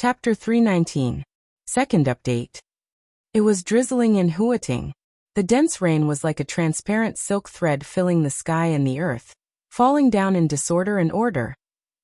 Chapter 319. Second update. It was drizzling and hooting. The dense rain was like a transparent silk thread filling the sky and the earth, falling down in disorder and order,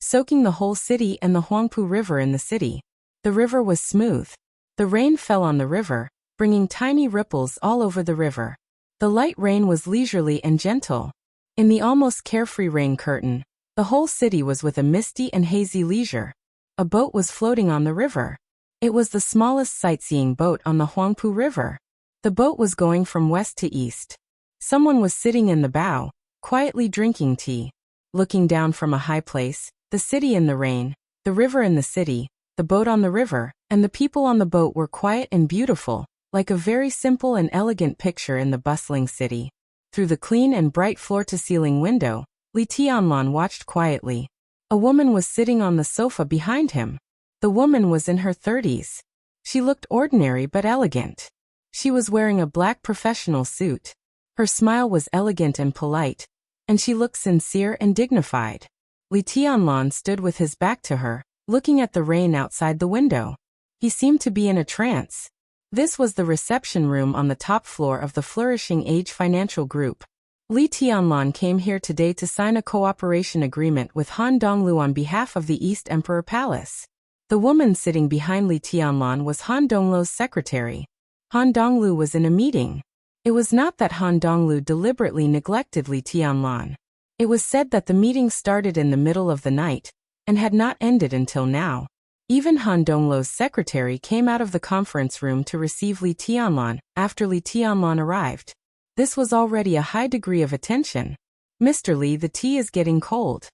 soaking the whole city and the Huangpu River in the city. The river was smooth. The rain fell on the river, bringing tiny ripples all over the river. The light rain was leisurely and gentle. In the almost carefree rain curtain, the whole city was with a misty and hazy leisure. A boat was floating on the river. It was the smallest sightseeing boat on the Huangpu River. The boat was going from west to east. Someone was sitting in the bow, quietly drinking tea. Looking down from a high place, the city in the rain, the river in the city, the boat on the river, and the people on the boat were quiet and beautiful, like a very simple and elegant picture in the bustling city. Through the clean and bright floor-to-ceiling window, Li Tianlan watched quietly. A woman was sitting on the sofa behind him. The woman was in her 30s. She looked ordinary but elegant. She was wearing a black professional suit. Her smile was elegant and polite, and she looked sincere and dignified. Li Tianlan stood with his back to her, looking at the rain outside the window. He seemed to be in a trance. This was the reception room on the top floor of the Flourishing Age Financial Group. Li Tianlan came here today to sign a cooperation agreement with Han Donglu on behalf of the East Emperor Palace. The woman sitting behind Li Tianlan was Han Donglu's secretary. Han Donglu was in a meeting. It was not that Han Donglu deliberately neglected Li Tianlan. It was said that the meeting started in the middle of the night and had not ended until now. Even Han Donglu's secretary came out of the conference room to receive Li Tianlan after Li Tianlan arrived. This was already a high degree of attention. "Mr. Li, the tea is getting cold,"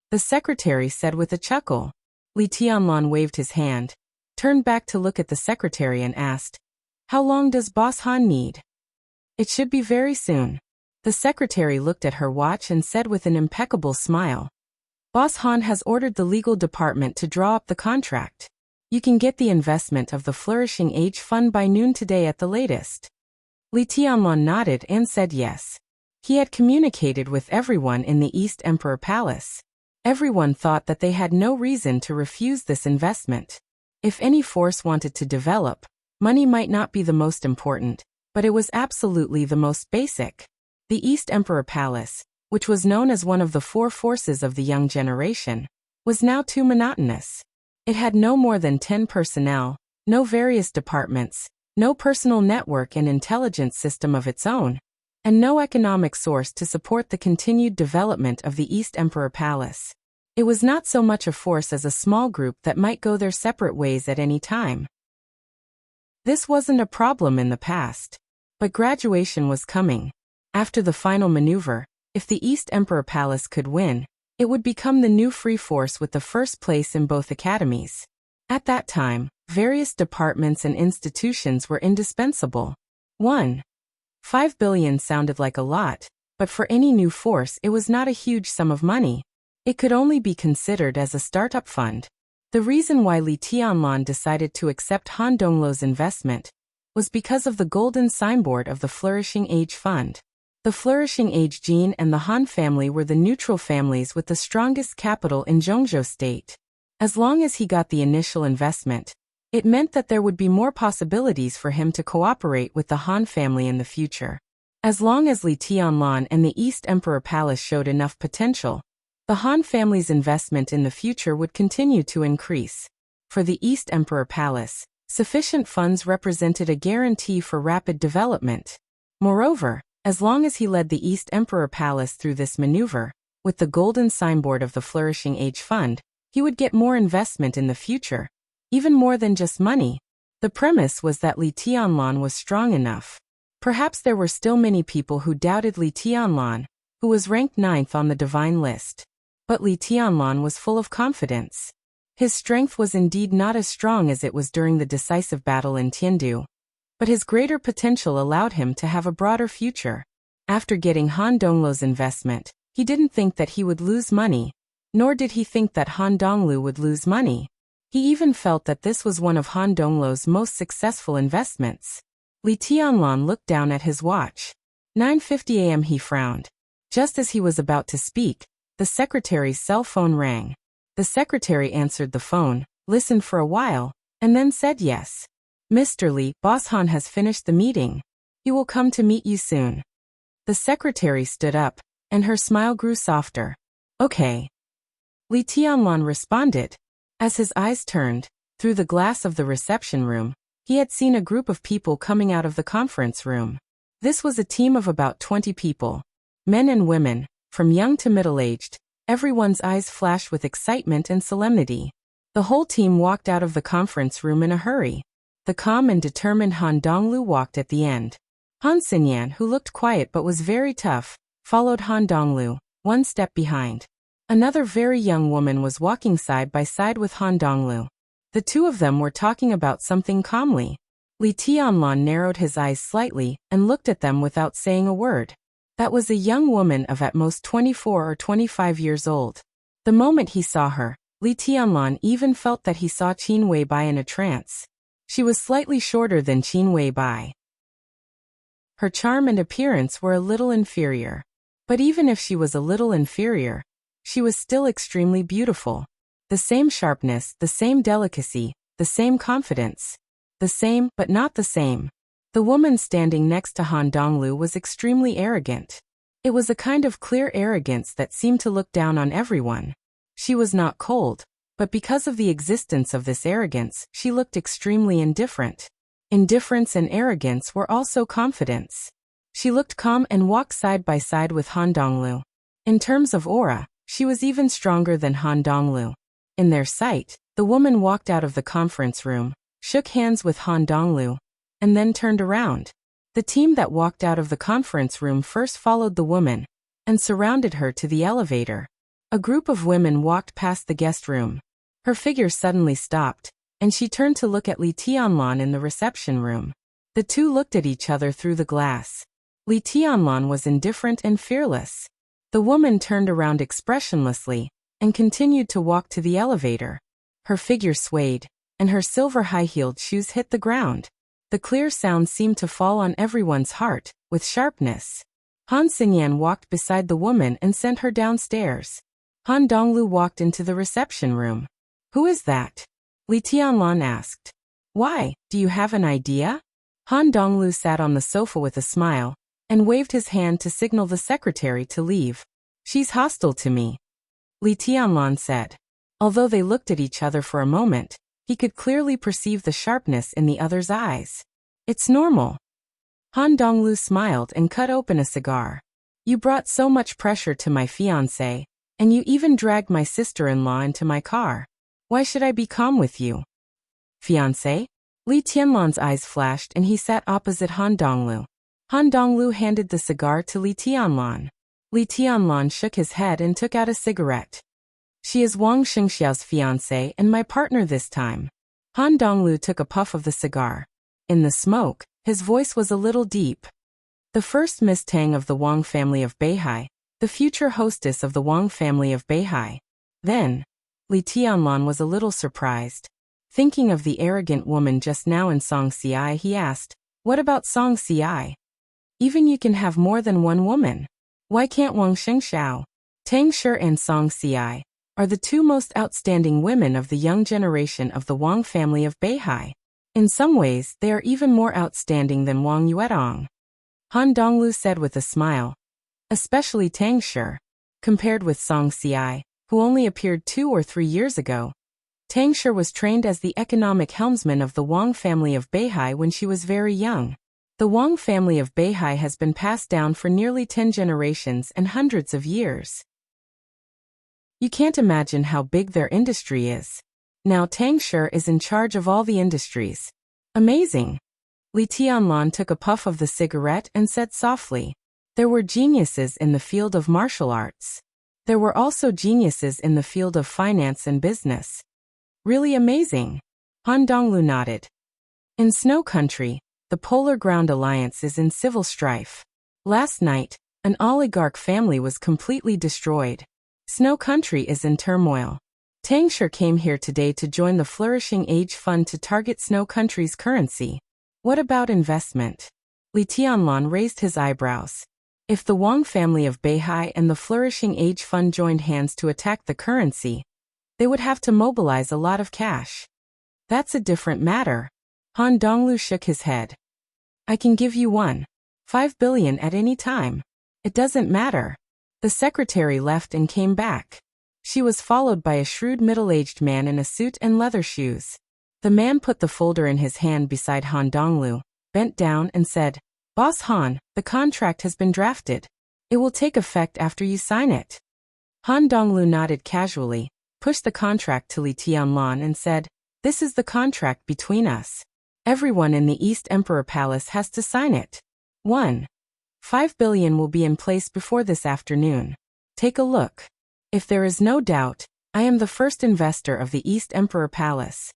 the secretary said with a chuckle. Li Tianlan waved his hand, turned back to look at the secretary and asked, "How long does Boss Han need?" "It should be very soon." The secretary looked at her watch and said with an impeccable smile, "Boss Han has ordered the legal department to draw up the contract. You can get the investment of the Flourishing Age Fund by noon today at the latest." Li Tianlan nodded and said yes. He had communicated with everyone in the East Emperor Palace. Everyone thought that they had no reason to refuse this investment. If any force wanted to develop, money might not be the most important, but it was absolutely the most basic. The East Emperor Palace, which was known as one of the four forces of the young generation, was now too monotonous. It had no more than 10 personnel, no various departments, no personal network and intelligence system of its own, and no economic source to support the continued development of the East Emperor Palace. It was not so much a force as a small group that might go their separate ways at any time. This wasn't a problem in the past. But graduation was coming. After the final maneuver, if the East Emperor Palace could win, it would become the new free force with the first place in both academies. At that time, various departments and institutions were indispensable. 1.5 billion sounded like a lot, but for any new force it was not a huge sum of money. It could only be considered as a startup fund. The reason why Li Tianlan decided to accept Han Donglu's investment was because of the golden signboard of the Flourishing Age Fund. The Flourishing Age Gene and the Han family were the neutral families with the strongest capital in Zhongzhou State. As long as he got the initial investment, it meant that there would be more possibilities for him to cooperate with the Han family in the future. As long as Li Tianlan and the East Emperor Palace showed enough potential, the Han family's investment in the future would continue to increase. For the East Emperor Palace, sufficient funds represented a guarantee for rapid development. Moreover, as long as he led the East Emperor Palace through this maneuver, with the golden signboard of the Flourishing Age Fund, he would get more investment in the future, even more than just money. The premise was that Li Tianlan was strong enough. Perhaps there were still many people who doubted Li Tianlan, who was ranked 9th on the divine list. But Li Tianlan was full of confidence. His strength was indeed not as strong as it was during the decisive battle in Tiandu, but his greater potential allowed him to have a broader future. After getting Han Donglu's investment, he didn't think that he would lose money, nor did he think that Han Donglu would lose money. He even felt that this was one of Han Donglu's most successful investments. Li Tianlan looked down at his watch. 9:50 a.m. He frowned. Just as he was about to speak, the secretary's cell phone rang. The secretary answered the phone, listened for a while, and then said yes. Mr. Li, Boss Han has finished the meeting. He will come to meet you soon. The secretary stood up, and her smile grew softer. Okay. Li Tianlan responded. As his eyes turned, through the glass of the reception room, he had seen a group of people coming out of the conference room. This was a team of about 20 people. Men and women, from young to middle-aged, everyone's eyes flashed with excitement and solemnity. The whole team walked out of the conference room in a hurry. The calm and determined Han Donglu walked at the end. Han Xinyan, who looked quiet but was very tough, followed Han Donglu, one step behind. Another very young woman was walking side by side with Han Donglu. The two of them were talking about something calmly. Li Tianlan narrowed his eyes slightly and looked at them without saying a word. That was a young woman of at most 24 or 25 years old. The moment he saw her, Li Tianlan even felt that he saw Qin Weibai in a trance. She was slightly shorter than Qin Weibai. Her charm and appearance were a little inferior. But even if she was a little inferior, she was still extremely beautiful. The same sharpness, the same delicacy, the same confidence. The same, but not the same. The woman standing next to Han Donglu was extremely arrogant. It was a kind of clear arrogance that seemed to look down on everyone. She was not cold, but because of the existence of this arrogance, she looked extremely indifferent. Indifference and arrogance were also confidence. She looked calm and walked side by side with Han Donglu. In terms of aura, she was even stronger than Han Donglu. In their sight, the woman walked out of the conference room, shook hands with Han Donglu, and then turned around. The team that walked out of the conference room first followed the woman and surrounded her to the elevator. A group of women walked past the guest room. Her figure suddenly stopped, and she turned to look at Li Tianlan in the reception room. The two looked at each other through the glass. Li Tianlan was indifferent and fearless. The woman turned around expressionlessly and continued to walk to the elevator. Her figure swayed, and her silver high-heeled shoes hit the ground. The clear sound seemed to fall on everyone's heart, with sharpness. Han Xinyan walked beside the woman and sent her downstairs. Han Donglu walked into the reception room. Who is that? Li Tianlan asked. Why, do you have an idea? Han Donglu sat on the sofa with a smile, and waved his hand to signal the secretary to leave. She's hostile to me, Li Tianlan said. Although they looked at each other for a moment, he could clearly perceive the sharpness in the other's eyes. It's normal. Han Donglu smiled and cut open a cigar. You brought so much pressure to my fiancé, and you even dragged my sister-in-law into my car. Why should I be calm with you? Fiancé? Li Tianlan's eyes flashed and he sat opposite Han Donglu. Han Donglu handed the cigar to Li Tianlan. Li Tianlan shook his head and took out a cigarette. She is Wang Xingxiao's fiancé and my partner this time. Han Donglu took a puff of the cigar. In the smoke, his voice was a little deep. The first Miss Tang of the Wang family of Beihai, the future hostess of the Wang family of Beihai. Then, Li Tianlan was a little surprised. Thinking of the arrogant woman just now in Song Ci, he asked, what about Song Ci? Even you can have more than one woman. Why can't Wang Xingxiao, Tang Shi and Song Ci are the two most outstanding women of the young generation of the Wang family of Beihai? In some ways, they are even more outstanding than Wang Yuedong. Han Donglu said with a smile. Especially Tang Shi. Compared with Song Ci, who only appeared 2 or 3 years ago, Tang Shi was trained as the economic helmsman of the Wang family of Beihai when she was very young. The Wang family of Beihai has been passed down for nearly 10 generations and hundreds of years. You can't imagine how big their industry is. Now Tang Shi is in charge of all the industries. Amazing. Li Tianlan took a puff of the cigarette and said softly, there were geniuses in the field of martial arts. There were also geniuses in the field of finance and business. Really amazing. Han Donglu nodded. In Snow Country, the Polar Ground Alliance is in civil strife. Last night, an oligarch family was completely destroyed. Snow Country is in turmoil. Tang Shi came here today to join the Flourishing Age Fund to target Snow Country's currency. What about investment? Li Tianlan raised his eyebrows. If the Wang family of Beihai and the Flourishing Age Fund joined hands to attack the currency, They would have to mobilize a lot of cash. That's a different matter. Han Donglu shook his head. I can give you 1.5 billion at any time. It doesn't matter. The secretary left and came back. She was followed by a shrewd middle-aged man in a suit and leather shoes. The man put the folder in his hand beside Han Donglu, bent down and said, Boss Han, the contract has been drafted. It will take effect after you sign it. Han Donglu nodded casually, pushed the contract to Li Tianlan and said, This is the contract between us. Everyone in the East Emperor Palace has to sign it. 1.5 billion will be in place before this afternoon. Take a look. If there is no doubt, I am the first investor of the East Emperor Palace.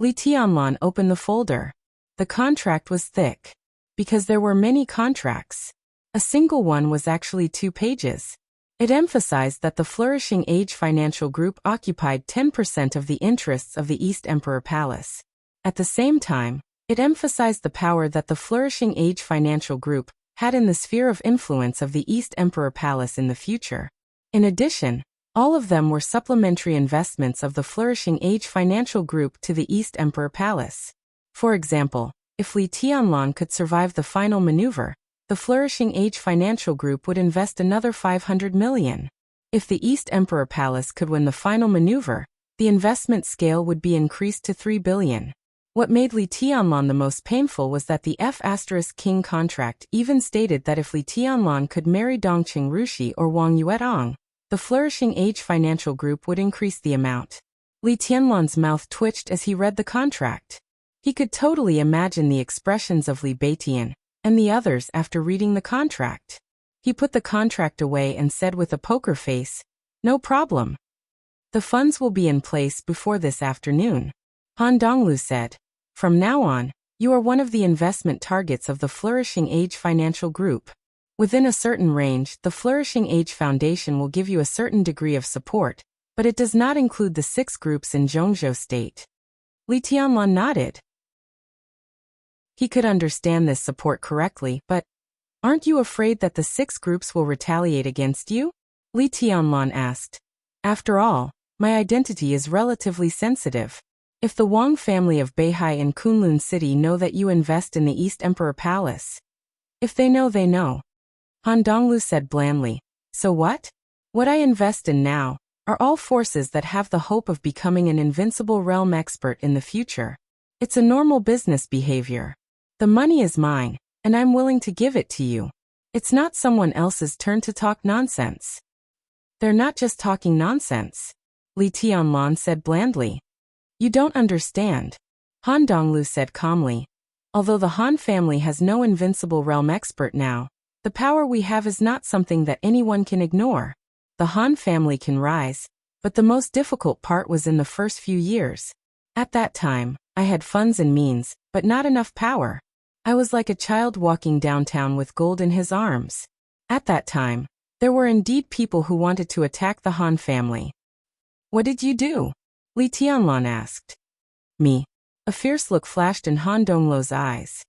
Li Tianlan opened the folder. The contract was thick. Because there were many contracts. A single one was actually 2 pages. It emphasized that the Flourishing Age Financial Group occupied 10% of the interests of the East Emperor Palace. At the same time, it emphasized the power that the Flourishing Age Financial Group had in the sphere of influence of the East Emperor Palace in the future. In addition, all of them were supplementary investments of the Flourishing Age Financial Group to the East Emperor Palace. For example, if Li Tianlan could survive the final maneuver, the Flourishing Age Financial Group would invest another 500 million. If the East Emperor Palace could win the final maneuver, the investment scale would be increased to 3 billion. What made Li Tianlan the most painful was that the F*King contract even stated that if Li Tianlan could marry Dongqing Rushi or Wang Yuedong, the Flourishing Age Financial Group would increase the amount. Li Tianlan's mouth twitched as he read the contract. He could totally imagine the expressions of Li Beitian and the others after reading the contract. He put the contract away and said with a poker face, No problem. The funds will be in place before this afternoon. Han Donglu said, From now on, you are one of the investment targets of the Flourishing Age Financial Group. Within a certain range, the Flourishing Age Foundation will give you a certain degree of support, but it does not include the 6 groups in Zhongzhou State. Li Tianlan nodded. He could understand this support correctly, but aren't you afraid that the 6 groups will retaliate against you? Li Tianlan asked. After all, my identity is relatively sensitive. If the Wang family of Beihai in Kunlun City know that you invest in the East Emperor Palace. If they know, they know. Han Donglu said blandly, So what? What I invest in now are all forces that have the hope of becoming an invincible realm expert in the future. It's a normal business behavior. The money is mine, and I'm willing to give it to you. It's not someone else's turn to talk nonsense. They're not just talking nonsense. Li Tianlan said blandly. You don't understand. Han Donglu said calmly. Although the Han family has no invincible realm expert now, the power we have is not something that anyone can ignore. The Han family can rise, but the most difficult part was in the first few years. At that time, I had funds and means, but not enough power. I was like a child walking downtown with gold in his arms. At that time, there were indeed people who wanted to attack the Han family. What did you do? Li Tianlan asked. Me. A fierce look flashed in Han Donglu's eyes.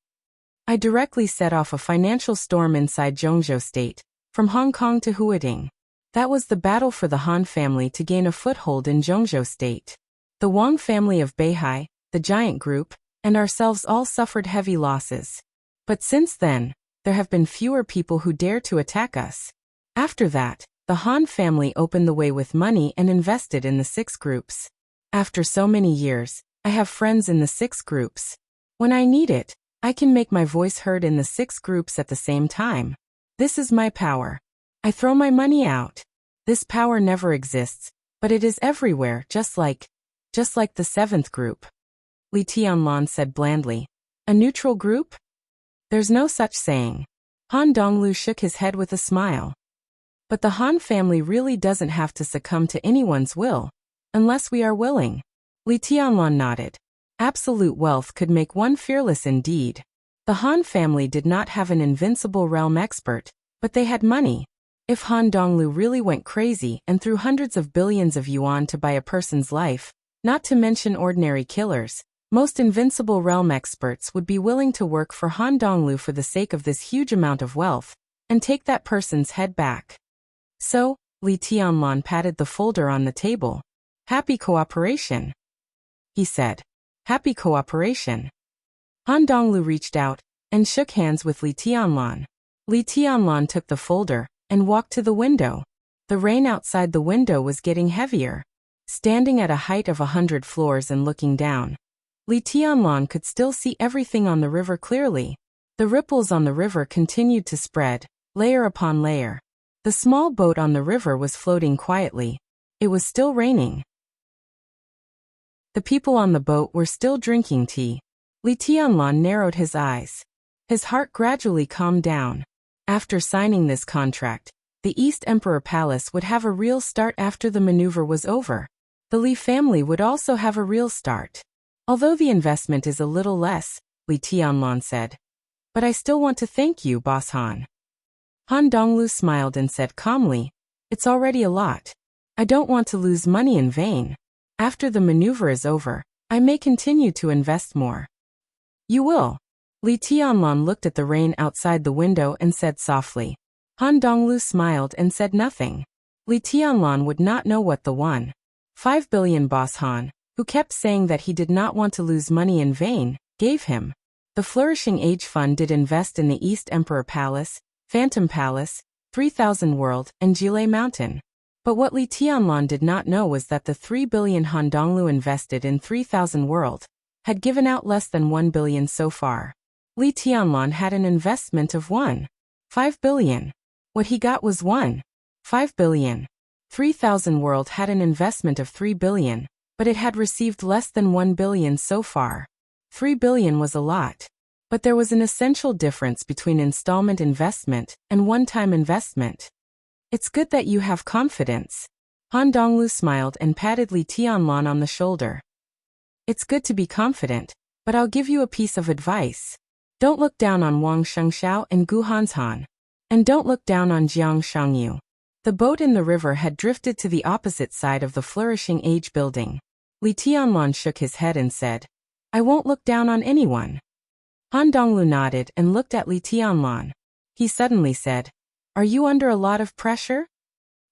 I directly set off a financial storm inside Zhongzhou State, from Hong Kong to Huading. That was the battle for the Han family to gain a foothold in Zhongzhou State. The Wang family of Beihai, the giant group, and ourselves all suffered heavy losses. But since then, there have been fewer people who dare to attack us. After that, the Han family opened the way with money and invested in the 6 groups. After so many years, I have friends in the 6 groups. When I need it, I can make my voice heard in the 6 groups at the same time. This is my power. I throw my money out. This power never exists, but it is everywhere, just like the 7th group. Li Tianlan said blandly. A neutral group? There's no such saying. Han Donglu shook his head with a smile. But the Han family really doesn't have to succumb to anyone's will, unless we are willing. Li Tianlan nodded. Absolute wealth could make one fearless indeed. The Han family did not have an invincible realm expert, but they had money. If Han Donglu really went crazy and threw hundreds of billions of yuan to buy a person's life, not to mention ordinary killers, most invincible realm experts would be willing to work for Han Donglu for the sake of this huge amount of wealth, and take that person's head back. So, Li Tianlan patted the folder on the table. Happy cooperation, he said. Happy cooperation. Han Donglu reached out and shook hands with Li Tianlan. Li Tianlan took the folder and walked to the window. The rain outside the window was getting heavier. Standing at a height of 100 floors and looking down, Li Tianlan could still see everything on the river clearly. The ripples on the river continued to spread, layer upon layer. The small boat on the river was floating quietly. It was still raining. The people on the boat were still drinking tea. Li Tianlan narrowed his eyes. His heart gradually calmed down. After signing this contract, the East Emperor Palace would have a real start after the maneuver was over. The Li family would also have a real start. Although the investment is a little less, Li Tianlan said. But I still want to thank you, Boss Han. Han Donglu smiled and said calmly, it's already a lot. I don't want to lose money in vain. After the maneuver is over, I may continue to invest more. You will. Li Tianlan looked at the rain outside the window and said softly. Han Donglu smiled and said nothing. Li Tianlan would not know what the 1.5 billion Boss Han, who kept saying that he did not want to lose money in vain, gave him. The Flourishing Age Fund did invest in the East Emperor Palace, Phantom Palace, 3000 World, and Jilei Mountain. But what Li Tianlan did not know was that the 3 billion Han Donglu invested in 3000 World had given out less than 1 billion so far. Li Tianlan had an investment of 1.5 billion. What he got was 1.5 billion. 3000 World had an investment of 3 billion, but it had received less than 1 billion so far. 3 billion was a lot. But there was an essential difference between installment investment and one-time investment. It's good that you have confidence. Han Donglu smiled and patted Li Tianlan on the shoulder. It's good to be confident, but I'll give you a piece of advice. Don't look down on Wang Shengxiao and Gu Hanshan. And don't look down on Jiang Shangyu. The boat in the river had drifted to the opposite side of the Flourishing Age building. Li Tianlan shook his head and said, I won't look down on anyone. Han Donglu nodded and looked at Li Tianlan. He suddenly said, Are you under a lot of pressure?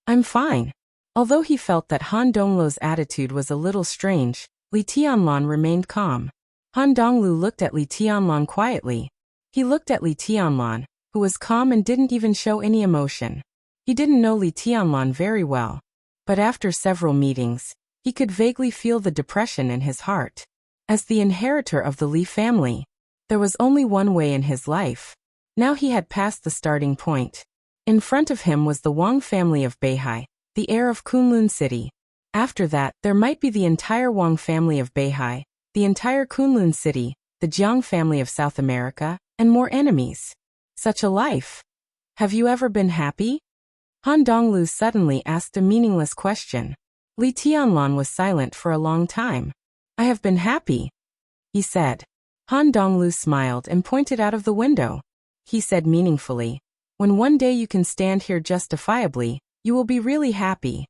I'm fine. Although he felt that Han Donglu's attitude was a little strange, Li Tianlan remained calm. Han Donglu looked at Li Tianlan quietly. He looked at Li Tianlan, who was calm and didn't even show any emotion. He didn't know Li Tianlan very well. But after several meetings, he could vaguely feel the depression in his heart. As the inheritor of the Li family, there was only one way in his life. Now he had passed the starting point. In front of him was the Wang family of Beihai, the heir of Kunlun City. After that, there might be the entire Wang family of Beihai, the entire Kunlun City, the Jiang family of South America, and more enemies. Such a life. Have you ever been happy? Han Donglu suddenly asked a meaningless question. Li Tianlan was silent for a long time. I have been happy, he said. Han Donglu smiled and pointed out of the window. He said meaningfully, when one day you can stand here justifiably, you will be really happy.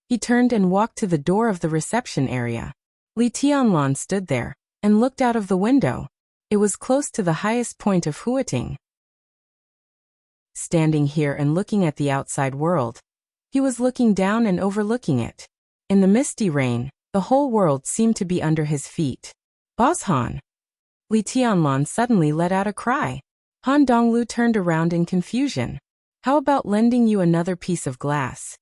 He turned and walked to the door of the reception area. Li Tianlan stood there and looked out of the window. It was close to the highest point of Huating. Standing here and looking at the outside world, he was looking down and overlooking it. In the misty rain, the whole world seemed to be under his feet. Boss Han! Li Tianlan suddenly let out a cry. Han Donglu turned around in confusion. How about lending you another piece of glass?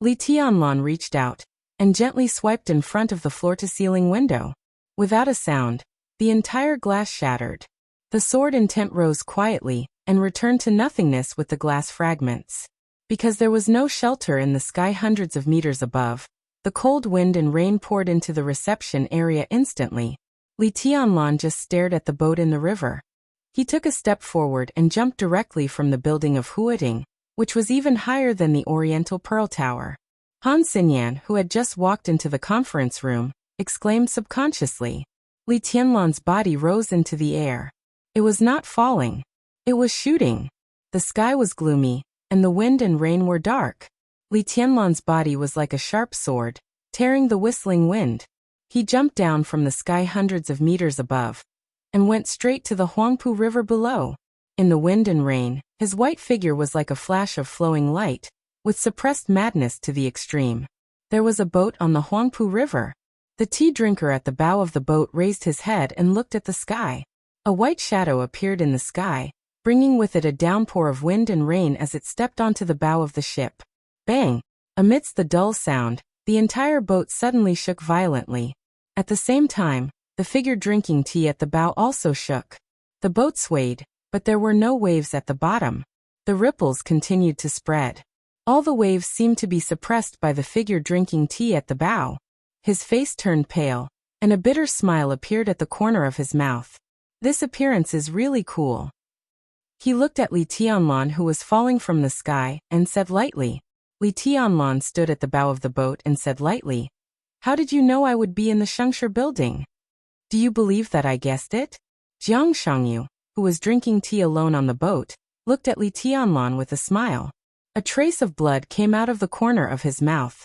Li Tianlan reached out and gently swiped in front of the floor-to-ceiling window. Without a sound, the entire glass shattered. The sword intent rose quietly and returned to nothingness with the glass fragments. Because there was no shelter in the sky hundreds of meters above, the cold wind and rain poured into the reception area instantly. Li Tianlan just stared at the boat in the river. He took a step forward and jumped directly from the building of Huating, which was even higher than the Oriental Pearl Tower. Han Xinyan, who had just walked into the conference room, exclaimed subconsciously. Li Tianlan's body rose into the air. It was not falling. It was shooting. The sky was gloomy, and the wind and rain were dark. Li Tianlan's body was like a sharp sword, tearing the whistling wind. He jumped down from the sky hundreds of meters above, and went straight to the Huangpu River below. In the wind and rain, his white figure was like a flash of flowing light, with suppressed madness to the extreme. There was a boat on the Huangpu River. The tea drinker at the bow of the boat raised his head and looked at the sky. A white shadow appeared in the sky, bringing with it a downpour of wind and rain as it stepped onto the bow of the ship. Bang! Amidst the dull sound, the entire boat suddenly shook violently. At the same time, the figure drinking tea at the bow also shook. The boat swayed, but there were no waves at the bottom. The ripples continued to spread. All the waves seemed to be suppressed by the figure drinking tea at the bow. His face turned pale, and a bitter smile appeared at the corner of his mouth. This appearance is really cool. He looked at Li Tianlan, who was falling from the sky, and said lightly. Li Tianlan stood at the bow of the boat and said lightly, "How did you know I would be in the Shengshe building? Do you believe that I guessed it?" Jiang Shangyu, who was drinking tea alone on the boat, looked at Li Tianlan with a smile. A trace of blood came out of the corner of his mouth.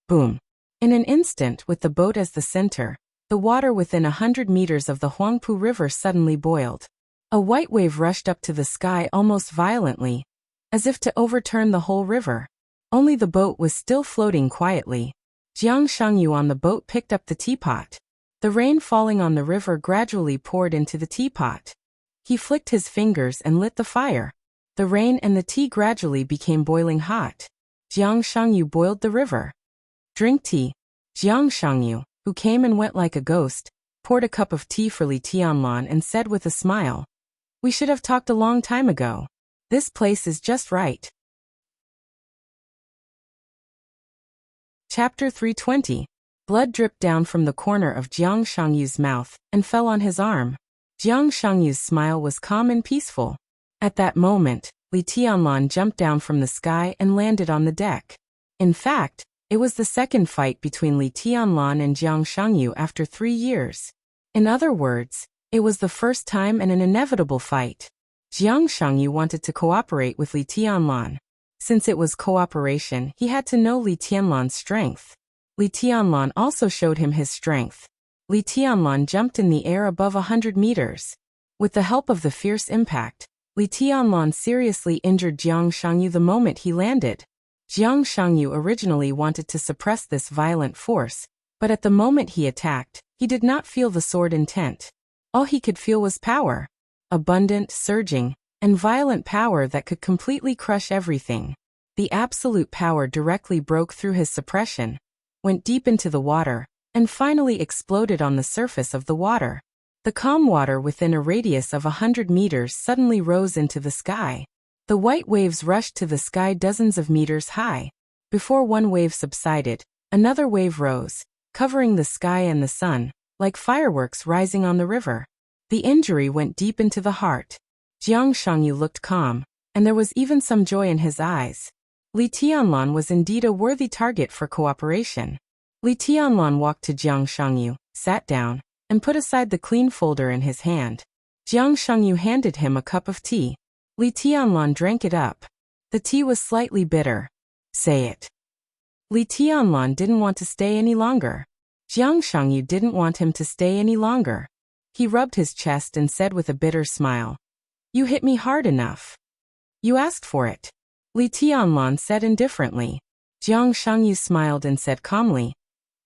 Boom! In an instant, with the boat as the center, the water within 100 meters of the Huangpu River suddenly boiled. A white wave rushed up to the sky almost violently, as if to overturn the whole river. Only the boat was still floating quietly. Jiang Shangyu on the boat picked up the teapot. The rain falling on the river gradually poured into the teapot. He flicked his fingers and lit the fire. The rain and the tea gradually became boiling hot. Jiang Shangyu boiled the river. "Drink tea." Jiang Shangyu, who came and went like a ghost, poured a cup of tea for Li Tianlan and said with a smile, "We should have talked a long time ago. This place is just right." Chapter 320. Blood dripped down from the corner of Jiang Shangyu's mouth and fell on his arm. Jiang Shangyu's smile was calm and peaceful. At that moment, Li Tianlan jumped down from the sky and landed on the deck. In fact, it was the second fight between Li Tianlan and Jiang Shangyu after 3 years. In other words, it was the first time and an inevitable fight. Jiang Shangyu wanted to cooperate with Li Tianlan. Since it was cooperation, he had to know Li Tianlan's strength. Li Tianlan also showed him his strength. Li Tianlan jumped in the air above 100 meters. With the help of the fierce impact, Li Tianlan seriously injured Jiang Shangyu the moment he landed. Jiang Shangyu originally wanted to suppress this violent force, but at the moment he attacked, he did not feel the sword intent. All he could feel was power. Abundant, surging, and violent power that could completely crush everything. The absolute power directly broke through his suppression, went deep into the water, and finally exploded on the surface of the water. The calm water within a radius of 100 meters suddenly rose into the sky. The white waves rushed to the sky dozens of meters high. Before one wave subsided, another wave rose, covering the sky and the sun, like fireworks rising on the river. The injury went deep into the heart. Jiang Shangyu looked calm, and there was even some joy in his eyes. Li Tianlan was indeed a worthy target for cooperation. Li Tianlan walked to Jiang Shangyu, sat down, and put aside the clean folder in his hand. Jiang Shangyu handed him a cup of tea. Li Tianlan drank it up. The tea was slightly bitter. "Say it." Li Tianlan didn't want to stay any longer. Jiang Shangyu didn't want him to stay any longer. He rubbed his chest and said with a bitter smile, "You hit me hard enough. You asked for it." Li Tianlan said indifferently. Jiang Shangyu smiled and said calmly,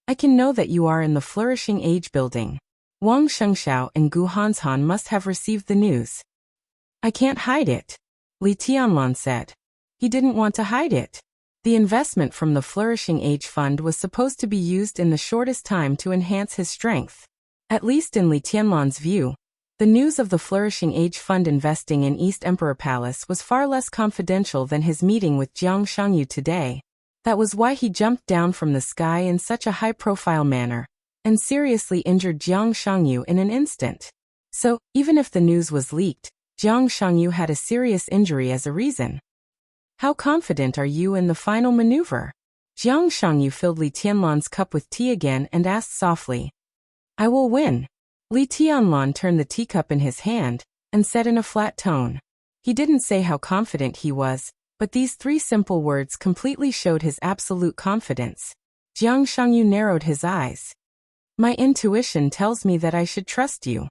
"I can know that you are in the Flourishing Age building. Wang Shengxiao and Gu Hanshan must have received the news." "I can't hide it," Li Tianlan said. He didn't want to hide it. The investment from the Flourishing Age Fund was supposed to be used in the shortest time to enhance his strength. At least in Li Tianlan's view, the news of the Flourishing Age Fund investing in East Emperor Palace was far less confidential than his meeting with Jiang Shangyu today. That was why he jumped down from the sky in such a high-profile manner, and seriously injured Jiang Shangyu in an instant. So, even if the news was leaked, Jiang Shangyu had a serious injury as a reason. "How confident are you in the final maneuver?" Jiang Shangyu filled Li Tianlan's cup with tea again and asked softly. "I will win." Li Tianlan turned the teacup in his hand, and said in a flat tone. He didn't say how confident he was, but these 3 simple words completely showed his absolute confidence. Jiang Shangyu narrowed his eyes. "My intuition tells me that I should trust you."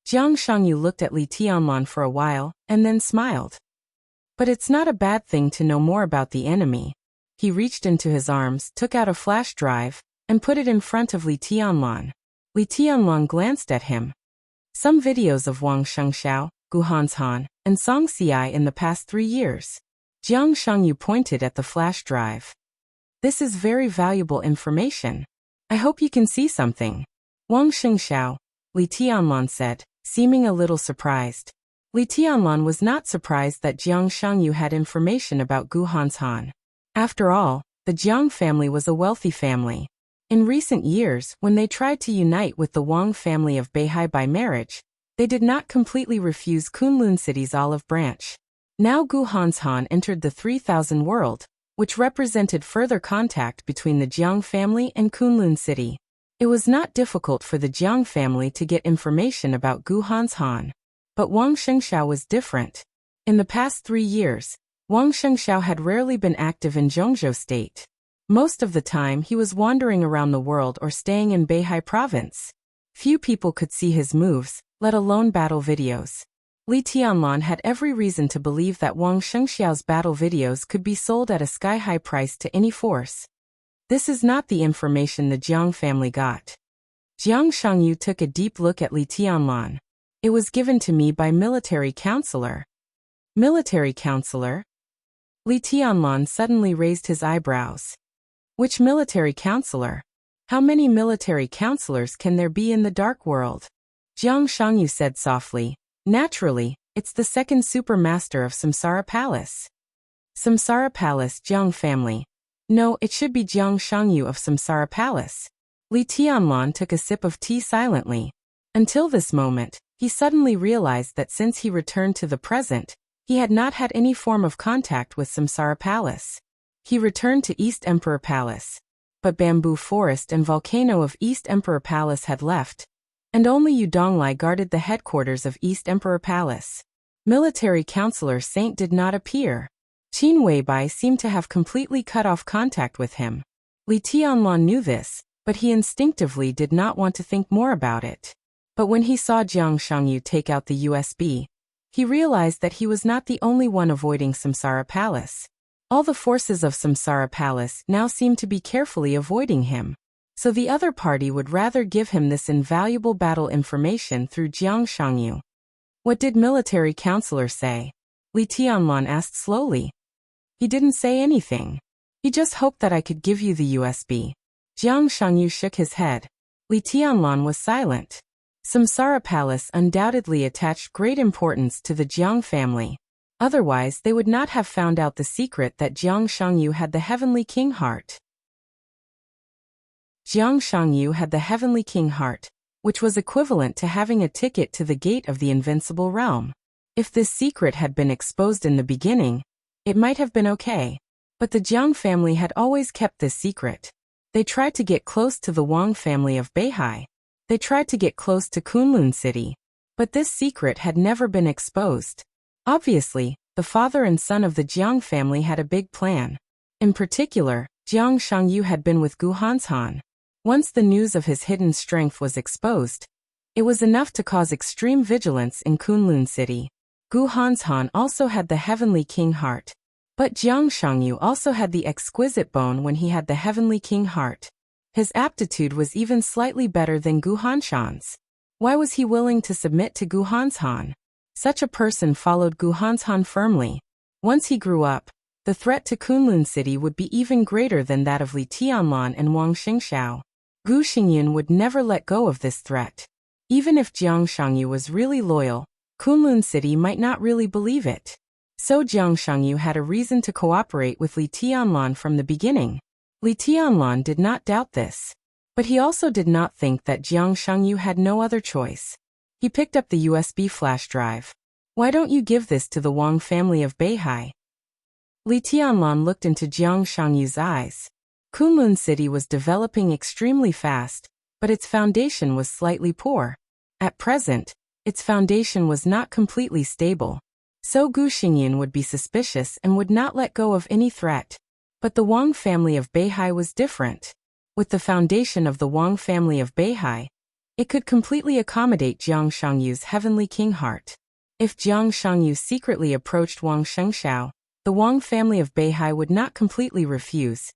Jiang Shangyu looked at Li Tianlan for a while, and then smiled. "But it's not a bad thing to know more about the enemy. He reached into his arms, took out a flash drive, and put it in front of Li Tianlan. Li Tianlan glanced at him. Some videos of Wang Shengxiao, Gu Hanshan, and Song Xiai in the past 3 years. Jiang Shangyu pointed at the flash drive. This is very valuable information. I hope you can see something. Wang Shengxiao, Li Tianlan said, seeming a little surprised. Li Tianlan was not surprised that Jiang Shangyu had information about Gu Hanshan. After all, the Jiang family was a wealthy family. In recent years, when they tried to unite with the Wang family of Beihai by marriage, they did not completely refuse Kunlun City's olive branch. Now Gu Hanshan entered the 3000 world, which represented further contact between the Jiang family and Kunlun City. It was not difficult for the Jiang family to get information about Gu Hanshan. But Wang Shengxiao was different. In the past 3 years, Wang Shengxiao had rarely been active in Zhongzhou State. Most of the time he was wandering around the world or staying in Beihai province. Few people could see his moves, let alone battle videos. Li Tianlan had every reason to believe that Wang Shengxiao's battle videos could be sold at a sky-high price to any force. This is not the information the Jiang family got. Jiang Shangyu took a deep look at Li Tianlan. It was given to me by military counselor. Military counselor? Li Tianlan suddenly raised his eyebrows. Which military counselor? How many military counselors can there be in the dark world? Jiang Shangyu said softly. Naturally, it's the second supermaster of Samsara Palace. Samsara Palace, Jiang family. No, it should be Jiang Shangyu of Samsara Palace. Li Tianlan took a sip of tea silently. Until this moment, he suddenly realized that since he returned to the present, he had not had any form of contact with Samsara Palace. He returned to East Emperor Palace. But Bamboo Forest and Volcano of East Emperor Palace had left, and only Yu Donglai guarded the headquarters of East Emperor Palace. Military Counselor Saint did not appear. Qin Weibai seemed to have completely cut off contact with him. Li Tianlan knew this, but he instinctively did not want to think more about it. But when he saw Jiang Shangyu take out the USB, he realized that he was not the only one avoiding Samsara Palace. All the forces of Samsara Palace now seemed to be carefully avoiding him. So the other party would rather give him this invaluable battle information through Jiang Shangyu. What did military counselor say? Li Tianlan asked slowly. He didn't say anything. He just hoped that I could give you the USB. Jiang Shangyu shook his head. Li Tianlan was silent. Samsara Palace undoubtedly attached great importance to the Jiang family. Otherwise, they would not have found out the secret that Jiang Shangyu had the Heavenly King Heart. Jiang Shangyu had the Heavenly King Heart, which was equivalent to having a ticket to the gate of the Invincible Realm. If this secret had been exposed in the beginning, it might have been okay. But the Jiang family had always kept this secret. They tried to get close to the Wang family of Beihai. They tried to get close to Kunlun City. But this secret had never been exposed. Obviously, the father and son of the Jiang family had a big plan. In particular, Jiang Shangyu had been with Gu Hanshan. Once the news of his hidden strength was exposed, it was enough to cause extreme vigilance in Kunlun City. Gu Hanshan also had the Heavenly King Heart. But Jiang Shangyu also had the exquisite bone when he had the Heavenly King Heart. His aptitude was even slightly better than Gu Hanshan's. Why was he willing to submit to Gu Hanshan? Such a person followed Gu Hanshan firmly. Once he grew up, the threat to Kunlun City would be even greater than that of Li Tianlan and Wang Shengxiao. Gu Xingyun would never let go of this threat. Even if Jiang Shangyu was really loyal, Kunlun City might not really believe it. So Jiang Shangyu had a reason to cooperate with Li Tianlan from the beginning. Li Tianlan did not doubt this. But he also did not think that Jiang Shangyu had no other choice. He picked up the USB flash drive. Why don't you give this to the Wang family of Beihai? Li Tianlan looked into Jiang Shangyu's eyes. Kunlun City was developing extremely fast, but its foundation was slightly poor. At present, its foundation was not completely stable. So Gu Xingyun would be suspicious and would not let go of any threat. But the Wang family of Beihai was different. With the foundation of the Wang family of Beihai, it could completely accommodate Jiang Shangyu's Heavenly King Heart. If Jiang Shangyu secretly approached Wang Shengxiao, The Wang family of Beihai would not completely refuse,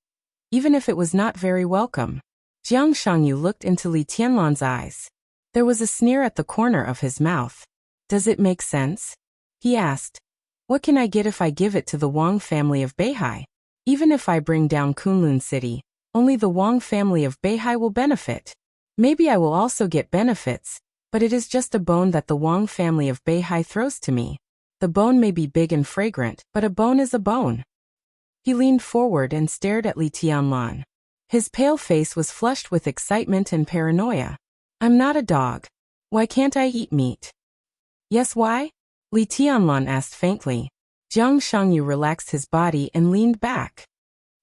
even if it was not very welcome. Jiang Shangyu looked into Li Tianlan's eyes. There was a sneer at the corner of his mouth. Does it make sense? He asked. What can I get if I give it to the Wang family of Beihai? Even if I bring down Kunlun City, only the Wang family of Beihai will benefit. Maybe I will also get benefits, but it is just a bone that the Wang family of Beihai throws to me. The bone may be big and fragrant, but a bone is a bone. He leaned forward and stared at Li Tianlan. His pale face was flushed with excitement and paranoia. I'm not a dog. Why can't I eat meat? Yes, why? Li Tianlan asked faintly. Jiang Shangyu relaxed his body and leaned back.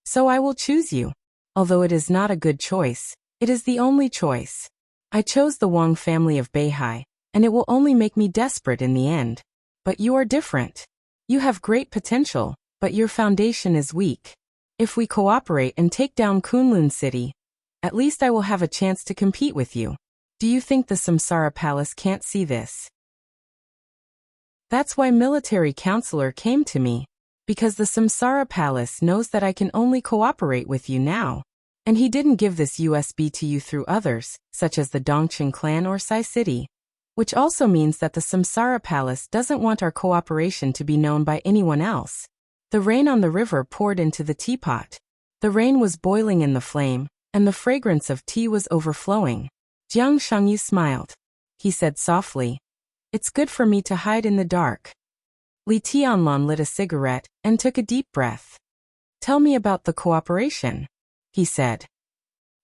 So I will choose you. Although it is not a good choice, it is the only choice. I chose the Wang family of Beihai, and it will only make me desperate in the end. But you are different. You have great potential, but your foundation is weak. If we cooperate and take down Kunlun City, at least I will have a chance to compete with you. Do you think the Samsara Palace can't see this? That's why military counselor came to me. Because the Samsara Palace knows that I can only cooperate with you now. And he didn't give this USB to you through others, such as the Dongqing clan or Sai City. Which also means that the Samsara Palace doesn't want our cooperation to be known by anyone else. The rain on the river poured into the teapot. The rain was boiling in the flame, and the fragrance of tea was overflowing. Jiang Shangyu smiled. He said softly, It's good for me to hide in the dark. Li Tianlan lit a cigarette and took a deep breath. Tell me about the cooperation, he said.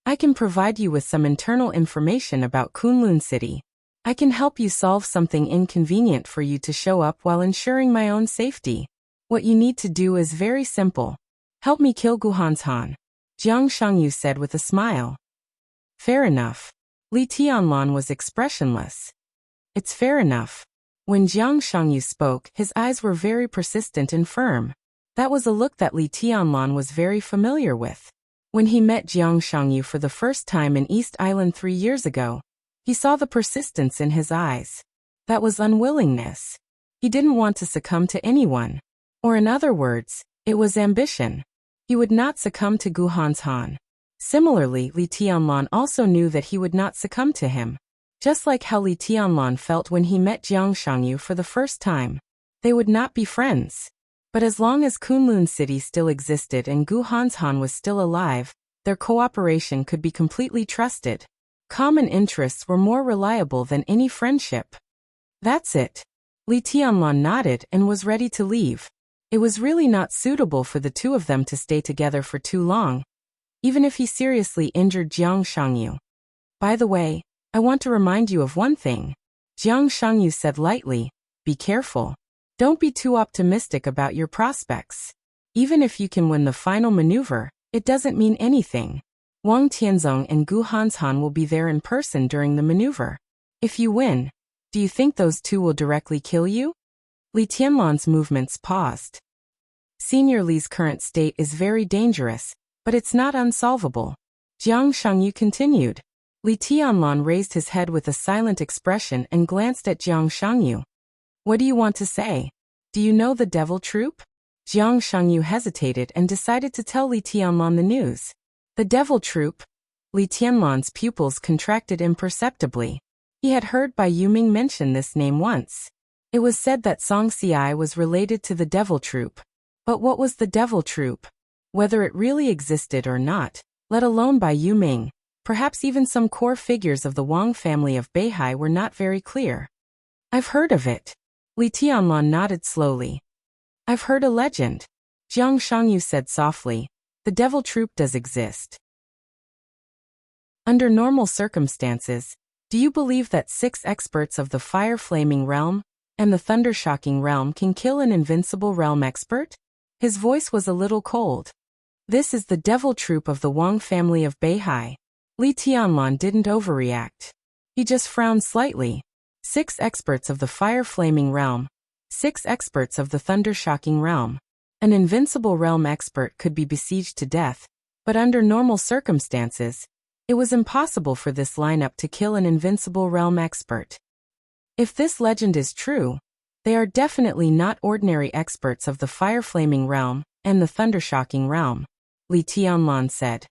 I can provide you with some internal information about Kunlun City. I can help you solve something inconvenient for you to show up while ensuring my own safety. What you need to do is very simple. Help me kill Guhan's Han, Jiang Shangyu said with a smile. Fair enough. Li Tianlan was expressionless. It's fair enough. When Jiang Shangyu spoke, his eyes were very persistent and firm. That was a look that Li Tianlan was very familiar with. When he met Jiang Shangyu for the first time in East Island 3 years ago, he saw the persistence in his eyes. That was unwillingness. He didn't want to succumb to anyone. Or in other words, it was ambition. He would not succumb to Guhan's Han. Similarly, Li Tianlan also knew that he would not succumb to him. Just like how Li Tianlan felt when he met Jiang Shangyu for the first time. They would not be friends. But as long as Kunlun City still existed and Guhan's Han was still alive, their cooperation could be completely trusted. Common interests were more reliable than any friendship. That's it. Li Tianlan nodded and was ready to leave. It was really not suitable for the two of them to stay together for too long, even if he seriously injured Jiang Shangyu. By the way, I want to remind you of one thing. Jiang Shangyu said lightly, be careful. Don't be too optimistic about your prospects. Even if you can win the final maneuver, it doesn't mean anything. Wang Tianzong and Guhan's Han will be there in person during the maneuver. If you win, do you think those two will directly kill you? Li Tianlan's movements paused. Senior Li's current state is very dangerous, but it's not unsolvable. Jiang Shangyu continued. Li Tianlan raised his head with a silent expression and glanced at Jiang Shangyu. What do you want to say? Do you know the devil troop? Jiang Shangyu hesitated and decided to tell Li Tianlan the news. The devil troop? Li Tianlan's pupils contracted imperceptibly. He had heard Bai Yuming mention this name once. It was said that Song Xiai was related to the devil troop. But what was the devil troop? Whether it really existed or not, let alone Bai Yuming, perhaps even some core figures of the Wang family of Beihai were not very clear. I've heard of it. Li Tianlan nodded slowly. I've heard a legend. Jiang Shangyu said softly. The devil troop does exist. Under normal circumstances, do you believe that 6 experts of the fire-flaming realm and the thunder-shocking realm can kill an invincible realm expert? His voice was a little cold. This is the devil troop of the Wang family of Beihai. Li Tianlan didn't overreact. He just frowned slightly. 6 experts of the fire-flaming realm. 6 experts of the thunder-shocking realm. An invincible realm expert could be besieged to death, but under normal circumstances, it was impossible for this lineup to kill an invincible realm expert. If this legend is true, They are definitely not ordinary experts of the fire-flaming realm and the thunder-shocking realm, Li Tianlan said.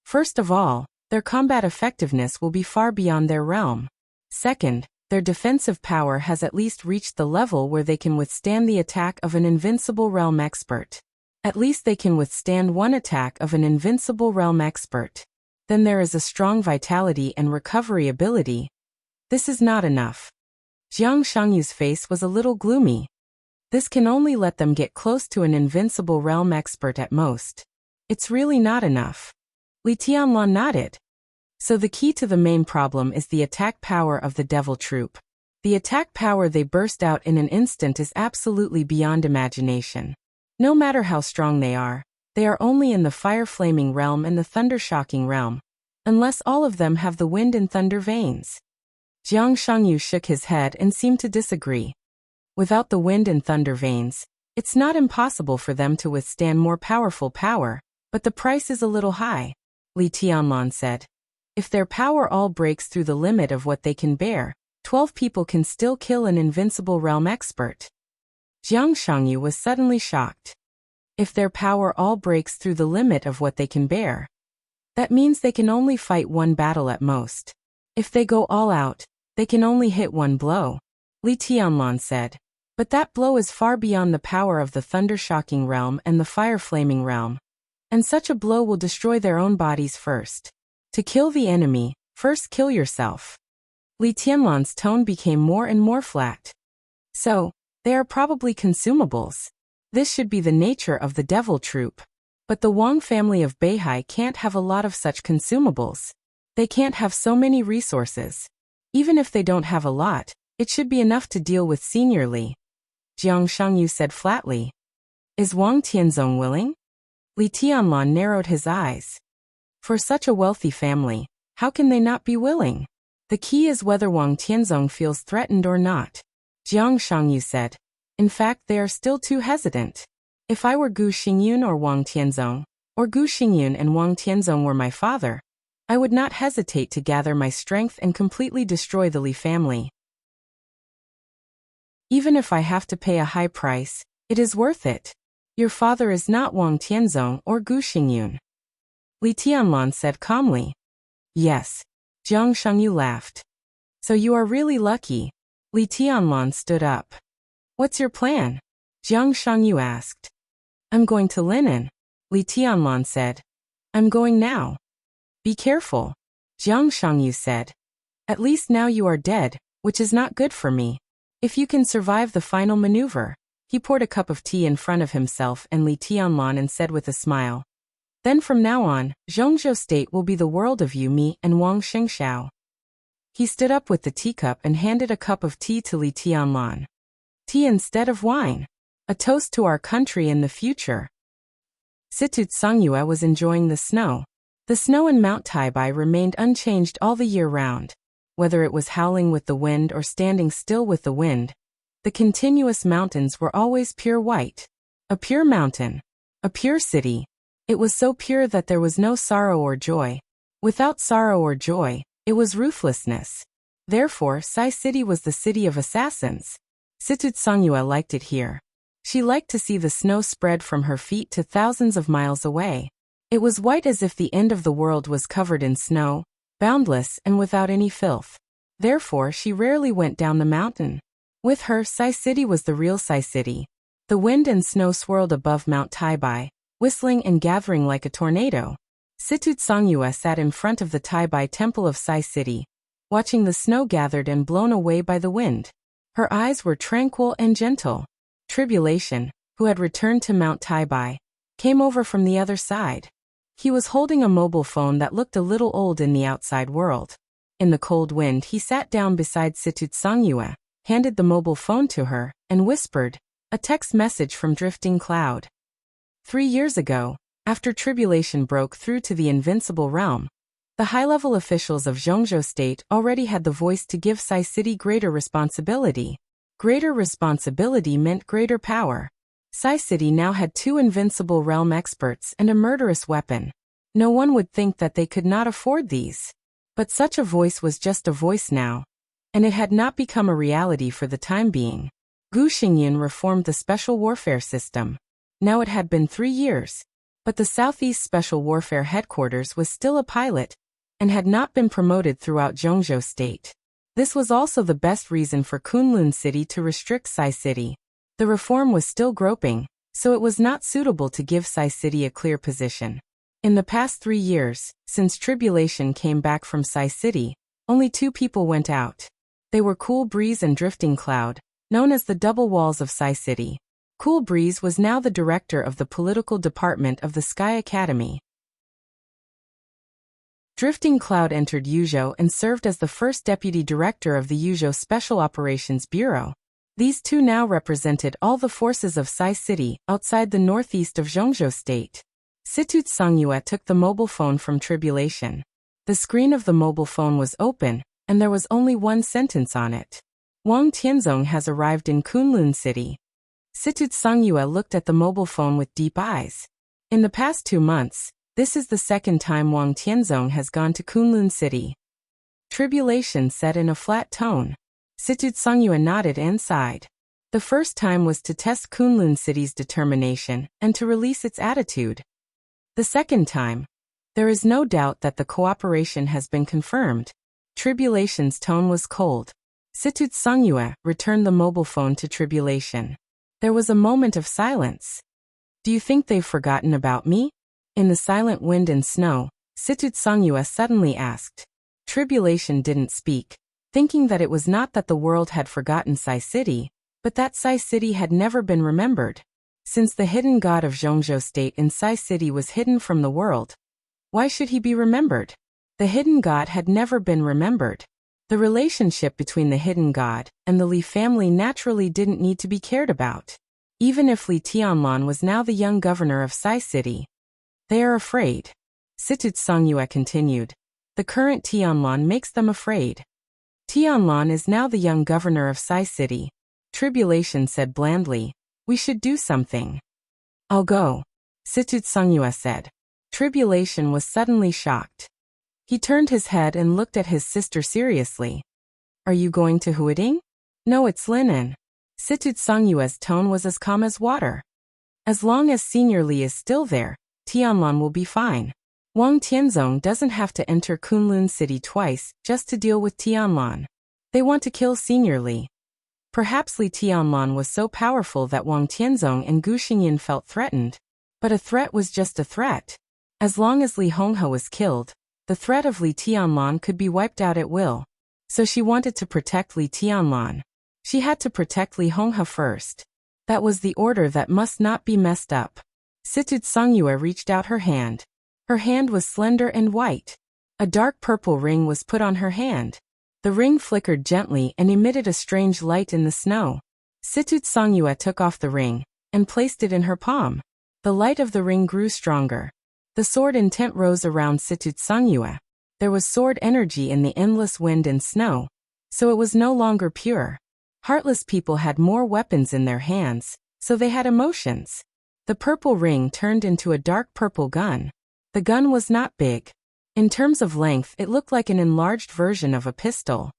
First of all, their combat effectiveness will be far beyond their realm. Second, their defensive power has at least reached the level where they can withstand the attack of an invincible realm expert. At least they can withstand one attack of an invincible realm expert. Then there is a strong vitality and recovery ability. This is not enough. Jiang Shangyu's face was a little gloomy. This can only let them get close to an invincible realm expert at most. It's really not enough. Li Tianlan nodded. So the key to the main problem is the attack power of the devil troop. The attack power they burst out in an instant is absolutely beyond imagination. No matter how strong they are only in the fire-flaming realm and the thunder-shocking realm, unless all of them have the wind and thunder veins. Jiang Shangyu shook his head and seemed to disagree. Without the wind and thunder veins, it's not impossible for them to withstand more powerful power, but the price is a little high, Li Tianlan said. If their power all breaks through the limit of what they can bear, 12 people can still kill an invincible realm expert. Jiang Shangyu was suddenly shocked. If their power all breaks through the limit of what they can bear, that means they can only fight one battle at most. If they go all out, they can only hit one blow, Li Tianlan said. But that blow is far beyond the power of the thunder-shocking realm and the fire-flaming realm. And such a blow will destroy their own bodies first. To kill the enemy, first kill yourself. Li Tianlan's tone became more and more flat. So, they are probably consumables. This should be the nature of the devil troop. But the Wang family of Beihai can't have a lot of such consumables. They can't have so many resources. Even if they don't have a lot, it should be enough to deal with seniorly. Jiang Shangyu said flatly. Is Wang Tianzong willing? Li Tianlan narrowed his eyes. For such a wealthy family, how can they not be willing? The key is whether Wang Tianzong feels threatened or not, Jiang Shangyu said. In fact, they are still too hesitant. If I were Gu Xingyun or Wang Tianzong, or Gu Xingyun and Wang Tianzong were my father, I would not hesitate to gather my strength and completely destroy the Li family. Even if I have to pay a high price, it is worth it. Your father is not Wang Tianzong or Gu Xingyun, Li Tianlan said calmly. Yes. Jiang Shangyu laughed. So you are really lucky. Li Tianlan stood up. What's your plan? Jiang Shangyu asked. I'm going to Linen, Li Tianlan said. I'm going now. Be careful, Jiang Shangyu said. At least now you are dead, which is not good for me. If you can survive the final maneuver. He poured a cup of tea in front of himself and Li Tianlan and said with a smile. Then from now on, Zhongzhou State will be the world of you, me, and Wang Xingxiao. He stood up with the teacup and handed a cup of tea to Li Tianlan. Tea instead of wine. A toast to our country in the future. Situt Songyue was enjoying the snow. The snow in Mount Taibai remained unchanged all the year round. Whether it was howling with the wind or standing still with the wind, the continuous mountains were always pure white. A pure mountain. A pure city. It was so pure that there was no sorrow or joy. Without sorrow or joy, it was ruthlessness. Therefore, Sai City was the city of assassins. Situt Songyue liked it here. She liked to see the snow spread from her feet to thousands of miles away. It was white as if the end of the world was covered in snow, boundless and without any filth. Therefore, she rarely went down the mountain. With her, Sai City was the real Sai City. The wind and snow swirled above Mount Taibai, whistling and gathering like a tornado. Situt Songyue sat in front of the Taibai Temple of Sai City, watching the snow gathered and blown away by the wind. Her eyes were tranquil and gentle. Tribulation, who had returned to Mount Taibai, came over from the other side. He was holding a mobile phone that looked a little old in the outside world. In the cold wind, he sat down beside Situt Songyue, handed the mobile phone to her, and whispered, a text message from Drifting Cloud. 3 years ago, after tribulation broke through to the invincible realm, the high-level officials of Zhongzhou State already had the voice to give Sai City greater responsibility. Greater responsibility meant greater power. Sai City now had 2 invincible realm experts and a murderous weapon. No one would think that they could not afford these. But such a voice was just a voice now, and it had not become a reality for the time being. Gu Xingyin reformed the special warfare system. Now it had been 3 years, but the Southeast Special Warfare Headquarters was still a pilot and had not been promoted throughout Zhongzhou State. This was also the best reason for Kunlun City to restrict Sai City. The reform was still groping, so it was not suitable to give Sai City a clear position. In the past 3 years, since Tribulation came back from Sai City, only 2 people went out. They were Cool Breeze and Drifting Cloud, known as the double walls of Sai City. Cool Breeze was now the director of the political department of the Sky Academy. Drifting Cloud entered Yuzhou and served as the first deputy director of the Yuzhou Special Operations Bureau. These 2 now represented all the forces of Sai City outside the northeast of Zhongzhou State. Situt Songyue took the mobile phone from Tribulation. The screen of the mobile phone was open, and there was only one sentence on it. Wang Tianzong has arrived in Kunlun City. Situt Songyue looked at the mobile phone with deep eyes. In the past 2 months, this is the second time Wang Tianzong has gone to Kunlun City. Tribulation said in a flat tone. Situt Songyue nodded and sighed. The first time was to test Kunlun City's determination and to release its attitude. The second time, there is no doubt that the cooperation has been confirmed. Tribulation's tone was cold. Situt Songyue returned the mobile phone to Tribulation. There was a moment of silence. Do you think they've forgotten about me? In the silent wind and snow, Situt Songyue suddenly asked. Tribulation didn't speak, thinking that it was not that the world had forgotten Sai City, but that Sai City had never been remembered. Since the hidden god of Zhongzhou State in Sai City was hidden from the world, why should he be remembered? The hidden god had never been remembered. The relationship between the hidden god and the Li family naturally didn't need to be cared about. Even if Li Tianlan was now the young governor of Sai City. They are afraid. Situt Songyue continued. The current Tianlan makes them afraid. Tianlan is now the young governor of Sai City. Tribulation said blandly. We should do something. I'll go. Situt Songyue said. Tribulation was suddenly shocked. He turned his head and looked at his sister seriously. Are you going to Huading? No, it's Linen. Situt Songyue's tone was as calm as water. As long as Senior Li is still there, Tianlan will be fine. Wang Tianzong doesn't have to enter Kunlun City twice just to deal with Tianlan. They want to kill Senior Li. Perhaps Li Tianlan was so powerful that Wang Tianzong and Gu Xingyin felt threatened. But a threat was just a threat. As long as Li Honghe was killed, the threat of Li Tianlan could be wiped out at will. So she wanted to protect Li Tianlan. She had to protect Li Honghe first. That was the order that must not be messed up. Situt Songyue reached out her hand. Her hand was slender and white. A dark purple ring was put on her hand. The ring flickered gently and emitted a strange light in the snow. Situt Songyue took off the ring and placed it in her palm. The light of the ring grew stronger. The sword intent rose around Situt Songyue. There was sword energy in the endless wind and snow, so it was no longer pure. Heartless people had more weapons in their hands, so they had emotions. The purple ring turned into a dark purple gun. The gun was not big. In terms of length, it looked like an enlarged version of a pistol.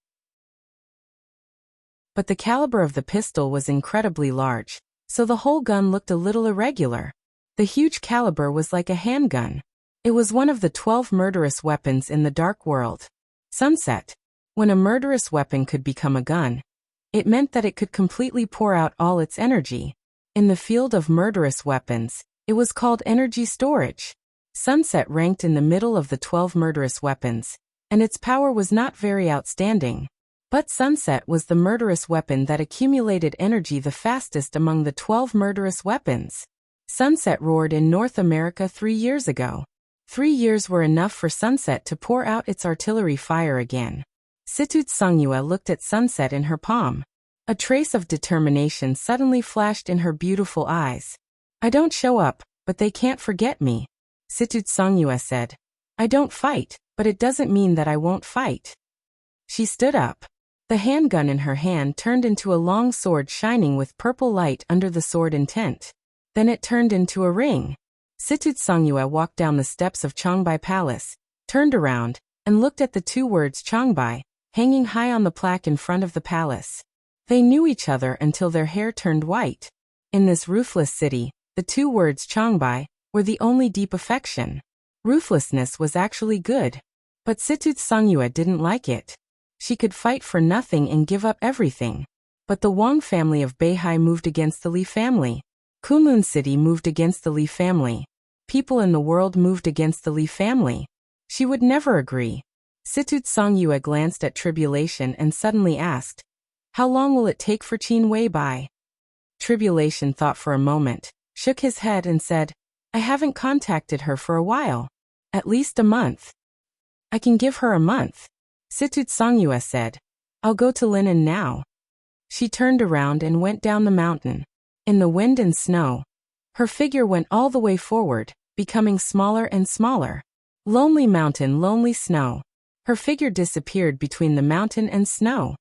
But the caliber of the pistol was incredibly large, so the whole gun looked a little irregular. The huge caliber was like a handgun. It was one of the 12 murderous weapons in the dark world. Sunset. When a murderous weapon could become a gun, it meant that it could completely pour out all its energy. In the field of murderous weapons, it was called energy storage. Sunset ranked in the middle of the 12 murderous weapons, and its power was not very outstanding. But Sunset was the murderous weapon that accumulated energy the fastest among the 12 murderous weapons. Sunset roared in North America 3 years ago. 3 years were enough for Sunset to pour out its artillery fire again. Situt Songyue looked at Sunset in her palm. A trace of determination suddenly flashed in her beautiful eyes. I don't show up, but they can't forget me. Situt Songyue said. I don't fight, but it doesn't mean that I won't fight. She stood up. The handgun in her hand turned into a long sword shining with purple light under the sword intent. Then it turned into a ring. Situt Songyue walked down the steps of Changbai Palace, turned around, and looked at the 2 words Changbai, hanging high on the plaque in front of the palace. They knew each other until their hair turned white. In this ruthless city, the two words Changbai were the only deep affection. Ruthlessness was actually good. But Situt Songyue didn't like it. She could fight for nothing and give up everything. But the Wang family of Beihai moved against the Li family. Kunlun City moved against the Li family. People in the world moved against the Li family. She would never agree. Situt Songyue glanced at Tribulation and suddenly asked, "How long will it take for Qin Weibai?" Tribulation thought for a moment, shook his head and said, "I haven't contacted her for a while. At least a month." "I can give her a month," Situt Songyue said. "I'll go to Linen now." She turned around and went down the mountain. In the wind and snow, her figure went all the way forward, becoming smaller and smaller. Lonely mountain, lonely snow. Her figure disappeared between the mountain and snow.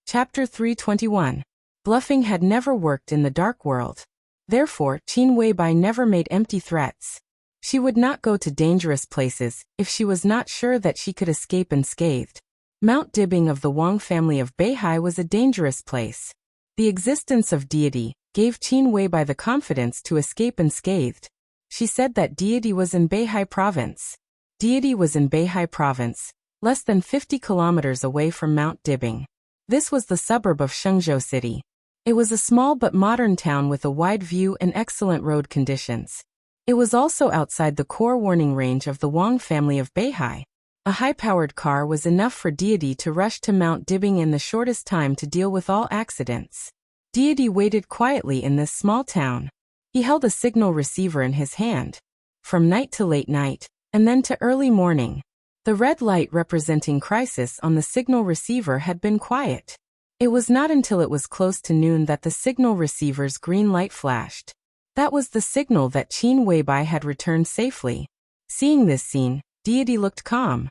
Chapter 321. Bluffing had never worked in the dark world. Therefore, Qin Weibai never made empty threats. She would not go to dangerous places if she was not sure that she could escape unscathed. Mount Dibing of the Wang family of Beihai was a dangerous place. The existence of deity gave Qin Weibai the confidence to escape unscathed. She said that deity was in Beihai province. Deity was in Beihai province, less than 50 kilometers away from Mount Dibing. This was the suburb of Shenzhou City. It was a small but modern town with a wide view and excellent road conditions. It was also outside the core warning range of the Wang family of Beihai. A high-powered car was enough for deity to rush to Mount Dibing in the shortest time to deal with all accidents. Deity waited quietly in this small town. He held a signal receiver in his hand. From night to late night, and then to early morning, the red light representing crisis on the signal receiver had been quiet. It was not until it was close to noon that the signal receiver's green light flashed. That was the signal that Qin Weibai had returned safely. Seeing this scene, deity looked calm.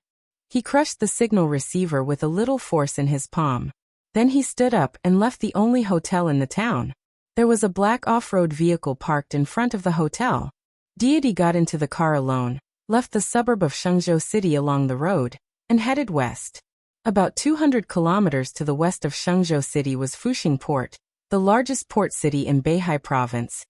He crushed the signal receiver with a little force in his palm. Then he stood up and left the only hotel in the town. There was a black off-road vehicle parked in front of the hotel. Deity got into the car alone, left the suburb of Shenzhou City along the road, and headed west. About 200 kilometers to the west of Shenzhou City was Fuxing Port, the largest port city in Beihai province,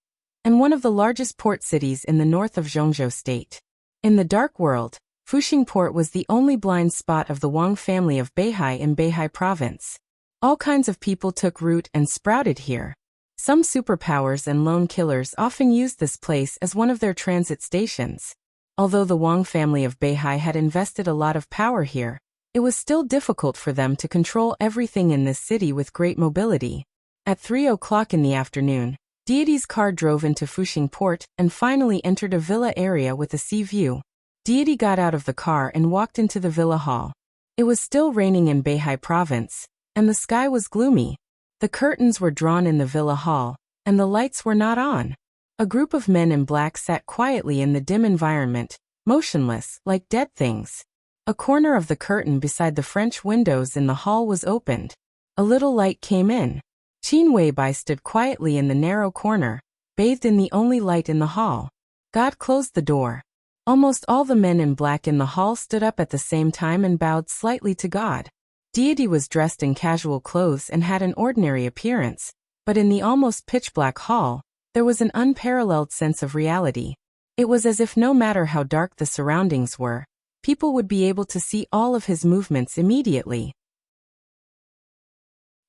and one of the largest port cities in the north of Zhongzhou State. In the dark world, Fuxing Port was the only blind spot of the Wang family of Beihai in Beihai province. All kinds of people took root and sprouted here. Some superpowers and lone killers often used this place as one of their transit stations. Although the Wang family of Beihai had invested a lot of power here, it was still difficult for them to control everything in this city with great mobility. At 3 o'clock in the afternoon, Deity's car drove into Fuxing Port and finally entered a villa area with a sea view. Deity got out of the car and walked into the villa hall. It was still raining in Beihai province, and the sky was gloomy. The curtains were drawn in the villa hall, and the lights were not on. A group of men in black sat quietly in the dim environment, motionless, like dead things. A corner of the curtain beside the French windows in the hall was opened. A little light came in. Qin Weibai stood quietly in the narrow corner, bathed in the only light in the hall. God closed the door. Almost all the men in black in the hall stood up at the same time and bowed slightly to God. Deity was dressed in casual clothes and had an ordinary appearance, but in the almost pitch-black hall, there was an unparalleled sense of reality. It was as if no matter how dark the surroundings were, people would be able to see all of his movements immediately.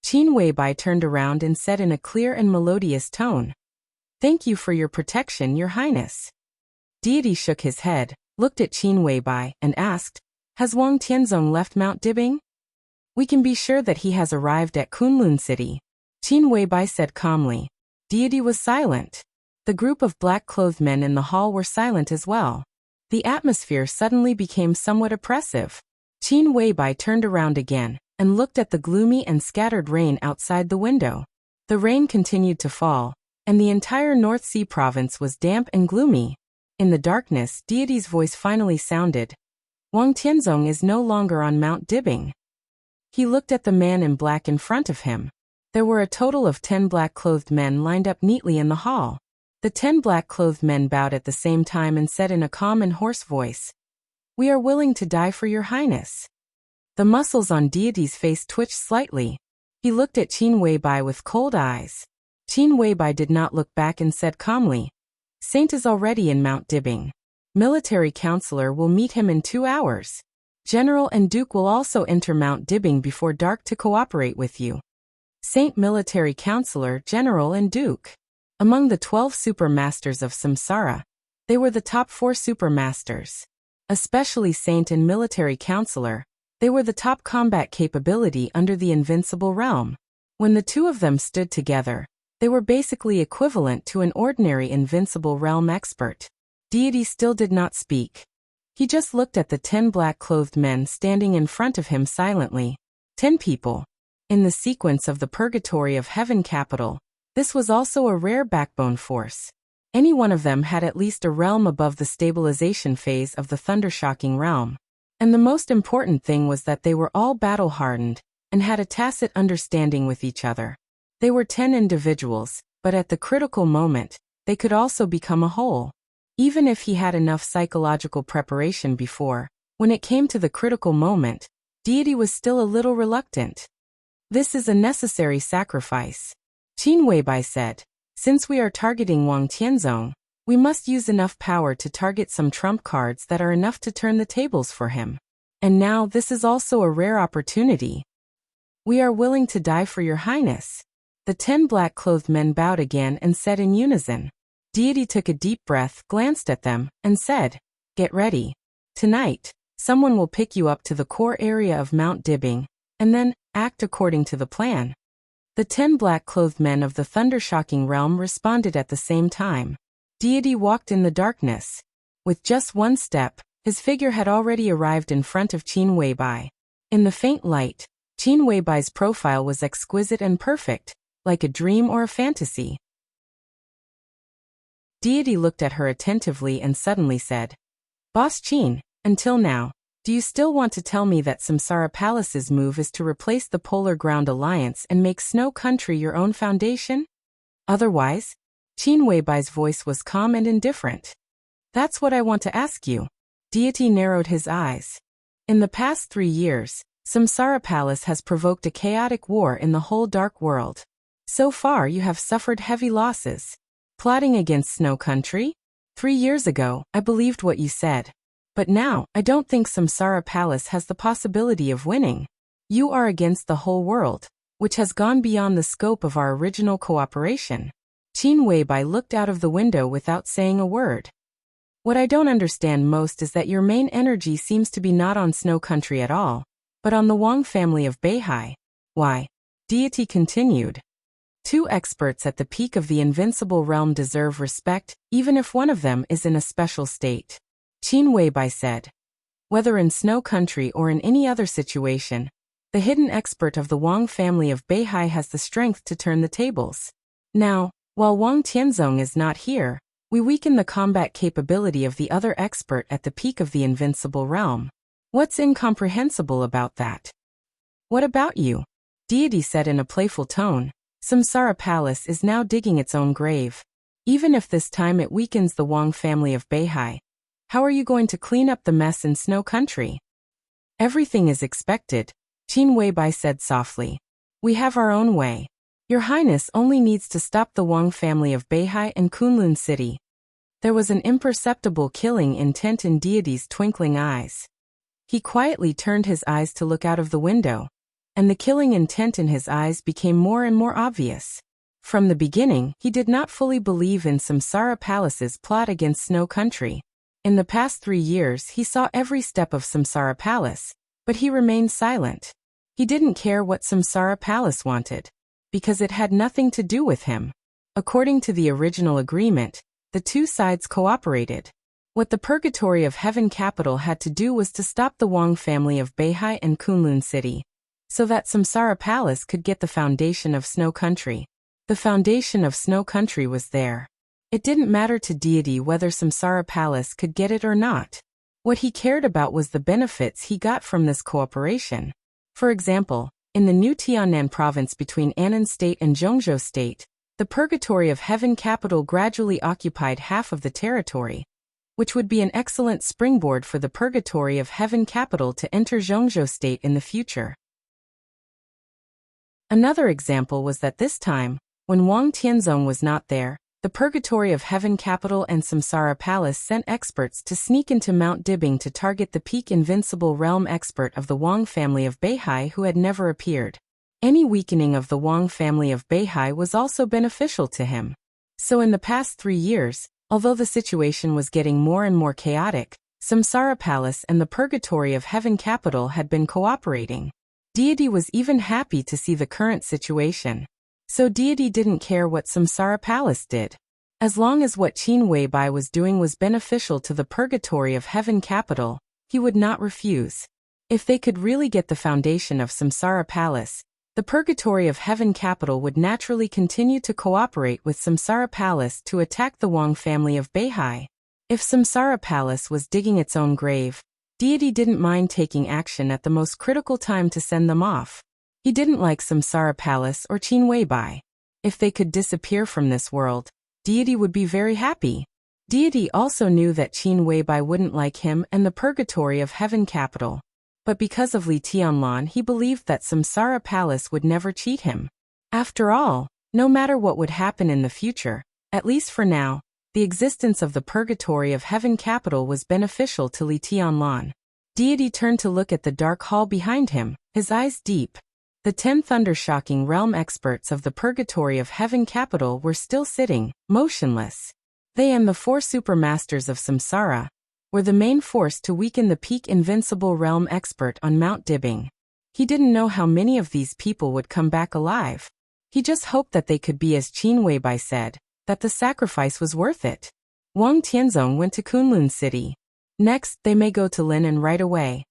Qin Weibai turned around and said in a clear and melodious tone, "Thank you for your protection, Your Highness." Deity shook his head, looked at Qin Weibai, and asked, "Has Wang Tianzong left Mount Dibing?" "We can be sure that he has arrived at Kunlun City," Qin Weibai said calmly. Deity was silent. The group of black-clothed men in the hall were silent as well. The atmosphere suddenly became somewhat oppressive. Qin Weibai turned around again and looked at the gloomy and scattered rain outside the window. The rain continued to fall, and the entire North Sea province was damp and gloomy. In the darkness, Deity's voice finally sounded. "Wang Tianzong is no longer on Mount Dibing." He looked at the man in black in front of him. There were a total of 10 black-clothed men lined up neatly in the hall. The 10 black-clothed men bowed at the same time and said in a calm and hoarse voice, "We are willing to die for Your Highness." The muscles on Deity's face twitched slightly. He looked at Qin Weibai with cold eyes. Qin Weibai did not look back and said calmly, Saint is already in Mount Dibbing. Military counselor will meet him in 2 hours. General and Duke will also enter Mount Dibbing before dark to cooperate with you. Saint Military Counselor, General and Duke. Among the 12 supermasters of Samsara, they were the top 4 supermasters. Especially Saint and Military Counselor, they were the top combat capability under the Invincible Realm. When the two of them stood together, they were basically equivalent to an ordinary Invincible Realm expert. Deity still did not speak. He just looked at the 10 black-clothed men standing in front of him silently. 10 people. In the sequence of the Purgatory of Heaven capital, this was also a rare backbone force. Any one of them had at least a realm above the stabilization phase of the Thundershocking realm. And the most important thing was that they were all battle-hardened and had a tacit understanding with each other. They were 10 individuals, but at the critical moment, they could also become a whole. Even if he had enough psychological preparation before, when it came to the critical moment, Deity was still a little reluctant. This is a necessary sacrifice. Qin Weibai said, since we are targeting Wang Tianzong, we must use enough power to target some trump cards that are enough to turn the tables for him. And now this is also a rare opportunity. We are willing to die for your highness. The 10 black-clothed men bowed again and said in unison. Deity took a deep breath, glanced at them, and said, get ready. Tonight, someone will pick you up to the core area of Mount Dibbing, and then, act according to the plan. The 10 black-clothed men of the Thundershocking realm responded at the same time. Deity walked in the darkness. With just one step, his figure had already arrived in front of Qin Weibai. In the faint light, Qin Weibai's profile was exquisite and perfect, like a dream or a fantasy. Deity looked at her attentively and suddenly said, Boss Qin, until now, do you still want to tell me that Samsara Palace's move is to replace the Polar Ground Alliance and make Snow Country your own foundation? Otherwise? Qin Weibai's voice was calm and indifferent. That's what I want to ask you. Deity narrowed his eyes. In the past 3 years, Samsara Palace has provoked a chaotic war in the whole dark world. So far you have suffered heavy losses. Plotting against Snow Country? 3 years ago, I believed what you said. But now, I don't think Samsara Palace has the possibility of winning. You are against the whole world, which has gone beyond the scope of our original cooperation. Qin Weibai looked out of the window without saying a word. What I don't understand most is that your main energy seems to be not on Snow Country at all, but on the Wang family of Beihai. Why? Deity continued. 2 experts at the peak of the Invincible Realm deserve respect, even if one of them is in a special state. Qin Weibai said. Whether in Snow Country or in any other situation, the hidden expert of the Wang family of Beihai has the strength to turn the tables. Now, while Wang Tianzong is not here, we weaken the combat capability of the other expert at the peak of the Invincible Realm. What's incomprehensible about that? What about you? Deity said in a playful tone. Samsara Palace is now digging its own grave. Even if this time it weakens the Wang family of Beihai, how are you going to clean up the mess in Snow Country? Everything is expected, Qin Weibai said softly. We have our own way. Your Highness only needs to stop the Wang family of Beihai and Kunlun City. There was an imperceptible killing intent in Deity's twinkling eyes. He quietly turned his eyes to look out of the window, and the killing intent in his eyes became more and more obvious. From the beginning, he did not fully believe in Samsara Palace's plot against Snow Country. In the past 3 years, he saw every step of Samsara Palace, but he remained silent. He didn't care what Samsara Palace wanted, because it had nothing to do with him. According to the original agreement, the 2 sides cooperated. What the Purgatory of Heaven capital had to do was to stop the Wang family of Beihai and Kunlun City, so that Samsara Palace could get the foundation of Snow Country. The foundation of Snow Country was there. It didn't matter to Deity whether Samsara Palace could get it or not. What he cared about was the benefits he got from this cooperation. For example, in the new Tiannan province between Annan State and Zhongzhou State, the Purgatory of Heaven capital gradually occupied half of the territory, which would be an excellent springboard for the purgatory of heaven capital to enter Zhongzhou state in the future. Another example was that this time, when Wang Tianzong was not there, the Purgatory of Heaven Capital and Samsara Palace sent experts to sneak into Mount Dibing to target the peak invincible realm expert of the Wang family of Beihai who had never appeared. Any weakening of the Wang family of Beihai was also beneficial to him. So in the past 3 years, although the situation was getting more and more chaotic, Samsara Palace and the Purgatory of Heaven Capital had been cooperating. Deity was even happy to see the current situation. So Deity didn't care what Samsara Palace did. As long as what Qin Weibai was doing was beneficial to the Purgatory of Heaven Capital, he would not refuse. If they could really get the foundation of Samsara Palace, the Purgatory of Heaven Capital would naturally continue to cooperate with Samsara Palace to attack the Wang family of Beihai. If Samsara Palace was digging its own grave, Deity didn't mind taking action at the most critical time to send them off. He didn't like Samsara Palace or Qin Weibai. If they could disappear from this world, Deity would be very happy. Deity also knew that Qin Weibai wouldn't like him and the Purgatory of Heaven Capital. But because of Li Tianlan, he believed that Samsara Palace would never cheat him. After all, no matter what would happen in the future, at least for now, the existence of the Purgatory of Heaven Capital was beneficial to Li Tianlan. Deity turned to look at the dark hall behind him, his eyes deep. The 10 thunder-shocking realm experts of the Purgatory of Heaven Capital were still sitting, motionless. They and the 4 supermasters of Samsara were the main force to weaken the peak invincible realm expert on Mount Dibing. He didn't know how many of these people would come back alive. He just hoped that they could be as Qin Weibai said, that the sacrifice was worth it. Wang Tianzong went to Kunlun City. Next, they may go to Linan right away.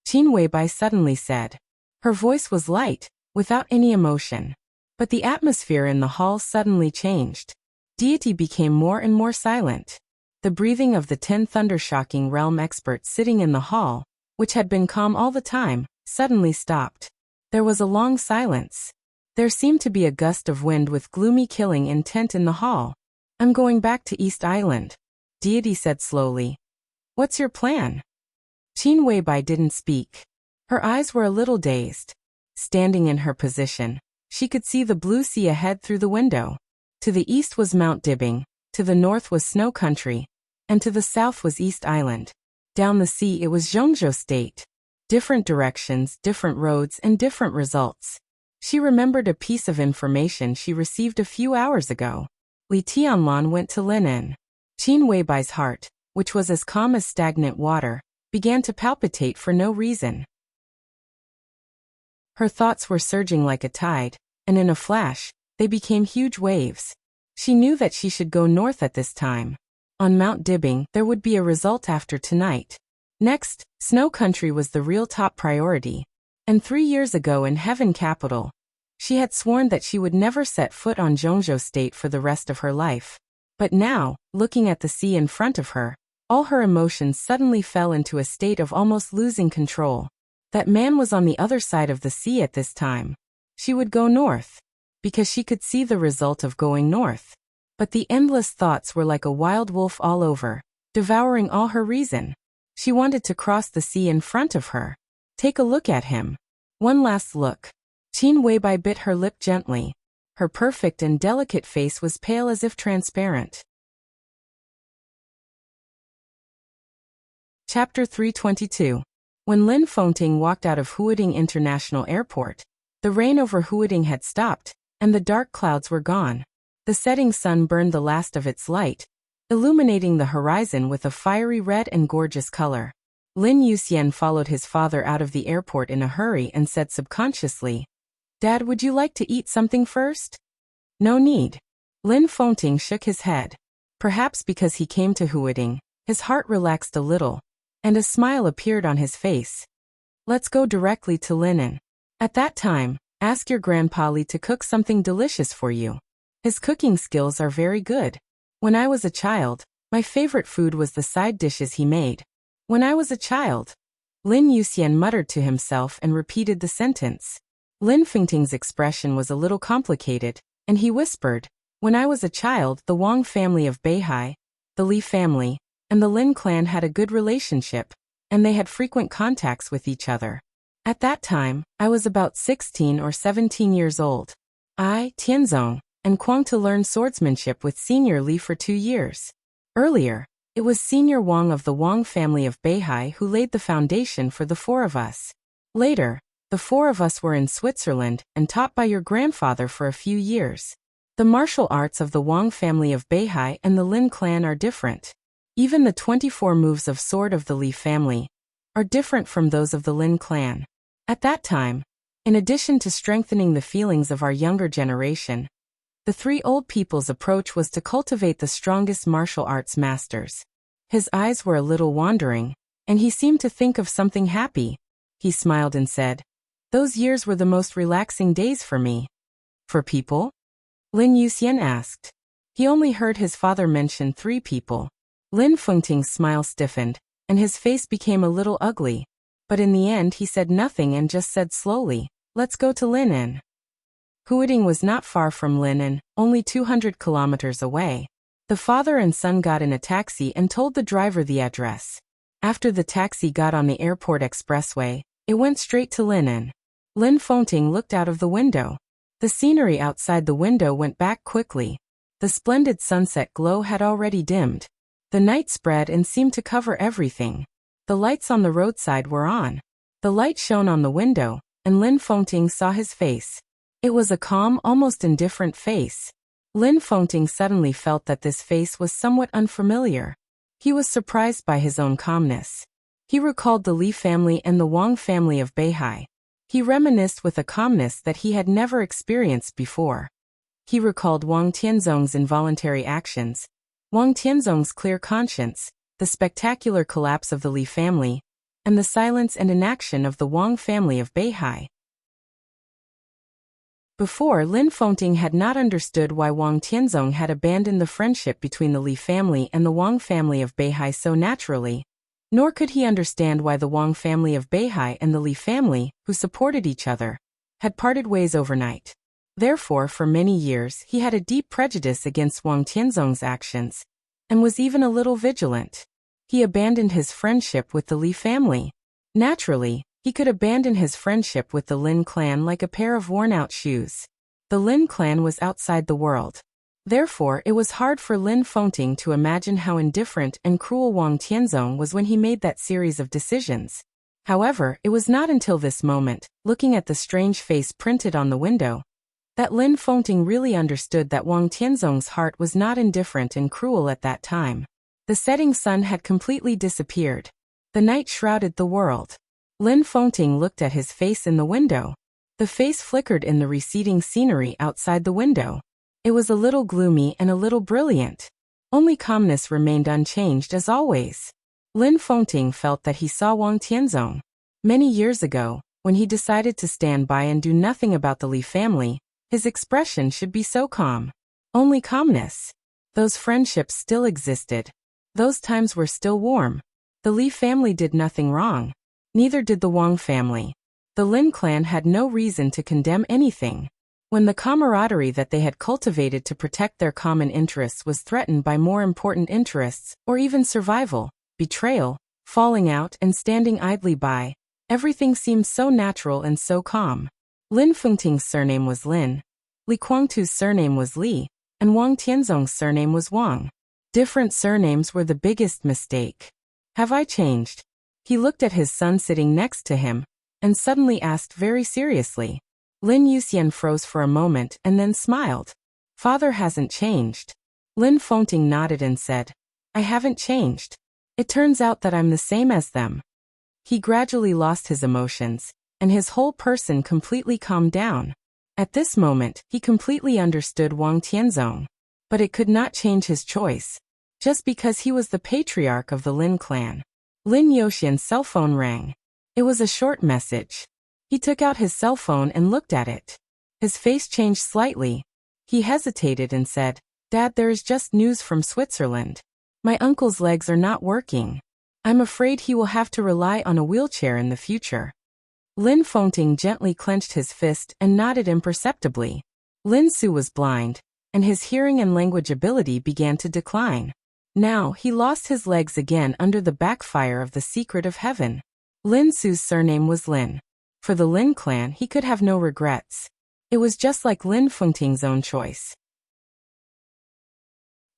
Qin Weibai suddenly said. Her voice was light, without any emotion. But the atmosphere in the hall suddenly changed. Deity became more and more silent. The breathing of the 10 thunder-shocking realm experts sitting in the hall, which had been calm all the time, suddenly stopped. There was a long silence. There seemed to be a gust of wind with gloomy killing intent in the hall. I'm going back to East Island, Deity said slowly. What's your plan? Qin Weibai didn't speak. Her eyes were a little dazed. Standing in her position, she could see the blue sea ahead through the window. To the east was Mount Dibing, to the north was Snow Country, and to the south was East Island. Down the sea it was Zhongzhou State. Different directions, different roads, and different results. She remembered a piece of information she received a few hours ago. Li Tianlan went to Linan. Qin Weibai's heart, which was as calm as stagnant water, began to palpitate for no reason. Her thoughts were surging like a tide, and in a flash, they became huge waves. She knew that she should go north at this time. On Mount Dibing, there would be a result after tonight. Next, Snow Country was the real top priority. And 3 years ago in Heaven Capital, she had sworn that she would never set foot on Zhongzhou State for the rest of her life. But now, looking at the sea in front of her, all her emotions suddenly fell into a state of almost losing control. That man was on the other side of the sea at this time. She would go north, because she could see the result of going north. But the endless thoughts were like a wild wolf all over, devouring all her reason. She wanted to cross the sea in front of her. Take a look at him. One last look. Qin Weibai bit her lip gently. Her perfect and delicate face was pale as if transparent. Chapter 322. When Lin Fengting walked out of Huading International Airport, the rain over Huading had stopped, and the dark clouds were gone. The setting sun burned the last of its light, illuminating the horizon with a fiery red and gorgeous color. Lin Yuxian followed his father out of the airport in a hurry and said subconsciously, "Dad, would you like to eat something first?" "No need." Lin Fengting shook his head. Perhaps because he came to Huading, his heart relaxed a little, and a smile appeared on his face. "Let's go directly to Linan. At that time, ask your grandpa Li to cook something delicious for you. His cooking skills are very good. When I was a child, my favorite food was the side dishes he made. When I was a child." Lin Yuxian muttered to himself and repeated the sentence. Lin Fengting's expression was a little complicated, and he whispered, "When I was a child, the Wang family of Beihai, the Li family, and the Lin clan had a good relationship, and they had frequent contacts with each other. At that time, I was about 16 or 17 years old. I, Tianzong, and Kuang to learn swordsmanship with Senior Li for 2 years. Earlier, it was Senior Wang of the Wang family of Beihai who laid the foundation for the 4 of us. Later, the 4 of us were in Switzerland and taught by your grandfather for a few years. The martial arts of the Wang family of Beihai and the Lin clan are different. Even the 24 moves of sword of the Li family are different from those of the Lin clan. At that time, in addition to strengthening the feelings of our younger generation, the 3 old people's approach was to cultivate the strongest martial arts masters. His eyes were a little wandering, and he seemed to think of something happy. He smiled and said, "Those years were the most relaxing days for me." "For people?" Lin Yuxian asked. He only heard his father mention 3 people. Lin Fengting's smile stiffened, and his face became a little ugly. But in the end he said nothing and just said slowly, "Let's go to Linan." Huiting was not far from Linan, only 200 kilometers away. The father and son got in a taxi and told the driver the address. After the taxi got on the airport expressway, it went straight to Linan. Lin Fengting looked out of the window. The scenery outside the window went back quickly. The splendid sunset glow had already dimmed. The night spread and seemed to cover everything. The lights on the roadside were on. The light shone on the window, and Lin Fengting saw his face. It was a calm, almost indifferent face. Lin Fengting suddenly felt that this face was somewhat unfamiliar. He was surprised by his own calmness. He recalled the Li family and the Wang family of Beihai. He reminisced with a calmness that he had never experienced before. He recalled Wang Tianzong's involuntary actions, Wang Tianzong's clear conscience, the spectacular collapse of the Li family, and the silence and inaction of the Wang family of Beihai. Before, Lin Fengting had not understood why Wang Tianzong had abandoned the friendship between the Li family and the Wang family of Beihai so naturally, nor could he understand why the Wang family of Beihai and the Li family, who supported each other, had parted ways overnight. Therefore, for many years, he had a deep prejudice against Wang Tianzong's actions, and was even a little vigilant. He abandoned his friendship with the Li family. Naturally, he could abandon his friendship with the Lin clan like a pair of worn-out shoes. The Lin clan was outside the world. Therefore, it was hard for Lin Fengting to imagine how indifferent and cruel Wang Tianzong was when he made that series of decisions. However, it was not until this moment, looking at the strange face printed on the window, that Lin Fengting really understood that Wang Tianzong's heart was not indifferent and cruel at that time. The setting sun had completely disappeared. The night shrouded the world. Lin Fengting looked at his face in the window. The face flickered in the receding scenery outside the window. It was a little gloomy and a little brilliant. Only calmness remained unchanged as always. Lin Fengting felt that he saw Wang Tianzong. Many years ago, when he decided to stand by and do nothing about the Li family, his expression should be so calm. Only calmness. Those friendships still existed. Those times were still warm. The Li family did nothing wrong. Neither did the Wang family. The Lin clan had no reason to condemn anything. When the camaraderie that they had cultivated to protect their common interests was threatened by more important interests, or even survival, betrayal, falling out and standing idly by, everything seemed so natural and so calm. Lin Fengting's surname was Lin, Li Guangtu's surname was Li, and Wang Tianzong's surname was Wang. Different surnames were the biggest mistake. Have I changed? He looked at his son sitting next to him, and suddenly asked very seriously. Lin Yuxian froze for a moment and then smiled. Father hasn't changed. Lin Fengting nodded and said, I haven't changed. It turns out that I'm the same as them. He gradually lost his emotions, and his whole person completely calmed down. At this moment, he completely understood Wang Tianzong. But it could not change his choice. Just because he was the patriarch of the Lin clan. Lin Yuxian's cell phone rang. It was a short message. He took out his cell phone and looked at it. His face changed slightly. He hesitated and said, Dad, there is just news from Switzerland. My uncle's legs are not working. I'm afraid he will have to rely on a wheelchair in the future. Lin Fengting gently clenched his fist and nodded imperceptibly. Lin Su was blind, and his hearing and language ability began to decline. Now, he lost his legs again under the backfire of the secret of heaven. Lin Su's surname was Lin. For the Lin clan, he could have no regrets. It was just like Lin Fengting's own choice.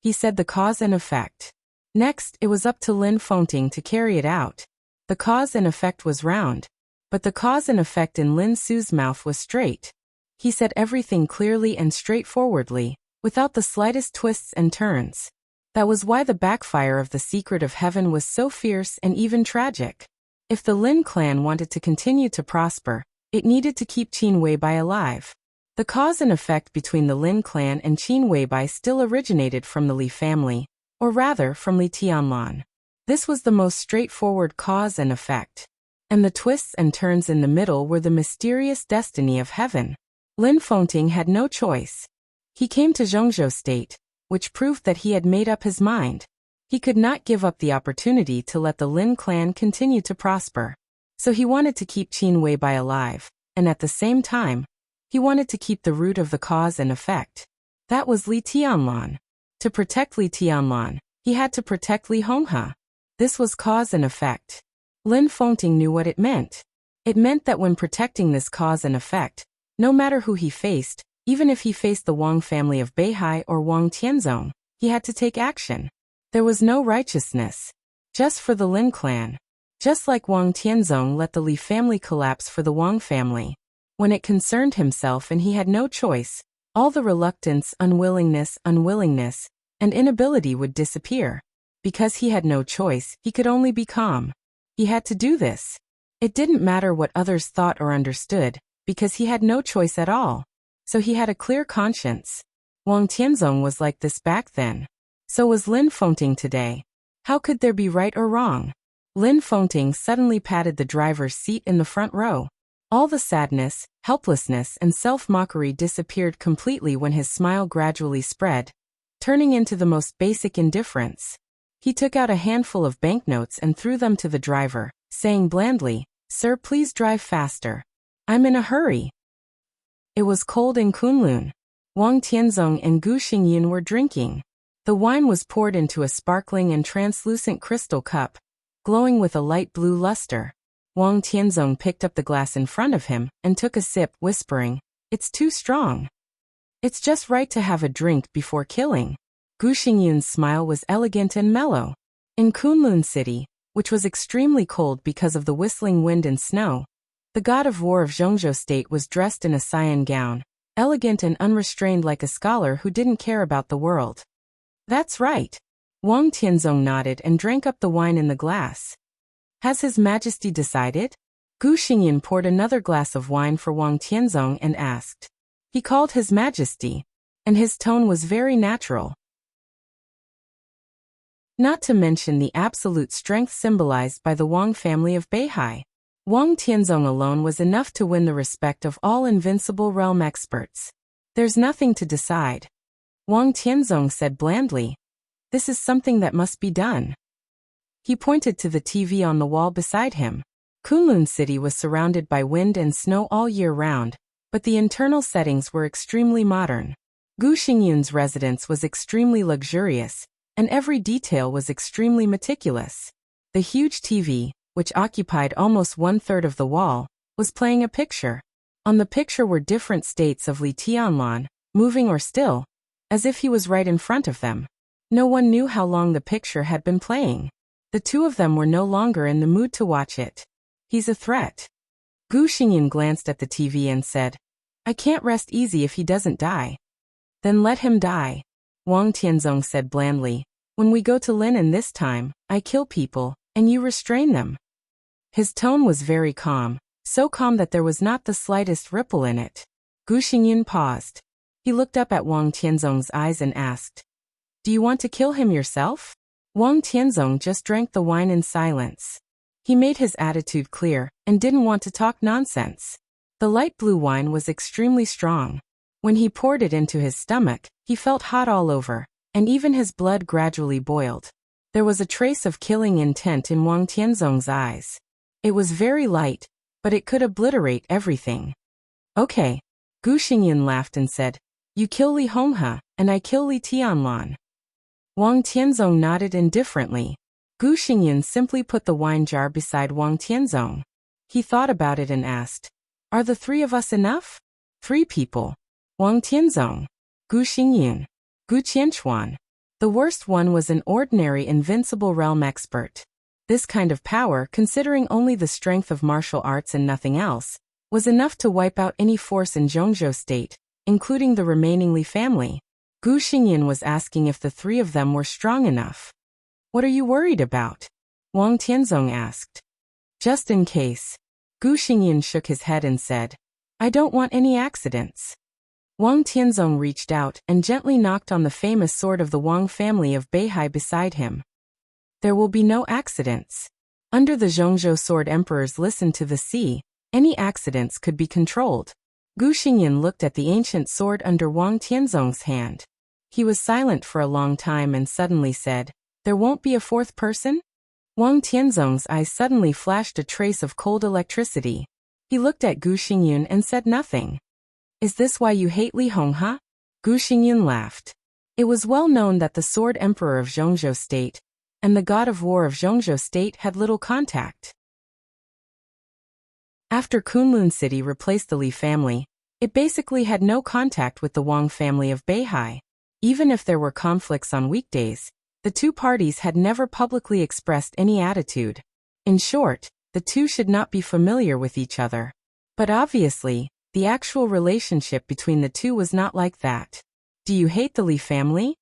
He said the cause and effect. Next, it was up to Lin Fengting to carry it out. The cause and effect was round, but the cause and effect in Lin Su's mouth was straight. He said everything clearly and straightforwardly, without the slightest twists and turns. That was why the backfire of the secret of heaven was so fierce and even tragic. If the Lin clan wanted to continue to prosper, it needed to keep Qin Weibai alive. The cause and effect between the Lin clan and Qin Weibai still originated from the Li family, or rather from Li Tianlan. This was the most straightforward cause and effect. And the twists and turns in the middle were the mysterious destiny of heaven. Lin Fengting had no choice. He came to Zhongzhou State, which proved that he had made up his mind. He could not give up the opportunity to let the Lin clan continue to prosper. So he wanted to keep Qin Weibai alive, and at the same time, he wanted to keep the root of the cause and effect. That was Li Tianlan. To protect Li Tianlan, he had to protect Li Honghe. This was cause and effect. Lin Fengting knew what it meant. It meant that when protecting this cause and effect, no matter who he faced, even if he faced the Wang family of Beihai or Wang Tianzong, he had to take action. There was no righteousness. Just for the Lin clan. Just like Wang Tianzong let the Li family collapse for the Wang family. When it concerned himself and he had no choice, all the reluctance, unwillingness, and inability would disappear. Because he had no choice, he could only be calm. He had to do this. It didn't matter what others thought or understood, because he had no choice at all. So he had a clear conscience. Wang Tianzong was like this back then. So was Lin Fengting today. How could there be right or wrong? Lin Fengting suddenly patted the driver's seat in the front row. All the sadness, helplessness, and self-mockery disappeared completely when his smile gradually spread, turning into the most basic indifference. He took out a handful of banknotes and threw them to the driver, saying blandly, "Sir, please drive faster. I'm in a hurry." It was cold in Kunlun. Wang Tianzong and Gu Xingyin were drinking. The wine was poured into a sparkling and translucent crystal cup, glowing with a light blue luster. Wang Tianzong picked up the glass in front of him and took a sip, whispering, "It's too strong. It's just right to have a drink before killing." Gu Xingyun's smile was elegant and mellow. In Kunlun City, which was extremely cold because of the whistling wind and snow, the god of war of Zhongzhou State was dressed in a cyan gown, elegant and unrestrained like a scholar who didn't care about the world. "That's right." Wang Tianzong nodded and drank up the wine in the glass. "Has His Majesty decided?" Gu Xingyin poured another glass of wine for Wang Tianzong and asked. He called His Majesty, and his tone was very natural. Not to mention the absolute strength symbolized by the Wang family of Beihai. Wang Tianzong alone was enough to win the respect of all invincible realm experts. "There's nothing to decide." Wang Tianzong said blandly. "This is something that must be done." He pointed to the TV on the wall beside him. Kunlun City was surrounded by wind and snow all year round, but the internal settings were extremely modern. Gu Xingyun's residence was extremely luxurious, and every detail was extremely meticulous. The huge TV, which occupied almost 1/3 of the wall, was playing a picture. On the picture were different states of Li Tianlan, moving or still, as if he was right in front of them. No one knew how long the picture had been playing. The two of them were no longer in the mood to watch it. "He's a threat." Gu Xingyin glanced at the TV and said, "I can't rest easy if he doesn't die." "Then let him die." Wang Tianzong said blandly, "When we go to Linen this time, I kill people, and you restrain them." His tone was very calm, so calm that there was not the slightest ripple in it. Gu Xingyin paused. He looked up at Wang Tianzong's eyes and asked, "Do you want to kill him yourself?" Wang Tianzong just drank the wine in silence. He made his attitude clear, and didn't want to talk nonsense. The light blue wine was extremely strong. When he poured it into his stomach, he felt hot all over, and even his blood gradually boiled. There was a trace of killing intent in Wang Tianzong's eyes. It was very light, but it could obliterate everything. "Okay." Gu Xingyin laughed and said, "You kill Li Honghe, and I kill Li Tianlan." Wang Tianzong nodded indifferently. Gu Xingyan simply put the wine jar beside Wang Tianzong. He thought about it and asked, "Are the three of us enough?" "3 people. Wang Tianzong, Gu Xingyan, Gu Qianchuan." The worst one was an ordinary invincible realm expert. This kind of power, considering only the strength of martial arts and nothing else, was enough to wipe out any force in Zhongzhou state, including the remaining Li family. Gu Xingyan was asking if the 3 of them were strong enough. "What are you worried about?" Wang Tianzong asked. "Just in case." Gu Xingyan shook his head and said, "I don't want any accidents." Wang Tianzong reached out and gently knocked on the famous sword of the Wang family of Beihai beside him. "There will be no accidents. Under the Zhongzhou sword emperors listen to the sea, any accidents could be controlled." Gu Xingyan looked at the ancient sword under Wang Tianzong's hand. He was silent for a long time and suddenly said, "There won't be a 4th person?" Wang Tianzong's eyes suddenly flashed a trace of cold electricity. He looked at Gu Xingyan and said nothing. "Is this why you hate Li Honghe?" Gu Xingyan laughed. It was well known that the sword emperor of Zhongzhou state and the god of war of Zhongzhou state had little contact. After Kunlun City replaced the Li family, it basically had no contact with the Wang family of Beihai. Even if there were conflicts on weekdays, the 2 parties had never publicly expressed any attitude. In short, the 2 should not be familiar with each other. But obviously, the actual relationship between the 2 was not like that. "Do you hate the Li family?"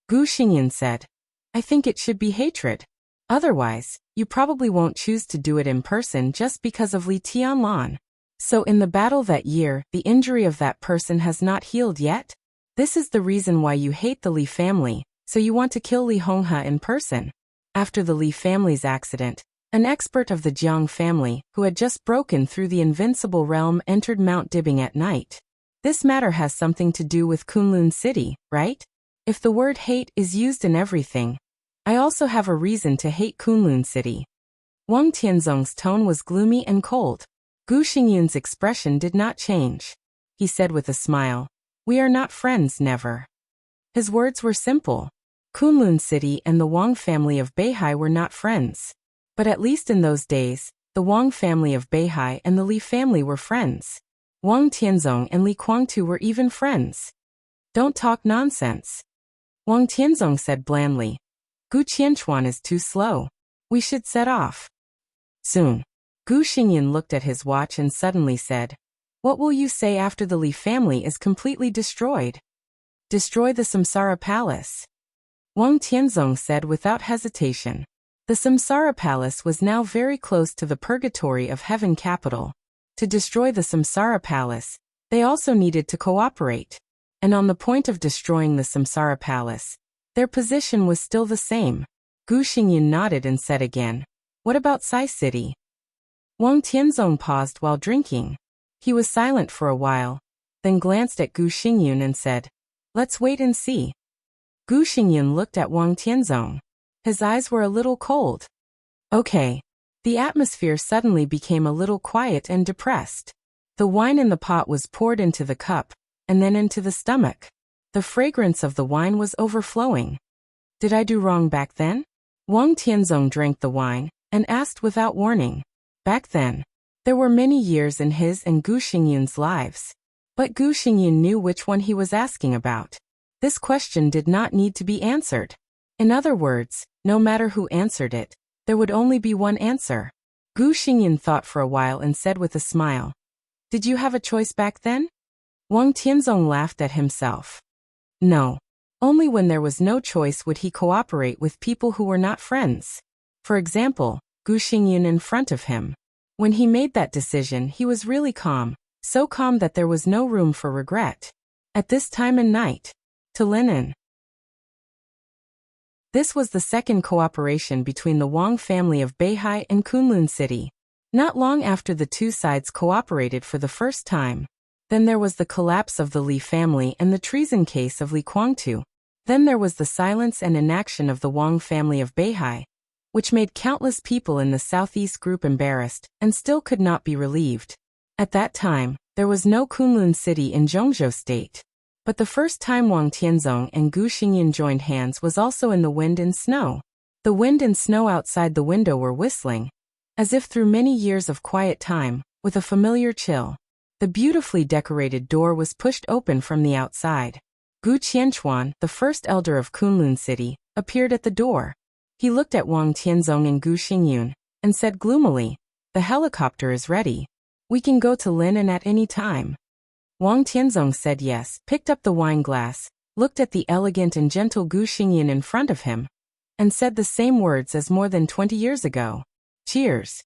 Gu Xingyan said. "I think it should be hatred. Otherwise, you probably won't choose to do it in person just because of Li Tianlan. So in the battle that year, the injury of that person has not healed yet? This is the reason why you hate the Li family, so you want to kill Li Honghe in person." After the Li family's accident, an expert of the Jiang family, who had just broken through the invincible realm, entered Mount Dibbing at night. This matter has something to do with Kunlun City, right? If the word hate is used in everything, I also have a reason to hate Kunlun City. Wang Tianzong's tone was gloomy and cold. Gu Xingyan's expression did not change. He said with a smile, "We are not friends, never." His words were simple. Kunlun City and the Wang family of Beihai were not friends. But at least in those days, the Wang family of Beihai and the Li family were friends. Wang Tianzong and Li Guangtu were even friends. "Don't talk nonsense," Wang Tianzong said blandly. "Gu Qianchuan is too slow. We should set off soon." Gu Xingyan looked at his watch and suddenly said, "What will you say after the Li family is completely destroyed?" "Destroy the Samsara Palace," Wang Tianzong said without hesitation. The Samsara Palace was now very close to the Purgatory of Heaven capital. To destroy the Samsara Palace, they also needed to cooperate. And on the point of destroying the Samsara Palace, their position was still the same. Gu Xingyan nodded and said again, "What about Sai City?" Wang Tianzong paused while drinking. He was silent for a while, then glanced at Gu Xingyan and said, "Let's wait and see." Gu Xingyan looked at Wang Tianzong. His eyes were a little cold. "Okay." The atmosphere suddenly became a little quiet and depressed. The wine in the pot was poured into the cup, and then into the stomach. The fragrance of the wine was overflowing. "Did I do wrong back then?" Wang Tianzong drank the wine, and asked without warning. Back then, there were many years in his and Gu Xingyan's lives. But Gu Xingyan knew which one he was asking about. This question did not need to be answered. In other words, no matter who answered it, there would only be one answer. Gu Xingyan thought for a while and said with a smile, "Did you have a choice back then?" Wang Tianzong laughed at himself. No. Only when there was no choice would he cooperate with people who were not friends. For example, Gu Xingyan in front of him. When he made that decision, he was really calm, so calm that there was no room for regret. At this time and night, to linen. This was the second cooperation between the Wang family of Beihai and Kunlun City. Not long after the 2 sides cooperated for the first time. Then there was the collapse of the Li family and the treason case of Li Guangtu. Then there was the silence and inaction of the Wang family of Beihai, which made countless people in the Southeast group embarrassed and still could not be relieved. At that time, there was no Kunlun City in Zhongzhou state. But the first time Wang Tianzong and Gu Xingyan joined hands was also in the wind and snow. The wind and snow outside the window were whistling, as if through many years of quiet time, with a familiar chill. The beautifully decorated door was pushed open from the outside. Gu Qianchuan, the first elder of Kunlun City, appeared at the door. He looked at Wang Tianzong and Gu Xingyun, and said gloomily, "The helicopter is ready. We can go to Lin at any time." Wang Tianzong said yes, picked up the wine glass, looked at the elegant and gentle Gu Xingyan in front of him, and said the same words as more than 20 years ago. Cheers.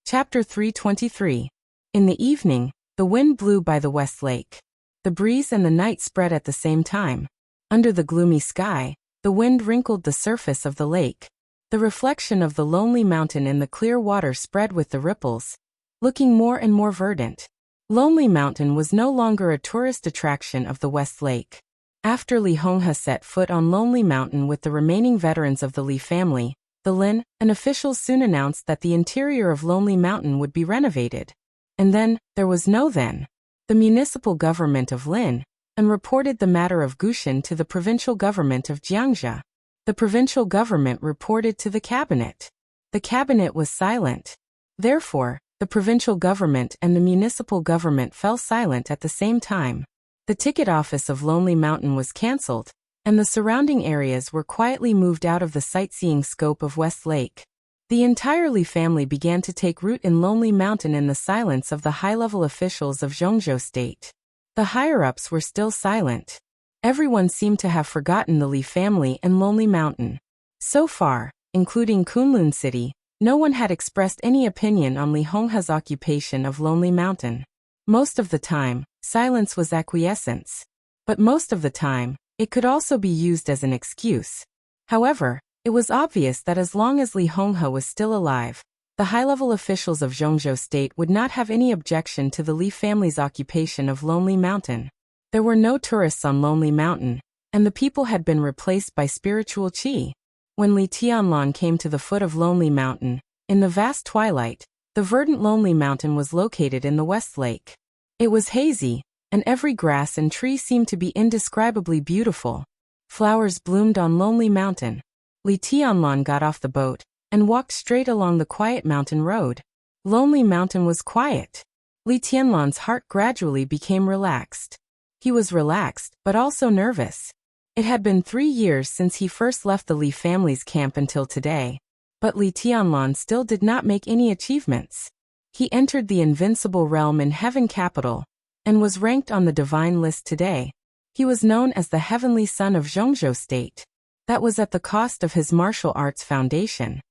Chapter 323. In the evening, the wind blew by the West Lake. The breeze and the night spread at the same time. Under the gloomy sky, the wind wrinkled the surface of the lake. The reflection of the lonely mountain in the clear water spread with the ripples, looking more and more verdant. Lonely Mountain was no longer a tourist attraction of the West Lake. After Li Honghe set foot on Lonely Mountain with the remaining veterans of the Li family, the Lin and officials soon announced that the interior of Lonely Mountain would be renovated. And then, there was no then. The municipal government of Lin and reported the matter of Gushin to the provincial government of Jiangxia. The provincial government reported to the cabinet. The cabinet was silent. Therefore, the provincial government and the municipal government fell silent at the same time. The ticket office of Lonely Mountain was cancelled, and the surrounding areas were quietly moved out of the sightseeing scope of West Lake. The entire Li family began to take root in Lonely Mountain in the silence of the high-level officials of Zhongzhou State. The higher-ups were still silent. Everyone seemed to have forgotten the Li family and Lonely Mountain. So far, including Kunlun City, no one had expressed any opinion on Li Honghe's occupation of Lonely Mountain. Most of the time, silence was acquiescence. But most of the time, it could also be used as an excuse. However, it was obvious that as long as Li Honghe was still alive, the high-level officials of Zhongzhou State would not have any objection to the Li family's occupation of Lonely Mountain. There were no tourists on Lonely Mountain, and the people had been replaced by spiritual qi. When Li Tianlan came to the foot of Lonely Mountain, in the vast twilight, the verdant Lonely Mountain was located in the West Lake. It was hazy, and every grass and tree seemed to be indescribably beautiful. Flowers bloomed on Lonely Mountain. Li Tianlan got off the boat and walked straight along the quiet mountain road. Lonely Mountain was quiet. Li Tianlan's heart gradually became relaxed. He was relaxed, but also nervous. It had been 3 years since he first left the Li family's camp until today. But Li Tianlan still did not make any achievements. He entered the invincible realm in Heaven Capital, and was ranked on the divine list today. He was known as the Heavenly Son of Zhongzhou State. That was at the cost of his martial arts foundation.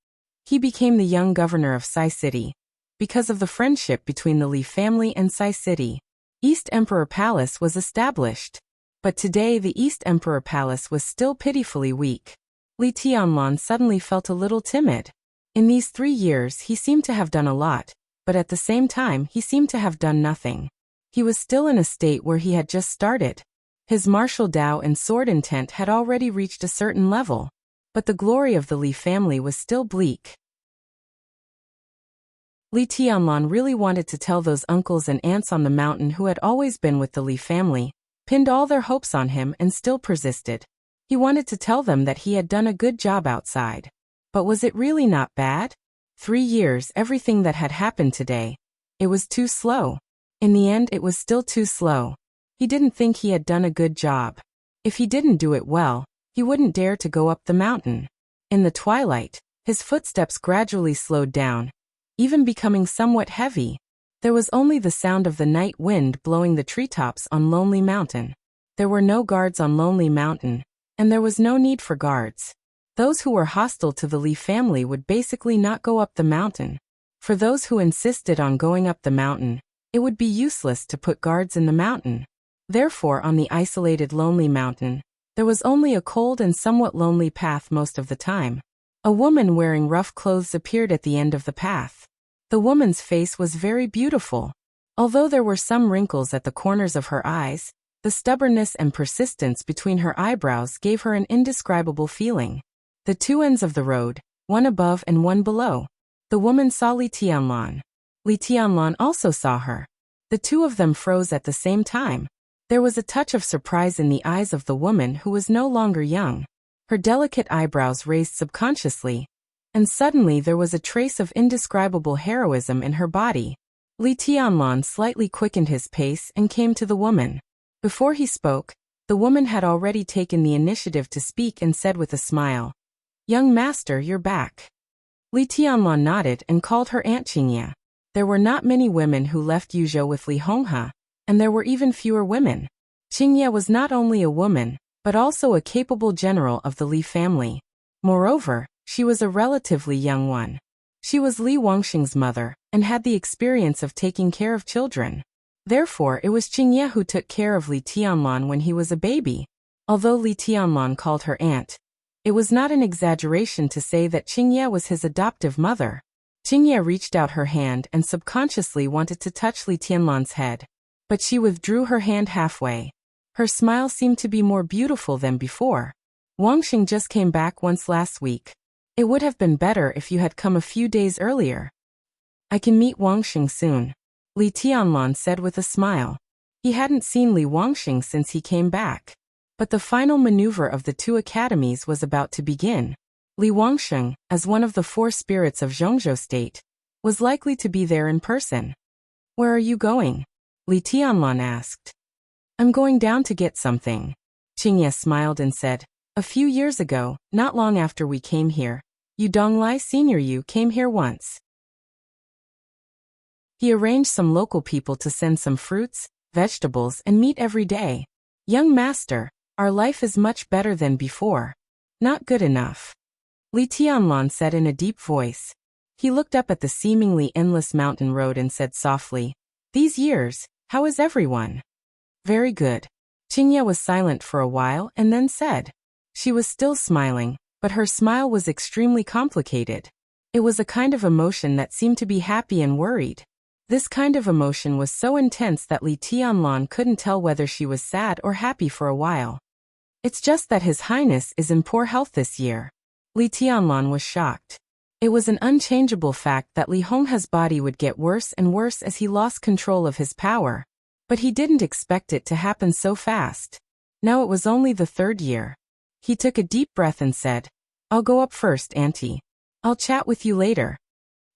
He became the young governor of Sai City. Because of the friendship between the Li family and Sai City, East Emperor Palace was established. But today the East Emperor Palace was still pitifully weak. Li Tianlan suddenly felt a little timid. In these 3 years he seemed to have done a lot, but at the same time he seemed to have done nothing. He was still in a state where he had just started. His martial Dao and sword intent had already reached a certain level, but the glory of the Li family was still bleak. Li Tianlan really wanted to tell those uncles and aunts on the mountain who had always been with the Li family, pinned all their hopes on him and still persisted. He wanted to tell them that he had done a good job outside. But was it really not bad? 3 years, everything that had happened today. It was too slow. In the end, it was still too slow. He didn't think he had done a good job. If he didn't do it well, he wouldn't dare to go up the mountain. In the twilight, his footsteps gradually slowed down, even becoming somewhat heavy. There was only the sound of the night wind blowing the treetops on Lonely Mountain. There were no guards on Lonely Mountain, and there was no need for guards. Those who were hostile to the Li family would basically not go up the mountain. For those who insisted on going up the mountain, it would be useless to put guards in the mountain. Therefore, on the isolated Lonely Mountain, there was only a cold and somewhat lonely path most of the time. A woman wearing rough clothes appeared at the end of the path. The woman's face was very beautiful. Although there were some wrinkles at the corners of her eyes, the stubbornness and persistence between her eyebrows gave her an indescribable feeling. The 2 ends of the road, one above and one below. The woman saw Li Tianlan. Li Tianlan also saw her. The two of them froze at the same time. There was a touch of surprise in the eyes of the woman who was no longer young. Her delicate eyebrows raised subconsciously, and suddenly there was a trace of indescribable heroism in her body. Li Tianlan slightly quickened his pace and came to the woman. Before he spoke, the woman had already taken the initiative to speak and said with a smile, "Young master, you're back." Li Tianlan nodded and called her Aunt Qingye. There were not many women who left Yuzhou with Li Honghe, and there were even fewer women. Qingye was not only a woman, but also a capable general of the Li family. Moreover, she was a relatively young one. She was Li Wangxing's mother, and had the experience of taking care of children. Therefore, it was Qingye who took care of Li Tianlan when he was a baby. Although Li Tianlan called her aunt, it was not an exaggeration to say that Qingye was his adoptive mother. Qingye reached out her hand and subconsciously wanted to touch Li Tianlan's head, but she withdrew her hand halfway. Her smile seemed to be more beautiful than before. "Wangxing just came back once last week. It would have been better if you had come a few days earlier." "I can meet Wangxing soon," Li Tianlan said with a smile. He hadn't seen Li Wangxing since he came back. But the final maneuver of the two academies was about to begin. Li Wangxing, as one of the four spirits of Zhongzhou State, was likely to be there in person. "Where are you going?" Li Tianlan asked. "I'm going down to get something." Qingye smiled and said, "A few years ago, not long after we came here, Yu Donglai Senior Yu came here once. He arranged some local people to send some fruits, vegetables, and meat every day. Young master, our life is much better than before." "Not good enough," Li Tianlan said in a deep voice. He looked up at the seemingly endless mountain road and said softly, "These years, how is everyone?" "Very good." Qingye was silent for a while and then said. She was still smiling, but her smile was extremely complicated. It was a kind of emotion that seemed to be happy and worried. This kind of emotion was so intense that Li Tianlan couldn't tell whether she was sad or happy for a while. "It's just that His Highness is in poor health this year." Li Tianlan was shocked. It was an unchangeable fact that Li Honghe's body would get worse and worse as he lost control of his power. But he didn't expect it to happen so fast. Now it was only the third year. He took a deep breath and said, "I'll go up first, Auntie. I'll chat with you later."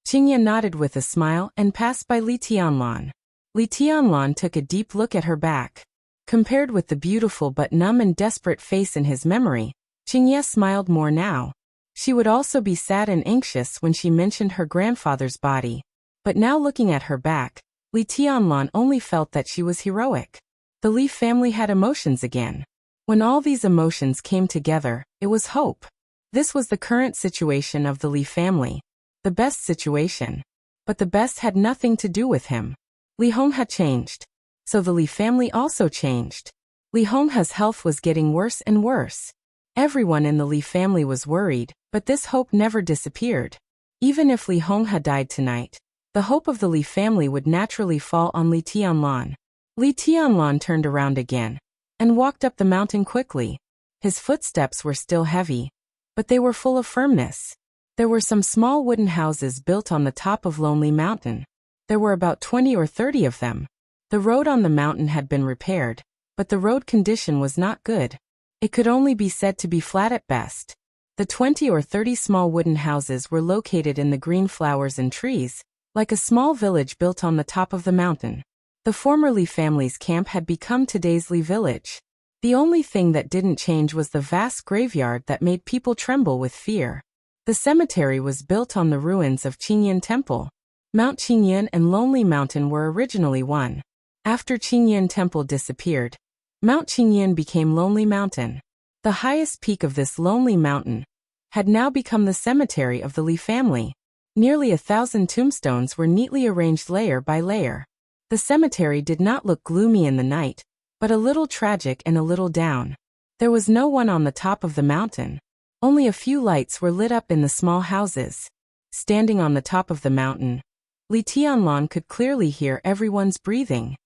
Qingye nodded with a smile and passed by Li Tianlan. Li Tianlan took a deep look at her back. Compared with the beautiful but numb and desperate face in his memory, Qingye smiled more now. She would also be sad and anxious when she mentioned her grandfather's body. But now looking at her back, Li Tianlan only felt that she was heroic. The Li family had emotions again. When all these emotions came together, it was hope. This was the current situation of the Li family. The best situation. But the best had nothing to do with him. Li Honghe had changed. So the Li family also changed. Li Honghe's health was getting worse and worse. Everyone in the Li family was worried, but this hope never disappeared. Even if Li Honghe died tonight, the hope of the Li family would naturally fall on Li Tianlan. Li Tianlan turned around again and walked up the mountain quickly. His footsteps were still heavy, but they were full of firmness. There were some small wooden houses built on the top of Lonely Mountain. There were about 20 or 30 of them. The road on the mountain had been repaired, but the road condition was not good. It could only be said to be flat at best. The 20 or 30 small wooden houses were located in the green flowers and trees, like a small village built on the top of the mountain. The former Li family's camp had become today's Li village. The only thing that didn't change was the vast graveyard that made people tremble with fear. The cemetery was built on the ruins of Qingyan Temple. Mount Qingyan and Lonely Mountain were originally one. After Qingyan Temple disappeared, Mount Qingyan became Lonely Mountain. The highest peak of this lonely mountain had now become the cemetery of the Li family. Nearly 1,000 tombstones were neatly arranged layer by layer. The cemetery did not look gloomy in the night, but a little tragic and a little down. There was no one on the top of the mountain. Only a few lights were lit up in the small houses. Standing on the top of the mountain, Li Tianlan could clearly hear everyone's breathing.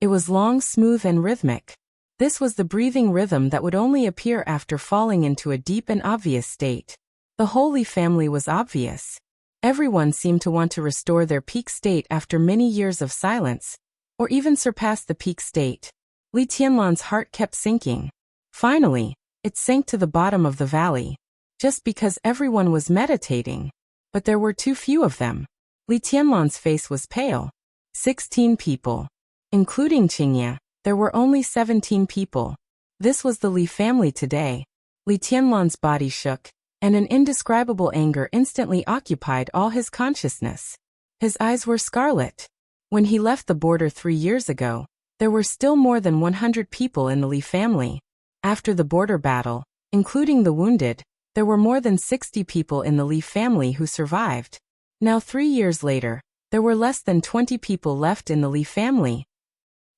It was long, smooth, and rhythmic. This was the breathing rhythm that would only appear after falling into a deep and obvious state. The whole Li family was obvious. Everyone seemed to want to restore their peak state after many years of silence, or even surpass the peak state. Li Tianlan's heart kept sinking. Finally, it sank to the bottom of the valley. Just because everyone was meditating. But there were too few of them. Li Tianlan's face was pale. 16 people. Including Qingye, there were only 17 people. This was the Li family today. Li Tianlan's body shook, and an indescribable anger instantly occupied all his consciousness. His eyes were scarlet. When he left the border 3 years ago, there were still more than 100 people in the Li family. After the border battle, including the wounded, there were more than 60 people in the Li family who survived. Now 3 years later, there were less than 20 people left in the Li family.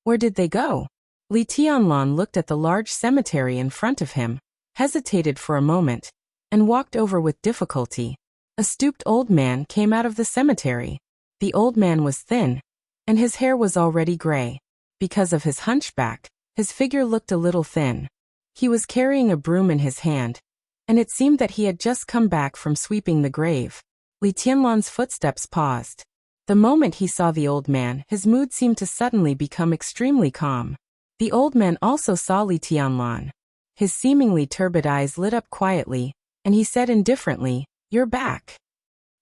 Where did they go? Li Tianlan looked at the large cemetery in front of him, hesitated for a moment, and walked over with difficulty. A stooped old man came out of the cemetery. The old man was thin, and his hair was already gray. Because of his hunchback, his figure looked a little thin. He was carrying a broom in his hand, and it seemed that he had just come back from sweeping the grave. Li Tianlan's footsteps paused. The moment he saw the old man, his mood seemed to suddenly become extremely calm. The old man also saw Li Tianlan. His seemingly turbid eyes lit up quietly, and he said indifferently, "You're back."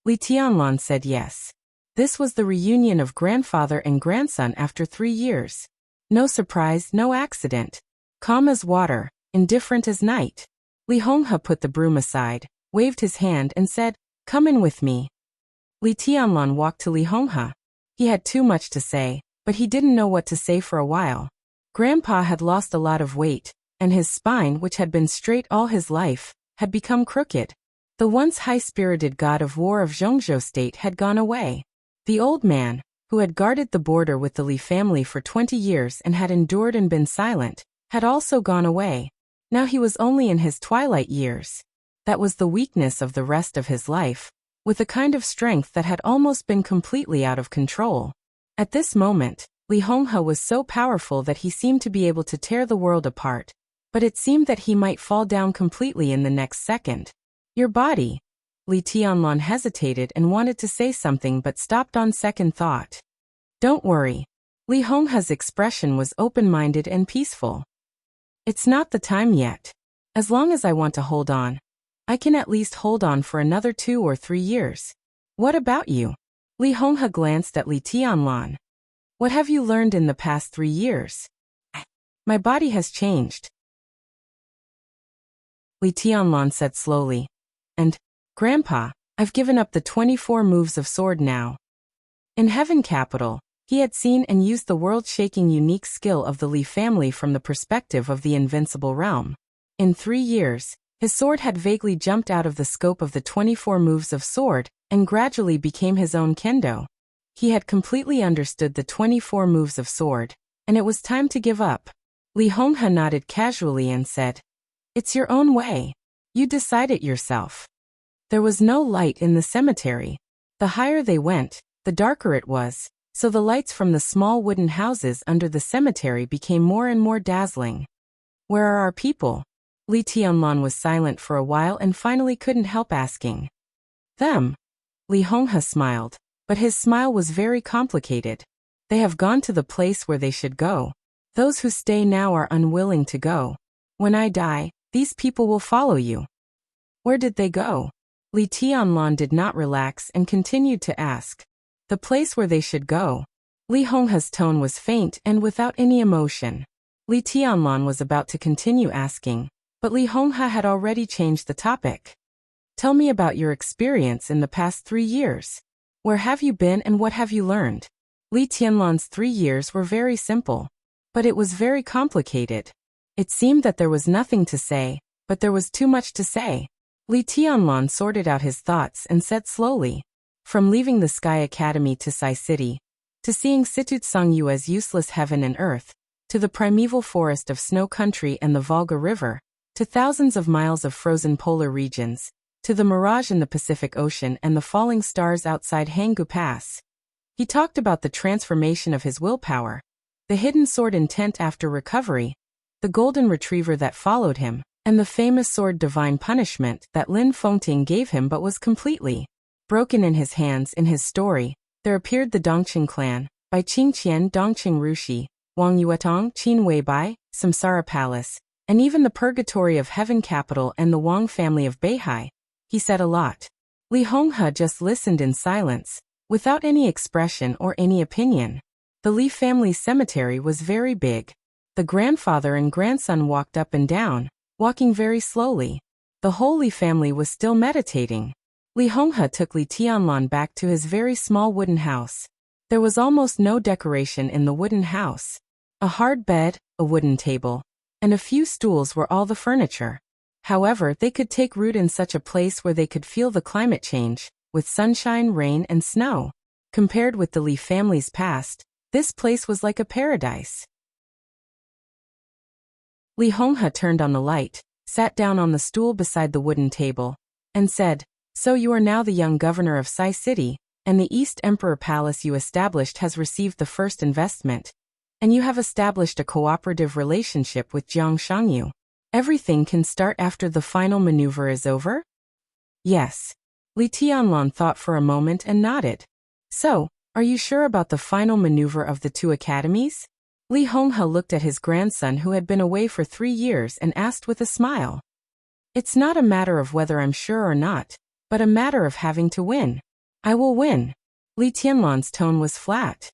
Li Tianlan said yes. This was the reunion of grandfather and grandson after 3 years. No surprise, no accident. Calm as water, indifferent as night. Li Honghe put the broom aside, waved his hand and said, "Come in with me." Li Tianlan walked to Li Honghe. He had too much to say, but he didn't know what to say for a while. Grandpa had lost a lot of weight, and his spine, which had been straight all his life, had become crooked. The once high-spirited god of war of Zhongzhou state had gone away. The old man, who had guarded the border with the Li family for 20 years and had endured and been silent, had also gone away. Now he was only in his twilight years. That was the weakness of the rest of his life, with a kind of strength that had almost been completely out of control. At this moment, Li Honghe was so powerful that he seemed to be able to tear the world apart, but it seemed that he might fall down completely in the next second. "Your body." Li Tianlan hesitated and wanted to say something but stopped on second thought. "Don't worry." Li Honghe's expression was open-minded and peaceful. "It's not the time yet. As long as I want to hold on, I can at least hold on for another 2 or 3 years. What about you?" Li Honghe glanced at Li Tianlan. "What have you learned in the past 3 years?" "My body has changed," Li Tianlan said slowly. "And, Grandpa, I've given up the 24 moves of sword now." In Heaven Capital, he had seen and used the world-shaking unique skill of the Li family from the perspective of the invincible realm. In 3 years, his sword had vaguely jumped out of the scope of the 24 moves of sword and gradually became his own kendo. He had completely understood the 24 moves of sword, and it was time to give up. Li Honghe nodded casually and said, "It's your own way. You decide it yourself." There was no light in the cemetery. The higher they went, the darker it was, so the lights from the small wooden houses under the cemetery became more and more dazzling. "Where are our people?" Li Tianlan was silent for a while and finally couldn't help asking. "Them." Li Honghe smiled, but his smile was very complicated. "They have gone to the place where they should go. Those who stay now are unwilling to go. When I die, these people will follow you." "Where did they go?" Li Tianlan did not relax and continued to ask. "The place where they should go." Li Honghe's tone was faint and without any emotion. Li Tianlan was about to continue asking, but Li Honghe had already changed the topic. "Tell me about your experience in the past 3 years. Where have you been and what have you learned?" Li Tianlan's 3 years were very simple, but it was very complicated. It seemed that there was nothing to say, but there was too much to say. Li Tianlan sorted out his thoughts and said slowly, "From leaving the Sky Academy to Sai City, to seeing Situtsangyu as useless heaven and earth, to the primeval forest of Snow Country and the Volga River, to thousands of miles of frozen polar regions, to the mirage in the Pacific Ocean and the falling stars outside Hanggu Pass." He talked about the transformation of his willpower, the hidden sword intent after recovery, the golden retriever that followed him, and the famous sword divine punishment that Lin Fengting gave him but was completely Broken in his hands in his story, there appeared the Dongqing clan, by Qingqian Dongqing Rushi, Wang Yuetong Qin Weibai, Samsara Palace, and even the Purgatory of Heaven Capital and the Wang family of Beihai. He said a lot. Li Honghe just listened in silence, without any expression or any opinion. The Li family cemetery was very big. The grandfather and grandson walked up and down, walking very slowly. The whole Li family was still meditating. Li Honghe took Li Tianlan back to his very small wooden house. There was almost no decoration in the wooden house. A hard bed, a wooden table, and a few stools were all the furniture. However, they could take root in such a place where they could feel the climate change, with sunshine, rain, and snow. Compared with the Li family's past, this place was like a paradise. Li Honghe turned on the light, sat down on the stool beside the wooden table, and said, "So you are now the young governor of Sai City, and the East Emperor Palace you established has received the first investment, and you have established a cooperative relationship with Jiang Shangyu. Everything can start after the final maneuver is over?" "Yes." Li Tianlan thought for a moment and nodded. "So, are you sure about the final maneuver of the two academies?" Li Honghe looked at his grandson who had been away for 3 years and asked with a smile. "It's not a matter of whether I'm sure or not, but a matter of having to win. I will win." Li Tianlan's tone was flat.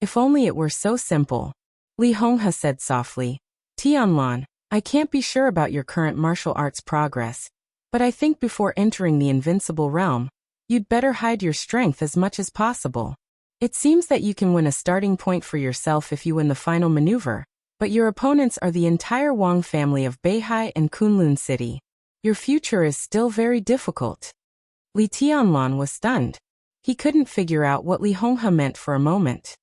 "If only it were so simple." Li Honghe said softly, "Tianlan, I can't be sure about your current martial arts progress, but I think before entering the invincible realm, you'd better hide your strength as much as possible. It seems that you can win a starting point for yourself if you win the final maneuver, but your opponents are the entire Wang family of Beihai and Kunlun City. Your future is still very difficult." Li Tianlan was stunned. He couldn't figure out what Li Honghe meant for a moment.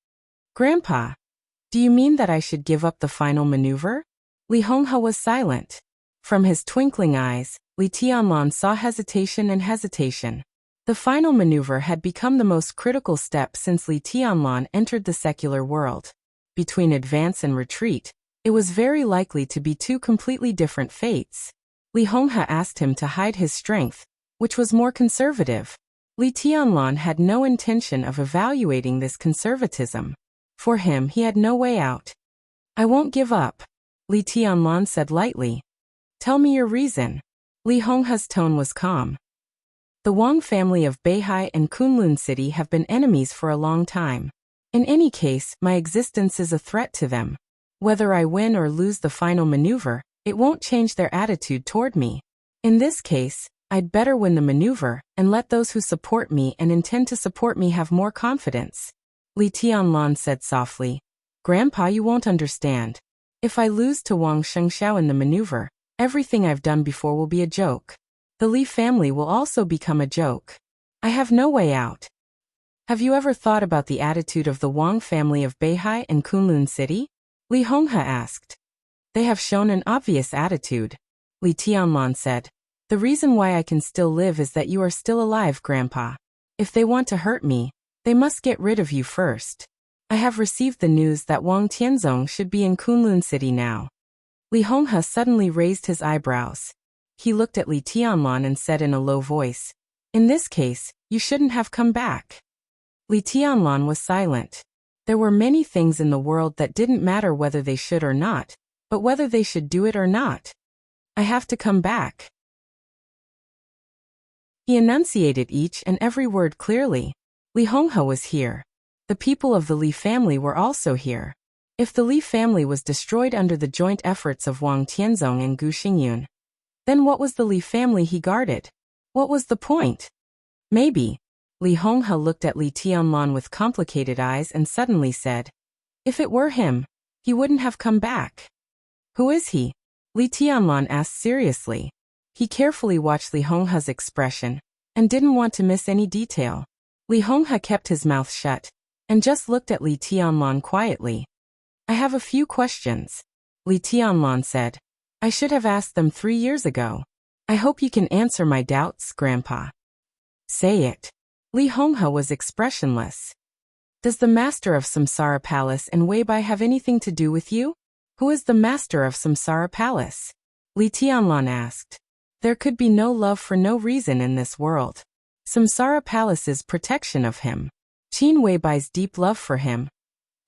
"Grandpa, do you mean that I should give up the final maneuver?" Li Honghe was silent. From his twinkling eyes, Li Tianlan saw hesitation and hesitation. The final maneuver had become the most critical step since Li Tianlan entered the secular world. Between advance and retreat, it was very likely to be two completely different fates. Li Honghe asked him to hide his strength, which was more conservative. Li Tianlan had no intention of evaluating this conservatism. For him, he had no way out. "I won't give up," Li Tianlan said lightly. "Tell me your reason." Li Honghe's tone was calm. "The Wang family of Beihai and Kunlun City have been enemies for a long time. In any case, my existence is a threat to them. Whether I win or lose the final maneuver, it won't change their attitude toward me. In this case, I'd better win the maneuver and let those who support me and intend to support me have more confidence." Li Tianlan said softly, "Grandpa, you won't understand. If I lose to Wang Shengxiao in the maneuver, everything I've done before will be a joke. The Li family will also become a joke. I have no way out." "Have you ever thought about the attitude of the Wang family of Beihai and Kunlun City?" Li Honghe asked. "They have shown an obvious attitude," Li Tianlan said. "The reason why I can still live is that you are still alive, Grandpa. If they want to hurt me, they must get rid of you first. I have received the news that Wang Tianzong should be in Kunlun City now." Li Honghe suddenly raised his eyebrows. He looked at Li Tianlan and said in a low voice, "In this case, you shouldn't have come back." Li Tianlan was silent. There were many things in the world that didn't matter whether they should or not, but whether they should do it or not. "I have to come back." He enunciated each and every word clearly. Li Honghe was here. The people of the Li family were also here. If the Li family was destroyed under the joint efforts of Wang Tianzong and Gu Xingyun, then what was the Li family he guarded? What was the point? Maybe. Li Honghe looked at Li Tianlan with complicated eyes and suddenly said, "If it were him, he wouldn't have come back." "Who is he?" Li Tianlan asked seriously. He carefully watched Li Honghe's expression and didn't want to miss any detail. Li Honghe kept his mouth shut and just looked at Li Tianlan quietly. "I have a few questions," Li Tianlan said. "I should have asked them 3 years ago. I hope you can answer my doubts, Grandpa." "Say it." Li Honghe was expressionless. "Does the master of Samsara Palace in Weibai have anything to do with you?" "Who is the master of Samsara Palace?" Li Tianlan asked. "There could be no love for no reason in this world. Samsara Palace's protection of him. Qin Weibai's deep love for him.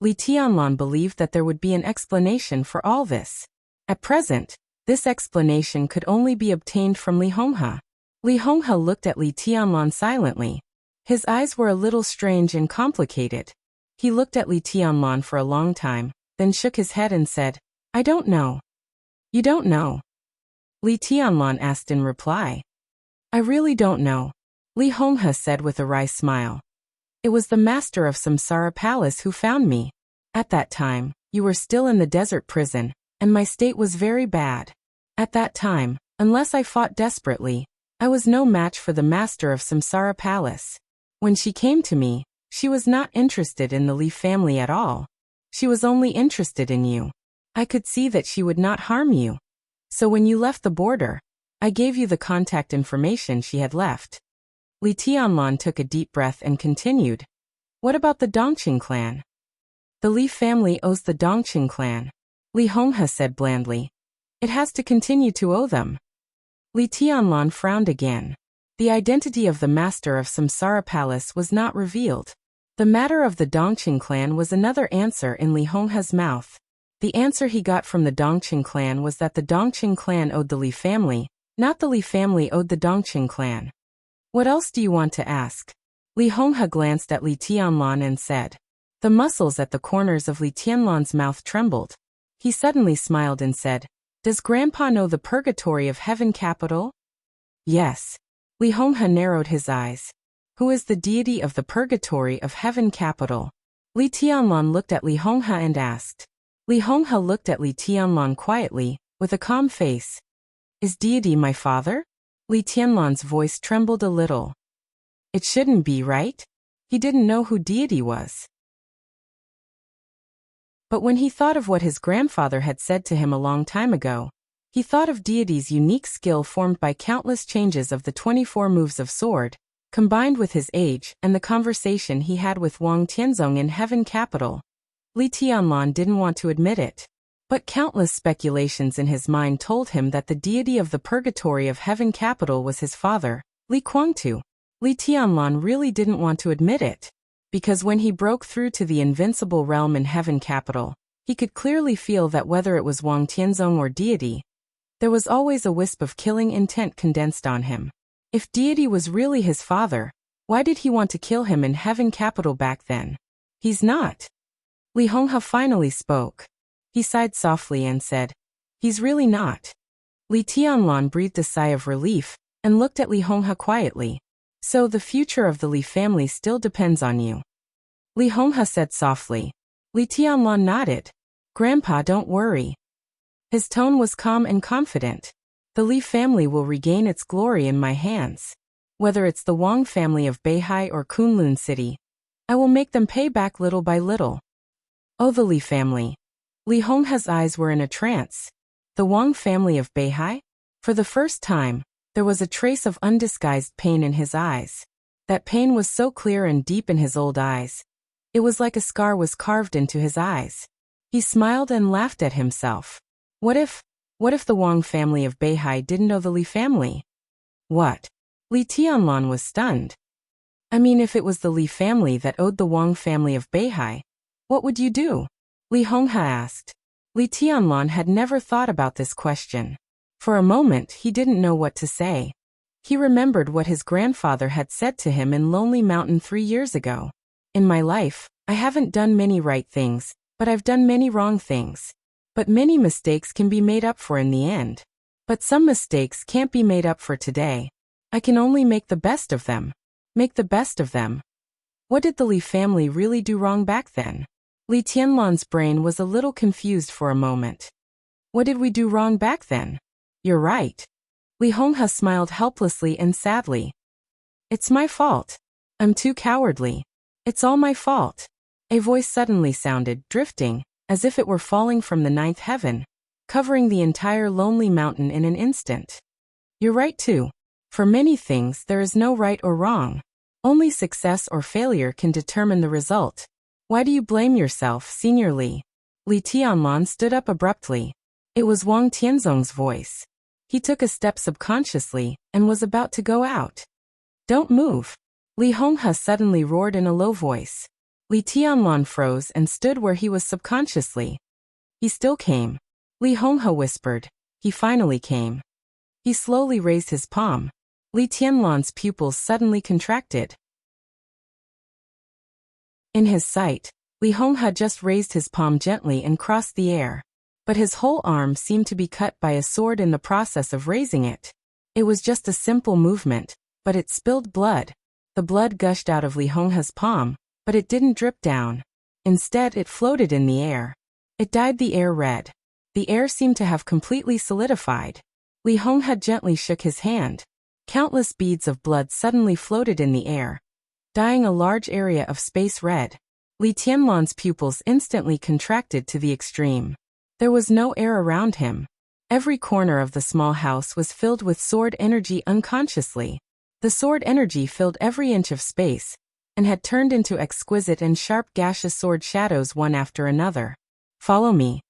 Li Tianlan believed that there would be an explanation for all this. At present, this explanation could only be obtained from Li Honghe. Li Honghe looked at Li Tianlan silently. His eyes were a little strange and complicated. He looked at Li Tianlan for a long time, then shook his head and said, "I don't know." "You don't know?" Li Tianlan asked in reply. "I really don't know," Li Honghe said with a wry smile. "It was the master of Samsara Palace who found me. At that time, you were still in the desert prison, and my state was very bad. At that time, unless I fought desperately, I was no match for the master of Samsara Palace. When she came to me, she was not interested in the Li family at all. She was only interested in you. I could see that she would not harm you. So when you left the border, I gave you the contact information she had left." Li Tianlan took a deep breath and continued, "What about the Dongqing clan?" "The Li family owes the Dongqing clan," Li Honghe said blandly. "It has to continue to owe them." Li Tianlan frowned again. The identity of the master of Samsara Palace was not revealed. The matter of the Dongqing clan was another answer in Li Honghe's mouth. The answer he got from the Dongqing clan was that the Dongqing clan owed the Li family, not the Li family owed the Dongqing clan. "What else do you want to ask?" Li Honghe glanced at Li Tianlan and said. The muscles at the corners of Li Tianlan's mouth trembled. He suddenly smiled and said, "Does Grandpa know the purgatory of heaven capital?" "Yes." Li Honghe narrowed his eyes. "Who is the deity of the purgatory of heaven capital?" Li Tianlan looked at Li Honghe and asked. Li Honghe looked at Li Tianlan quietly, with a calm face. "Is deity my father?" Li Tianlan's voice trembled a little. It shouldn't be, right? He didn't know who deity was. But when he thought of what his grandfather had said to him a long time ago, he thought of deity's unique skill formed by countless changes of the 24 moves of sword, combined with his age and the conversation he had with Wang Tianzong in heaven capital. Li Tianlan didn't want to admit it, but countless speculations in his mind told him that the deity of the purgatory of heaven capital was his father, Li Kuangtu. Li Tianlan really didn't want to admit it, because when he broke through to the invincible realm in heaven capital, he could clearly feel that whether it was Wang Tianzong or deity, there was always a wisp of killing intent condensed on him. If deity was really his father, why did he want to kill him in heaven capital back then? He's not. Li Honghe finally spoke. He sighed softly and said, "He's really not." Li Tianlan breathed a sigh of relief and looked at Li Honghe quietly. "So the future of the Li family still depends on you?" Li Honghe said softly. Li Tianlan nodded. "Grandpa, don't worry." His tone was calm and confident. "The Li family will regain its glory in my hands. Whether it's the Wang family of Beihai or Kunlun City, I will make them pay back little by little." "Oh, the Li family." Li Honghe's eyes were in a trance. The Wang family of Beihai? For the first time, there was a trace of undisguised pain in his eyes. That pain was so clear and deep in his old eyes. It was like a scar was carved into his eyes. He smiled and laughed at himself. What if the Wang family of Beihai didn't know the Li family? What? Li Tianlan was stunned. I mean, if it was the Li family that owed the Wang family of Beihai, what would you do? Li Honghe asked. Li Tianlan had never thought about this question. For a moment, he didn't know what to say. He remembered what his grandfather had said to him in Lonely Mountain 3 years ago. "In my life, I haven't done many right things, but I've done many wrong things. But many mistakes can be made up for in the end. But some mistakes can't be made up for today. I can only make the best of them. Make the best of them." What did the Li family really do wrong back then? Li Tianlan's brain was a little confused for a moment. What did we do wrong back then? You're right. Li Honghe smiled helplessly and sadly. It's my fault. I'm too cowardly. It's all my fault. A voice suddenly sounded, drifting, as if it were falling from the 9th heaven, covering the entire Lonely Mountain in an instant. You're right too. For many things there is no right or wrong. Only success or failure can determine the result. Why do you blame yourself, Senior Li? Li Tianlan stood up abruptly. It was Wang Tianzong's voice. He took a step subconsciously and was about to go out. Don't move. Li Honghe suddenly roared in a low voice. Li Tianlan froze and stood where he was subconsciously. He still came. Li Honghe whispered. He finally came. He slowly raised his palm. Li Tianlan's pupils suddenly contracted. In his sight, Li Honghe just raised his palm gently and crossed the air. But his whole arm seemed to be cut by a sword in the process of raising it. It was just a simple movement, but it spilled blood. The blood gushed out of Li Honghe's palm, but it didn't drip down. Instead, it floated in the air. It dyed the air red. The air seemed to have completely solidified. Li Honghe gently shook his hand. Countless beads of blood suddenly floated in the air, dyeing a large area of space red. Li Tianlan's pupils instantly contracted to the extreme. There was no air around him. Every corner of the small house was filled with sword energy unconsciously. The sword energy filled every inch of space, and had turned into exquisite and sharp gaseous sword shadows one after another. Follow me,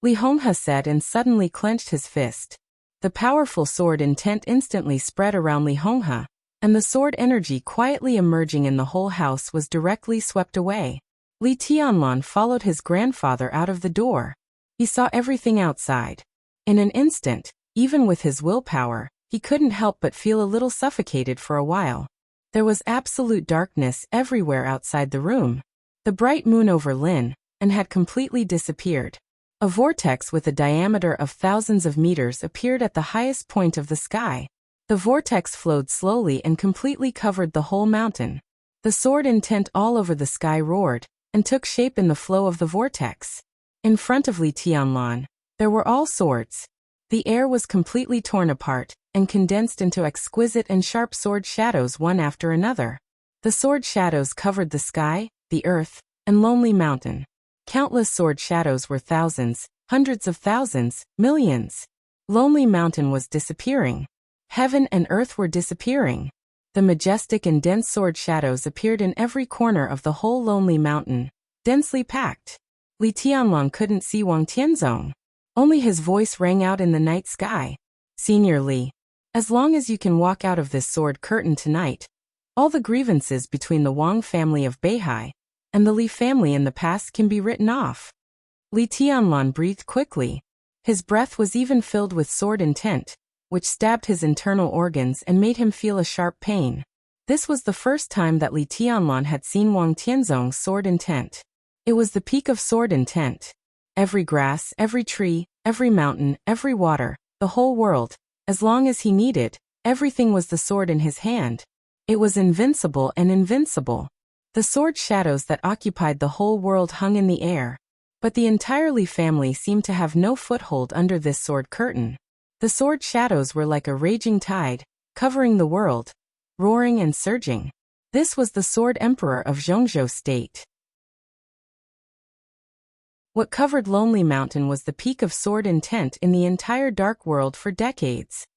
Li Honghe said and suddenly clenched his fist. The powerful sword intent instantly spread around Li Honghe, and the sword energy quietly emerging in the whole house was directly swept away. Li Tianlan followed his grandfather out of the door. He saw everything outside. In an instant, even with his willpower, he couldn't help but feel a little suffocated for a while. There was absolute darkness everywhere outside the room. The bright moon over Lin and had completely disappeared. A vortex with a diameter of thousands of meters appeared at the highest point of the sky. The vortex flowed slowly and completely covered the whole mountain. The sword intent all over the sky roared and took shape in the flow of the vortex. In front of Li Tianlan, there were all swords. The air was completely torn apart and condensed into exquisite and sharp sword shadows one after another. The sword shadows covered the sky, the earth, and Lonely Mountain. Countless sword shadows were thousands, hundreds of thousands, millions. Lonely Mountain was disappearing. Heaven and earth were disappearing. The majestic and dense sword shadows appeared in every corner of the whole Lonely Mountain, densely packed. Li Tianlan couldn't see Wang Tianzong. Only his voice rang out in the night sky. Senior Li, as long as you can walk out of this sword curtain tonight, all the grievances between the Wang family of Beihai and the Li family in the past can be written off. Li Tianlan breathed quickly. His breath was even filled with sword intent, which stabbed his internal organs and made him feel a sharp pain. This was the first time that Li Tianlan had seen Wang Tianzong's sword intent. It was the peak of sword intent. Every grass, every tree, every mountain, every water, the whole world, as long as he needed, everything was the sword in his hand. It was invincible and invincible. The sword shadows that occupied the whole world hung in the air. But the entire Li family seemed to have no foothold under this sword curtain. The sword shadows were like a raging tide, covering the world, roaring and surging. This was the sword emperor of Zhongzhou state. What covered Lonely Mountain was the peak of sword intent in the entire dark world for decades.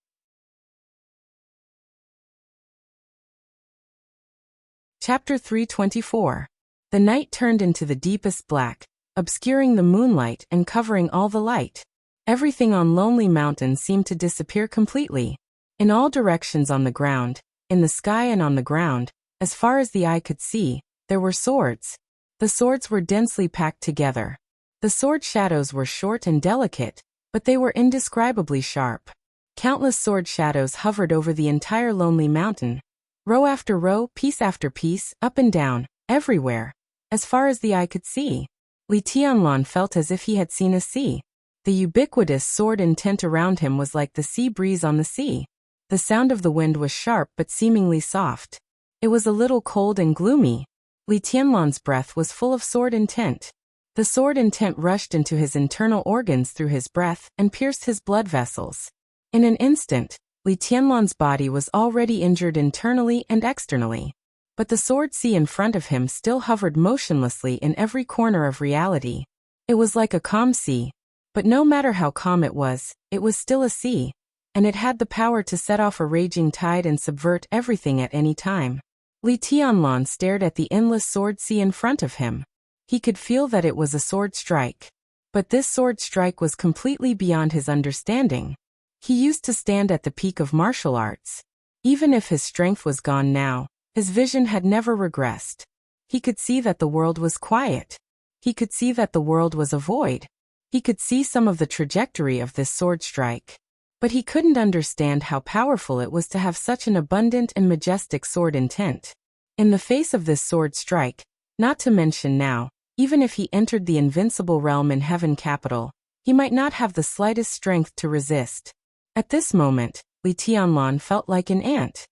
Chapter 324. The night turned into the deepest black, obscuring the moonlight and covering all the light. Everything on Lonely Mountain seemed to disappear completely. In all directions on the ground, in the sky and on the ground, as far as the eye could see, there were swords. The swords were densely packed together. The sword shadows were short and delicate, but they were indescribably sharp. Countless sword shadows hovered over the entire Lonely Mountain, row after row, piece after piece, up and down, everywhere, as far as the eye could see. Li Tianlan felt as if he had seen a sea. The ubiquitous sword intent around him was like the sea breeze on the sea. The sound of the wind was sharp but seemingly soft. It was a little cold and gloomy. Li Tianlan's breath was full of sword intent. The sword intent rushed into his internal organs through his breath and pierced his blood vessels. In an instant, Li Tianlan's body was already injured internally and externally. But the sword sea in front of him still hovered motionlessly in every corner of reality. It was like a calm sea. But no matter how calm it was still a sea, and it had the power to set off a raging tide and subvert everything at any time. Li Tianlan stared at the endless sword sea in front of him. He could feel that it was a sword strike. But this sword strike was completely beyond his understanding. He used to stand at the peak of martial arts. Even if his strength was gone now, his vision had never regressed. He could see that the world was quiet. He could see that the world was a void. He could see some of the trajectory of this sword strike. But he couldn't understand how powerful it was to have such an abundant and majestic sword intent. In the face of this sword strike, not to mention now, even if he entered the invincible realm in heaven capital, he might not have the slightest strength to resist. At this moment, Li Tianlan felt like an ant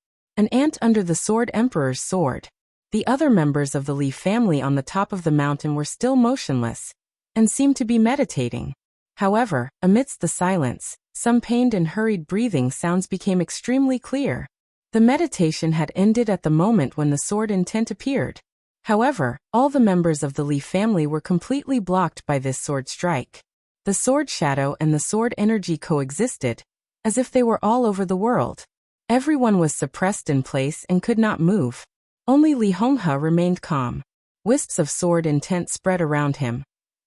under the Sword Emperor's sword. The other members of the Li family on the top of the mountain were still motionless and seemed to be meditating. However, amidst the silence, some pained and hurried breathing sounds became extremely clear. The meditation had ended at the moment when the sword intent appeared. However, all the members of the Li family were completely blocked by this sword strike. The sword shadow and the sword energy coexisted, as if they were all over the world. Everyone was suppressed in place and could not move. Only Li Honghe remained calm. Wisps of sword intent spread around him,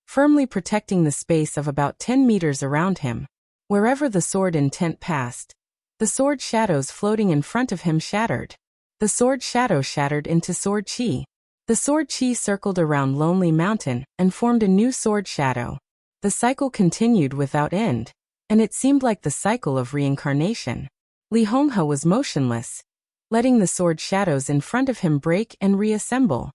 firmly protecting the space of about 10 meters around him. Wherever the sword intent passed, the sword shadows floating in front of him shattered. The sword shadow shattered into sword chi. The sword chi circled around Lonely Mountain and formed a new sword shadow. The cycle continued without end, and it seemed like the cycle of reincarnation. Li Honghe was motionless, letting the sword shadows in front of him break and reassemble.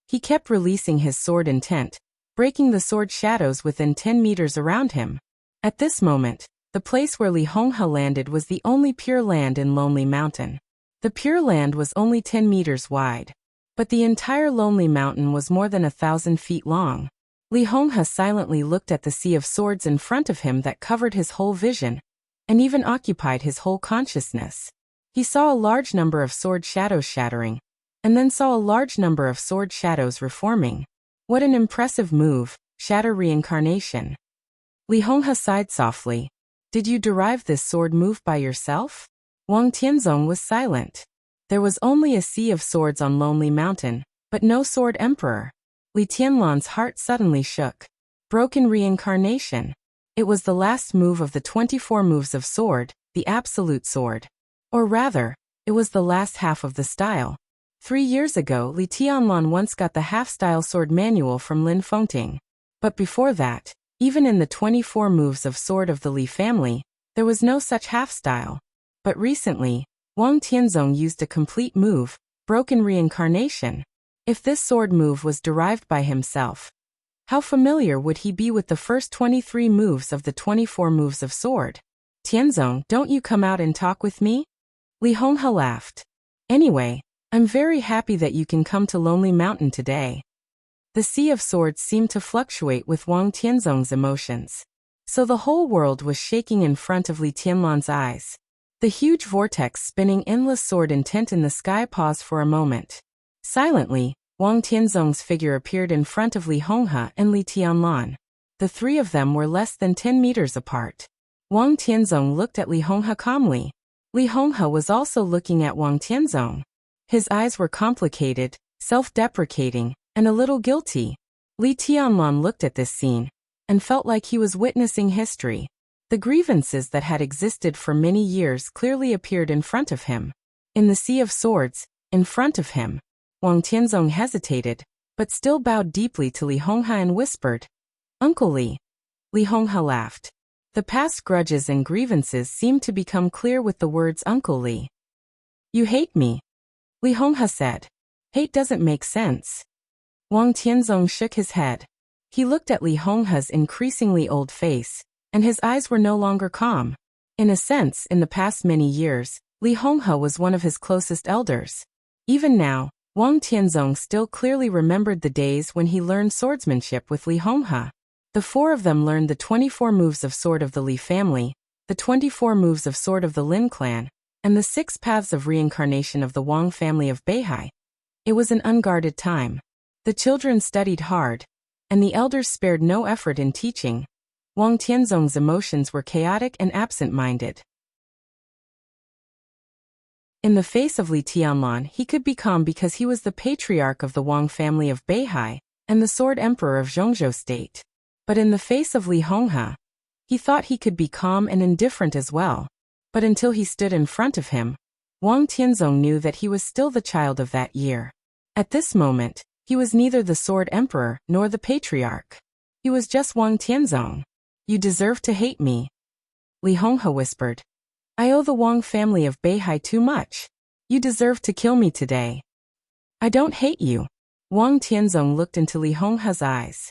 He kept releasing his sword intent, breaking the sword shadows within 10 meters around him. At this moment, the place where Li Honghe landed was the only pure land in Lonely Mountain. The pure land was only 10 meters wide, but the entire Lonely Mountain was more than 1,000 feet long. Li Honghe silently looked at the sea of swords in front of him that covered his whole vision, and even occupied his whole consciousness. He saw a large number of sword shadows shattering, and then saw a large number of sword shadows reforming. What an impressive move, shatter reincarnation. Li Honghe sighed softly. Did you derive this sword move by yourself? Wang Tianzong was silent. There was only a sea of swords on Lonely Mountain, but no sword emperor. Li Tianlan's heart suddenly shook. Broken reincarnation. It was the last move of the 24 moves of sword, the absolute sword. Or rather, it was the last half of the style. 3 years ago, Li Tianlan once got the half-style sword manual from Lin Fengting. But before that, even in the 24 moves of sword of the Li family, there was no such half-style. But recently, Wang Tianzong used a complete move, broken reincarnation. If this sword move was derived by himself, how familiar would he be with the first 23 moves of the 24 moves of sword? Tianzong, don't you come out and talk with me? Li Honghe laughed. Anyway, I'm very happy that you can come to Lonely Mountain today. The sea of swords seemed to fluctuate with Wang Tianzong's emotions. So the whole world was shaking in front of Li Tianlan's eyes. The huge vortex spinning endless sword intent in the sky paused for a moment. Silently, Wang Tianzong's figure appeared in front of Li Honghe and Li Tianlan. The three of them were less than 10 meters apart. Wang Tianzong looked at Li Honghe calmly. Li Honghe was also looking at Wang Tianzong. His eyes were complicated, self-deprecating, and a little guilty. Li Tianlan looked at this scene and felt like he was witnessing history. The grievances that had existed for many years clearly appeared in front of him. In the sea of swords, in front of him, Wang Tianzong hesitated, but still bowed deeply to Li Honghe and whispered, "Uncle Li." Li Honghe laughed. The past grudges and grievances seemed to become clear with the words Uncle Li. "You hate me," Li Honghe said. "Hate doesn't make sense." Wang Tianzong shook his head. He looked at Li Honghe's increasingly old face, and his eyes were no longer calm. In a sense, in the past many years, Li Honghe was one of his closest elders. Even now, Wang Tianzong still clearly remembered the days when he learned swordsmanship with Li Honghe. The four of them learned the 24 moves of sword of the Li family, the 24 moves of sword of the Lin clan, and the 6 paths of reincarnation of the Wang family of Beihai. It was an unguarded time. The children studied hard, and the elders spared no effort in teaching. Wang Tianzong's emotions were chaotic and absent-minded. In the face of Li Tianlan, he could be calm because he was the patriarch of the Wang family of Beihai and the sword emperor of Zhongzhou state. But in the face of Li Honghe, he thought he could be calm and indifferent as well. But until he stood in front of him, Wang Tianzong knew that he was still the child of that year. At this moment, he was neither the Sword Emperor nor the Patriarch. He was just Wang Tianzong. You deserve to hate me, Li Honghe whispered. I owe the Wang family of Beihai too much. You deserve to kill me today. I don't hate you. Wang Tianzong looked into Li Honghe's eyes.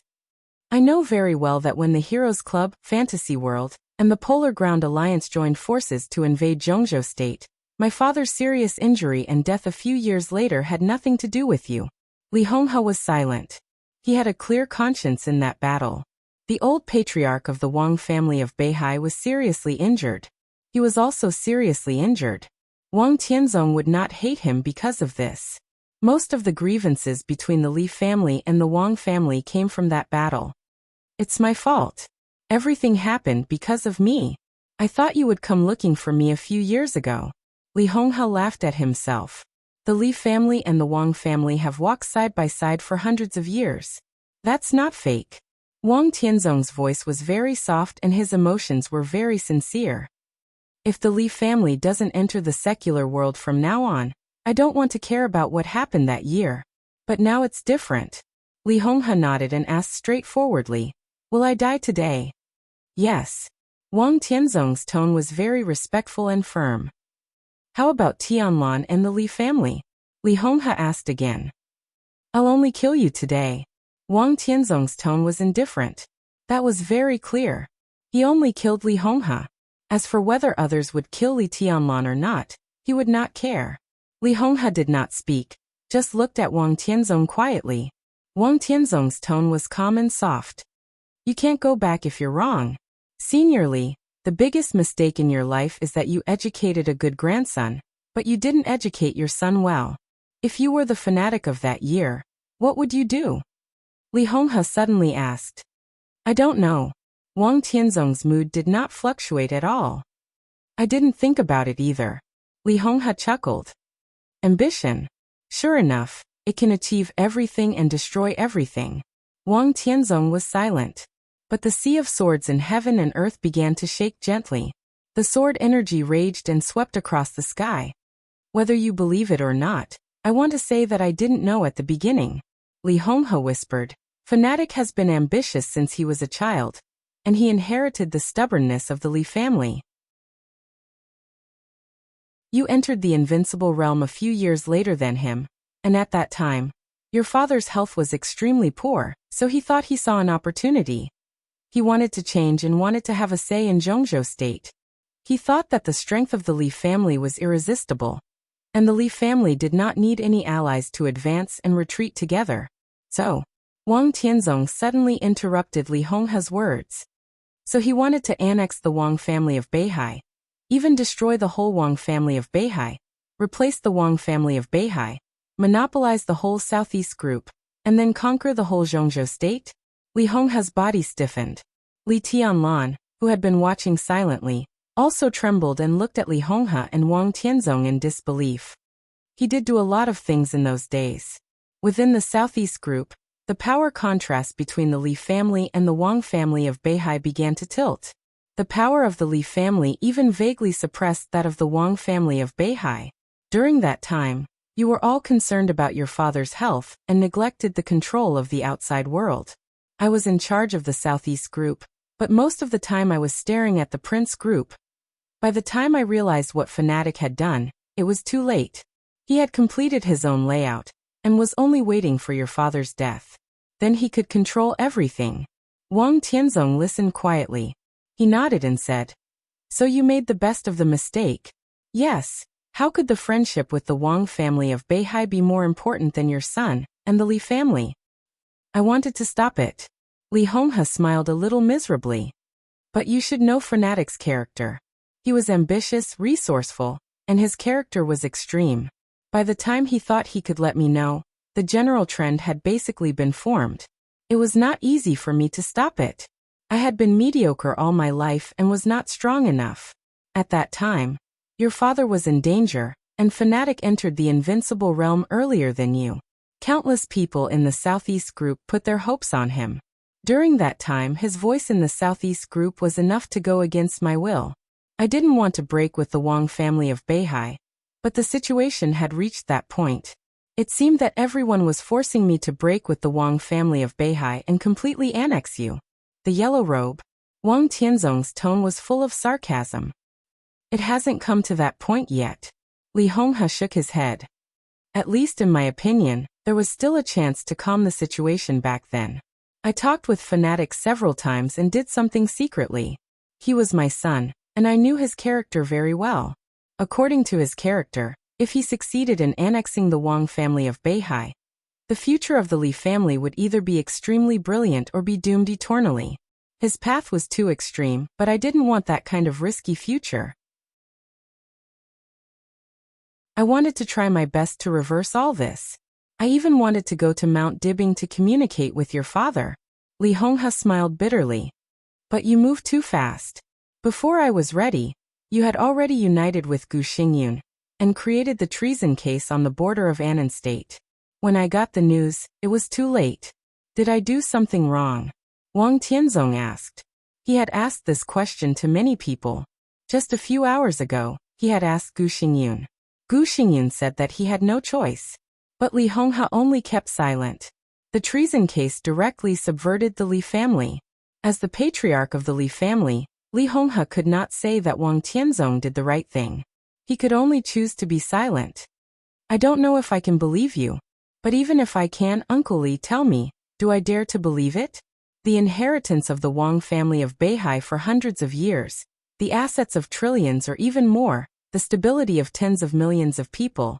I know very well that when the Heroes Club, Fantasy World, and the Polar Ground Alliance joined forces to invade Zhongzhou State, my father's serious injury and death a few years later had nothing to do with you. Li Honghe was silent. He had a clear conscience in that battle. The old patriarch of the Wang family of Beihai was seriously injured. He was also seriously injured. Wang Tianzong would not hate him because of this. Most of the grievances between the Li family and the Wang family came from that battle. It's my fault. Everything happened because of me. I thought you would come looking for me a few years ago. Li Honghe laughed at himself. The Li family and the Wang family have walked side by side for hundreds of years. That's not fake. Wang Tianzong's voice was very soft and his emotions were very sincere. If the Li family doesn't enter the secular world from now on, I don't want to care about what happened that year. But now it's different. Li Honghe nodded and asked straightforwardly, will I die today? Yes. Wang Tianzong's tone was very respectful and firm. How about Tianlan and the Li family? Li Honghe asked again. I'll only kill you today. Wang Tianzong's tone was indifferent. That was very clear. He only killed Li Honghe. As for whether others would kill Li Tianlan or not, he would not care. Li Honghe did not speak, just looked at Wang Tianzong quietly. Wang Tianzong's tone was calm and soft. You can't go back if you're wrong. Senior Li, the biggest mistake in your life is that you educated a good grandson, but you didn't educate your son well. If you were the fanatic of that year, what would you do? Li Honghe suddenly asked. I don't know. Wang Tianzong's mood did not fluctuate at all. I didn't think about it either. Li Honghe chuckled. Ambition. Sure enough, it can achieve everything and destroy everything. Wang Tianzong was silent. But the sea of swords in heaven and earth began to shake gently. The sword energy raged and swept across the sky. Whether you believe it or not, I want to say that I didn't know at the beginning. Li Honghe whispered. Fanatic has been ambitious since he was a child, and he inherited the stubbornness of the Li family. You entered the invincible realm a few years later than him, and at that time, your father's health was extremely poor, so he thought he saw an opportunity. He wanted to change and wanted to have a say in Zhongzhou State. He thought that the strength of the Li family was irresistible, and the Li family did not need any allies to advance and retreat together. So, Wang Tianzong suddenly interrupted Li Honghe's words. So he wanted to annex the Wang family of Beihai, even destroy the whole Wang family of Beihai, replace the Wang family of Beihai, monopolize the whole southeast group, and then conquer the whole Zhongzhou State? Li Honghe's body stiffened. Li Tianlan, who had been watching silently, also trembled and looked at Li Honghe and Wang Tianzong in disbelief. He did do a lot of things in those days. Within the southeast group, the power contrast between the Li family and the Wang family of Beihai began to tilt. The power of the Li family even vaguely suppressed that of the Wang family of Beihai. During that time, you were all concerned about your father's health and neglected the control of the outside world. I was in charge of the Southeast group, but most of the time I was staring at the Prince group. By the time I realized what Fanatic had done, it was too late. He had completed his own layout, and was only waiting for your father's death. Then he could control everything. Wang Tianzong listened quietly. He nodded and said, So you made the best of the mistake? Yes. How could the friendship with the Wang family of Beihai be more important than your son, and the Li family? I wanted to stop it. Li Honghe smiled a little miserably. But you should know Fanatic's character. He was ambitious, resourceful, and his character was extreme. By the time he thought he could let me know, the general trend had basically been formed. It was not easy for me to stop it. I had been mediocre all my life and was not strong enough. At that time, your father was in danger, and Fanatic entered the invincible realm earlier than you. Countless people in the Southeast group put their hopes on him. During that time, his voice in the Southeast group was enough to go against my will. I didn't want to break with the Wang family of Beihai, but the situation had reached that point. It seemed that everyone was forcing me to break with the Wang family of Beihai and completely annex you. The yellow robe. Wang Tianzong's tone was full of sarcasm. It hasn't come to that point yet. Li Honghe shook his head. At least in my opinion, there was still a chance to calm the situation back then. I talked with fanatics several times and did something secretly. He was my son, and I knew his character very well. According to his character, if he succeeded in annexing the Wang family of Beihai, the future of the Li family would either be extremely brilliant or be doomed eternally. His path was too extreme, but I didn't want that kind of risky future. I wanted to try my best to reverse all this. I even wanted to go to Mount Dibbing to communicate with your father. Li Honghe smiled bitterly. But you moved too fast. Before I was ready, you had already united with Gu Xingyun and created the treason case on the border of Annan State. When I got the news, it was too late. Did I do something wrong? Wang Tianzong asked. He had asked this question to many people. Just a few hours ago, he had asked Gu Xingyun. Gu Xingyun said that he had no choice. But Li Honghe only kept silent. The treason case directly subverted the Li family. As the patriarch of the Li family, Li Honghe could not say that Wang Tianzong did the right thing. He could only choose to be silent. I don't know if I can believe you. But even if I can, Uncle Li, tell me, do I dare to believe it? The inheritance of the Wang family of Beihai for hundreds of years, the assets of trillions or even more, the stability of tens of millions of people,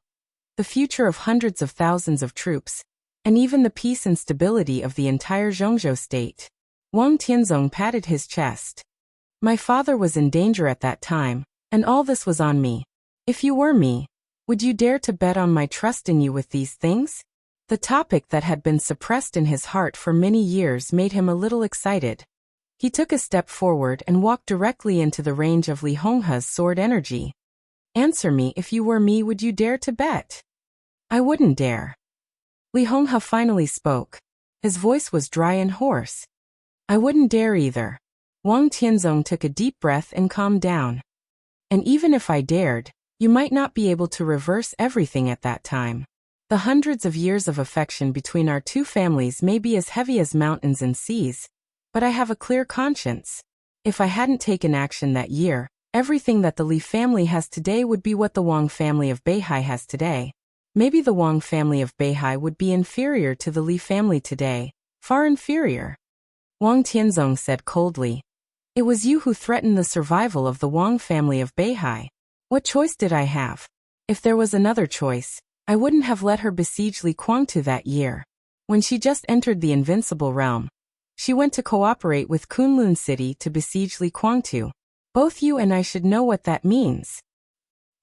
the future of hundreds of thousands of troops, and even the peace and stability of the entire Zhongzhou state. Wang Tianzong patted his chest. My father was in danger at that time, and all this was on me. If you were me, would you dare to bet on my trust in you with these things? The topic that had been suppressed in his heart for many years made him a little excited. He took a step forward and walked directly into the range of Li Honghe's sword energy. Answer me, if you were me, would you dare to bet? I wouldn't dare. Li Honghe finally spoke. His voice was dry and hoarse. I wouldn't dare either. Wang Tianzong took a deep breath and calmed down. And even if I dared, you might not be able to reverse everything at that time. The hundreds of years of affection between our two families may be as heavy as mountains and seas, but I have a clear conscience. If I hadn't taken action that year, everything that the Li family has today would be what the Wang family of Beihai has today. Maybe the Wang family of Beihai would be inferior to the Li family today, far inferior. Wang Tianzong said coldly. It was you who threatened the survival of the Wang family of Beihai. What choice did I have? If there was another choice, I wouldn't have let her besiege Li Kuangtu that year. When she just entered the invincible realm, she went to cooperate with Kunlun City to besiege Li Kuangtu. Both you and I should know what that means.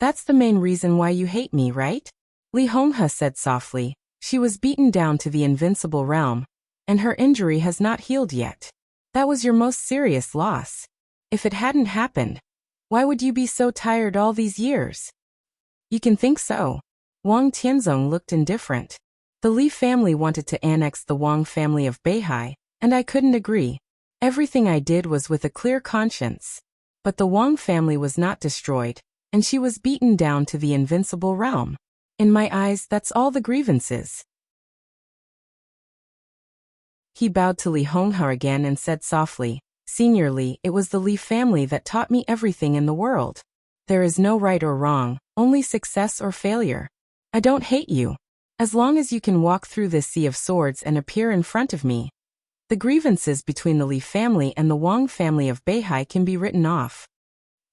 That's the main reason why you hate me, right? Li Honghe said softly. She was beaten down to the invincible realm, and her injury has not healed yet. That was your most serious loss. If it hadn't happened, why would you be so tired all these years? You can think so. Wang Tianzong looked indifferent. The Li family wanted to annex the Wang family of Beihai, and I couldn't agree. Everything I did was with a clear conscience. But the Wang family was not destroyed, and she was beaten down to the invincible realm. In my eyes, that's all the grievances. He bowed to Li Honghe again and said softly, Senior Li, it was the Li family that taught me everything in the world. There is no right or wrong, only success or failure. I don't hate you. As long as you can walk through this sea of swords and appear in front of me, the grievances between the Li family and the Wang family of Beihai can be written off.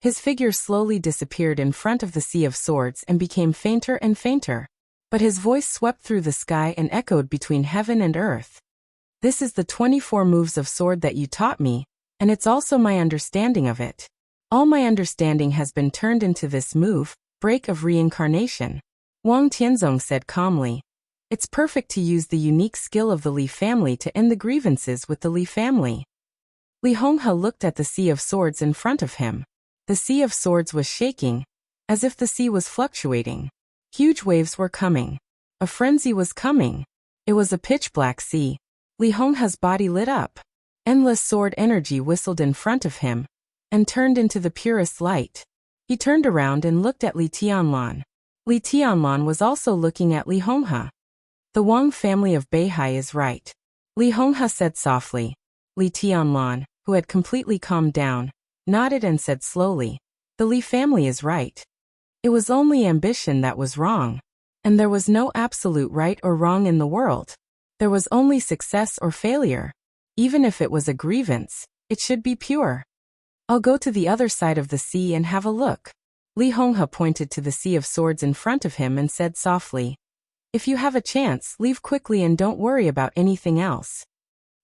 His figure slowly disappeared in front of the sea of swords and became fainter and fainter. But his voice swept through the sky and echoed between heaven and earth. This is the 24 moves of sword that you taught me, and it's also my understanding of it. All my understanding has been turned into this move, break of reincarnation. Wang Tianzong said calmly. It's perfect to use the unique skill of the Li family to end the grievances with the Li family. Li Honghe looked at the sea of swords in front of him. The sea of swords was shaking, as if the sea was fluctuating. Huge waves were coming. A frenzy was coming. It was a pitch-black sea. Li Honghe's body lit up. Endless sword energy whistled in front of him, and turned into the purest light. He turned around and looked at Li Tianlan. Li Tianlan was also looking at Li Honghe. The Wang family of Beihai is right, Li Honghe said softly. Li Tianlan, who had completely calmed down, nodded and said slowly, the Li family is right. It was only ambition that was wrong. And there was no absolute right or wrong in the world. There was only success or failure. Even if it was a grievance, it should be pure. I'll go to the other side of the sea and have a look. Li Honghe pointed to the sea of swords in front of him and said softly, if you have a chance, leave quickly and don't worry about anything else.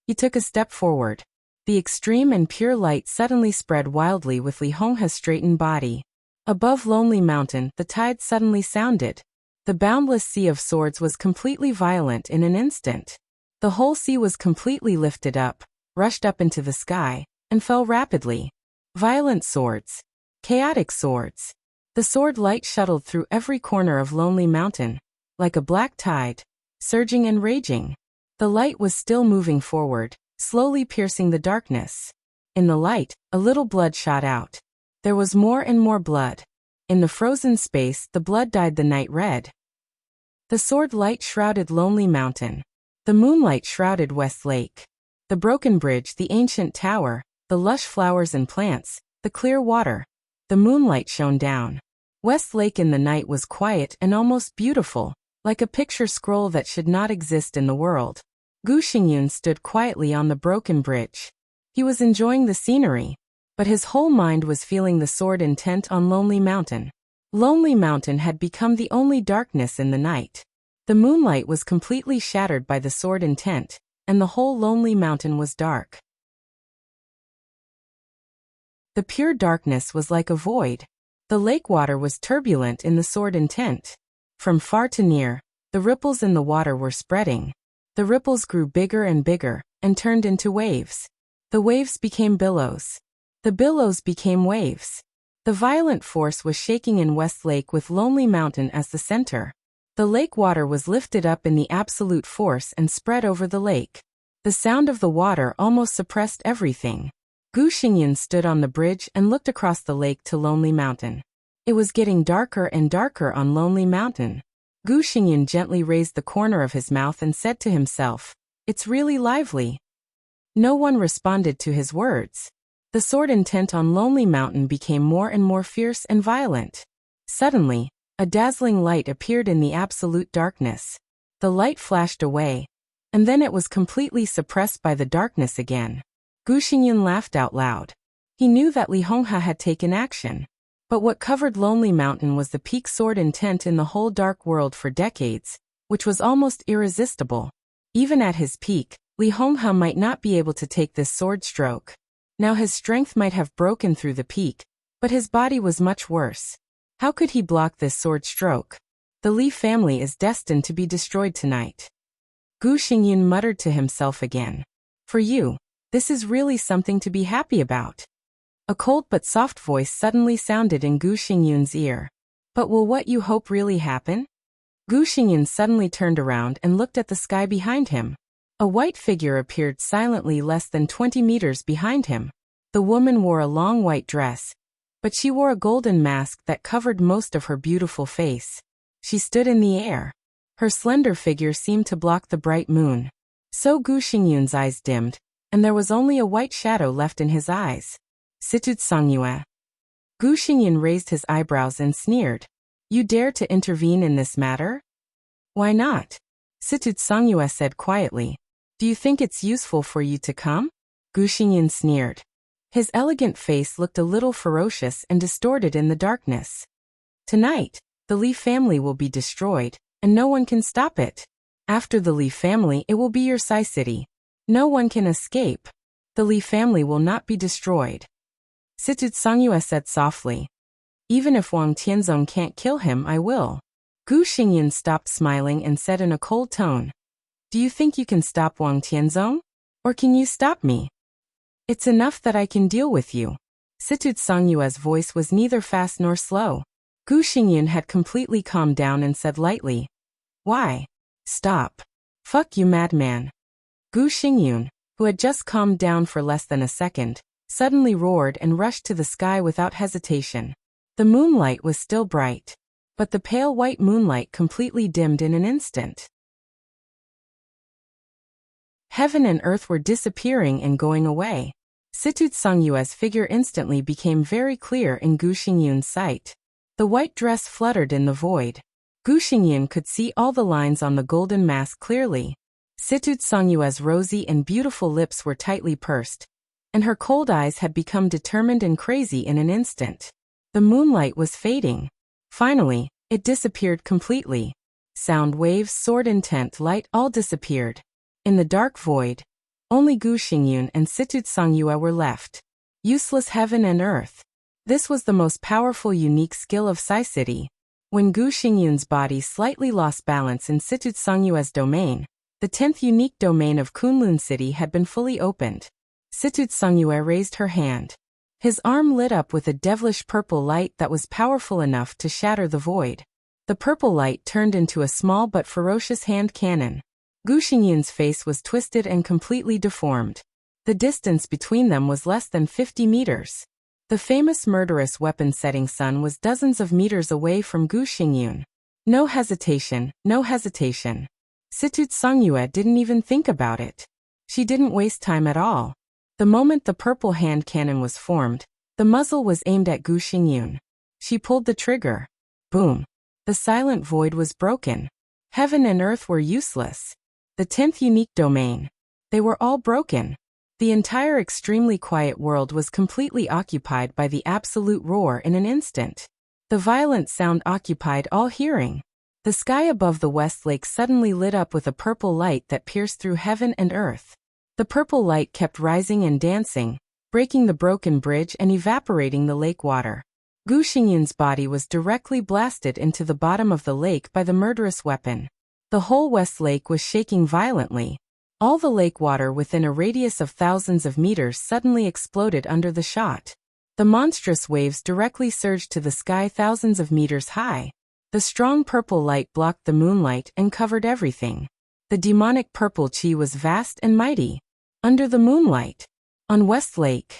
He took a step forward. The extreme and pure light suddenly spread wildly with Li Honghe's straightened body. Above Lonely Mountain, the tide suddenly sounded. The boundless sea of swords was completely violent in an instant. The whole sea was completely lifted up, rushed up into the sky, and fell rapidly. Violent swords. Chaotic swords. The sword light shuttled through every corner of Lonely Mountain, like a black tide, surging and raging. The light was still moving forward, slowly piercing the darkness. In the light, a little blood shot out. There was more and more blood. In the frozen space, the blood dyed the night red. The sword light shrouded Lonely Mountain. The moonlight shrouded West Lake. The broken bridge, the ancient tower, the lush flowers and plants, the clear water. The moonlight shone down. West Lake in the night was quiet and almost beautiful, like a picture scroll that should not exist in the world. Gu Xingyun stood quietly on the broken bridge. He was enjoying the scenery, but his whole mind was feeling the sword intent on Lonely Mountain. Lonely Mountain had become the only darkness in the night. The moonlight was completely shattered by the sword intent, and the whole Lonely Mountain was dark. The pure darkness was like a void. The lake water was turbulent in the sword intent. From far to near, the ripples in the water were spreading. The ripples grew bigger and bigger, and turned into waves. The waves became billows. The billows became waves. The violent force was shaking in West Lake with Lonely Mountain as the center. The lake water was lifted up in the absolute force and spread over the lake. The sound of the water almost suppressed everything. Gu Xingyun stood on the bridge and looked across the lake to Lonely Mountain. It was getting darker and darker on Lonely Mountain. Gu Xingyun gently raised the corner of his mouth and said to himself, it's really lively. No one responded to his words. The sword intent on Lonely Mountain became more and more fierce and violent. Suddenly, a dazzling light appeared in the absolute darkness. The light flashed away, and then it was completely suppressed by the darkness again. Gu Xingyun laughed out loud. He knew that Li Honghe had taken action. But what covered Lonely Mountain was the peak sword intent in the whole dark world for decades, which was almost irresistible. Even at his peak, Li Honghe might not be able to take this sword stroke. Now his strength might have broken through the peak, but his body was much worse. How could he block this sword stroke? The Li family is destined to be destroyed tonight. Gu Xingyun muttered to himself again. For you, this is really something to be happy about. A cold but soft voice suddenly sounded in Gu Xingyun's ear. But will what you hope really happen? Gu Xingyun suddenly turned around and looked at the sky behind him. A white figure appeared silently less than 20 meters behind him. The woman wore a long white dress, but she wore a golden mask that covered most of her beautiful face. She stood in the air. Her slender figure seemed to block the bright moon. So Gu Xingyun's eyes dimmed, and there was only a white shadow left in his eyes. Situt Songyue. Gu Xingyun raised his eyebrows and sneered. You dare to intervene in this matter? Why not? Situt Songyue said quietly. Do you think it's useful for you to come? Gu Xingyun sneered. His elegant face looked a little ferocious and distorted in the darkness. Tonight, the Li family will be destroyed, and no one can stop it. After the Li family, it will be your Sai city. No one can escape. The Li family will not be destroyed. Situt Songyue said softly. Even if Wang Tianzong can't kill him, I will. Gu Xingyun stopped smiling and said in a cold tone. Do you think you can stop Wang Tianzong? Or can you stop me? It's enough that I can deal with you. Situt Songyue's voice was neither fast nor slow. Gu Xingyun had completely calmed down and said lightly. Why? Stop. Fuck you, madman. Gu Xingyun, who had just calmed down for less than a second, suddenly roared and rushed to the sky without hesitation. The moonlight was still bright, but the pale white moonlight completely dimmed in an instant. Heaven and earth were disappearing and going away. Situ Tsungyue's figure instantly became very clear in Gu Xingyun's sight. The white dress fluttered in the void. Gu Xingyun could see all the lines on the golden mask clearly. Situ Tsungyue's rosy and beautiful lips were tightly pursed, and her cold eyes had become determined and crazy in an instant. The moonlight was fading. Finally, it disappeared completely. Sound waves, sword, intent, light all disappeared. In the dark void, only Gu Xingyun and Situ Tsungyue were left. Useless heaven and earth. This was the most powerful unique skill of Sai City. When Gu Xingyun's body slightly lost balance in Situ Tsungyue's domain, the 10th unique domain of Kunlun City had been fully opened. Situ Tsungyue raised her hand. His arm lit up with a devilish purple light that was powerful enough to shatter the void. The purple light turned into a small but ferocious hand cannon. Gu Xingyun's face was twisted and completely deformed. The distance between them was less than 50 meters. The famous murderous weapon setting sun was dozens of meters away from Gu Xingyun. No hesitation, no hesitation. Situ Tsungyue didn't even think about it. She didn't waste time at all. The moment the purple hand cannon was formed, the muzzle was aimed at Gu Xingyun. She pulled the trigger. Boom. The silent void was broken. Heaven and earth were useless. The 10th unique domain. They were all broken. The entire extremely quiet world was completely occupied by the absolute roar in an instant. The violent sound occupied all hearing. The sky above the West Lake suddenly lit up with a purple light that pierced through heaven and earth. The purple light kept rising and dancing, breaking the broken bridge and evaporating the lake water. Gu Xingyun's body was directly blasted into the bottom of the lake by the murderous weapon. The whole West Lake was shaking violently. All the lake water within a radius of thousands of meters suddenly exploded under the shot. The monstrous waves directly surged to the sky thousands of meters high. The strong purple light blocked the moonlight and covered everything. The demonic purple chi was vast and mighty. Under the moonlight. On West Lake.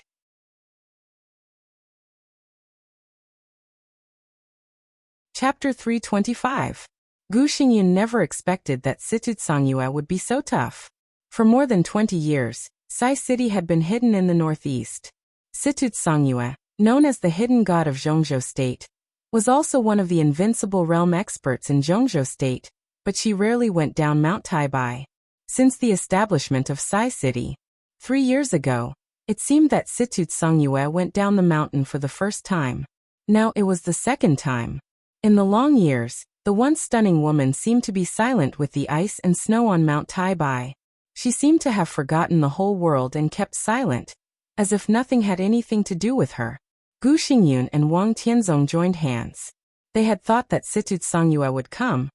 Chapter 325. Gu Xingyun never expected that Situ Tsungyue would be so tough. For more than 20 years, Sai City had been hidden in the northeast. Situ Tsungyue, known as the hidden god of Zhongzhou State, was also one of the invincible realm experts in Zhongzhou State, but she rarely went down Mount Taibai. Since the establishment of Sai City, 3 years ago, it seemed that Situ Tsungyue went down the mountain for the first time. Now it was the second time. In the long years, the once stunning woman seemed to be silent with the ice and snow on Mount Taibai. She seemed to have forgotten the whole world and kept silent, as if nothing had anything to do with her. Gu Xingyun and Wang Tianzong joined hands. They had thought that Situ Tsungyue would come,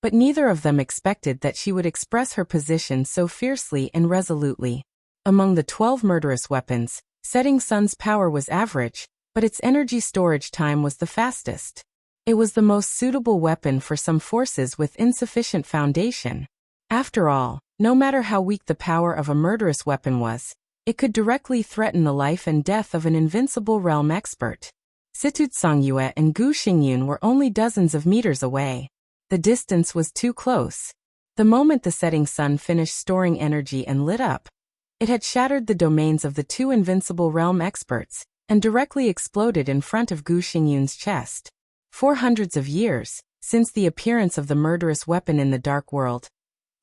but neither of them expected that she would express her position so fiercely and resolutely. Among the 12 murderous weapons, Setting Sun's power was average, but its energy storage time was the fastest. It was the most suitable weapon for some forces with insufficient foundation. After all, no matter how weak the power of a murderous weapon was, it could directly threaten the life and death of an invincible realm expert. Situ Tsungyue and Gu Xingyun were only dozens of meters away. The distance was too close. The moment the setting sun finished storing energy and lit up, it had shattered the domains of the two invincible realm experts, and directly exploded in front of Gu Xingyun's chest. For hundreds of years, since the appearance of the murderous weapon in the dark world,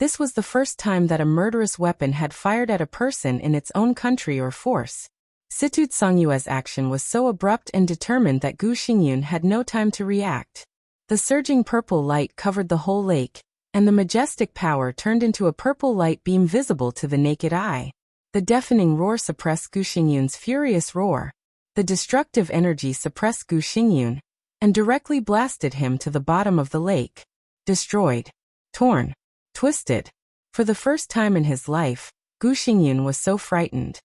this was the first time that a murderous weapon had fired at a person in its own country or force. Situ Tsungyue's action was so abrupt and determined that Gu Xingyun had no time to react. The surging purple light covered the whole lake, and the majestic power turned into a purple light beam visible to the naked eye. The deafening roar suppressed Gu Xingyun's furious roar. The destructive energy suppressed Gu Xingyun, and directly blasted him to the bottom of the lake. Destroyed. Torn. Twisted. For the first time in his life, Gu Xingyun was so frightened.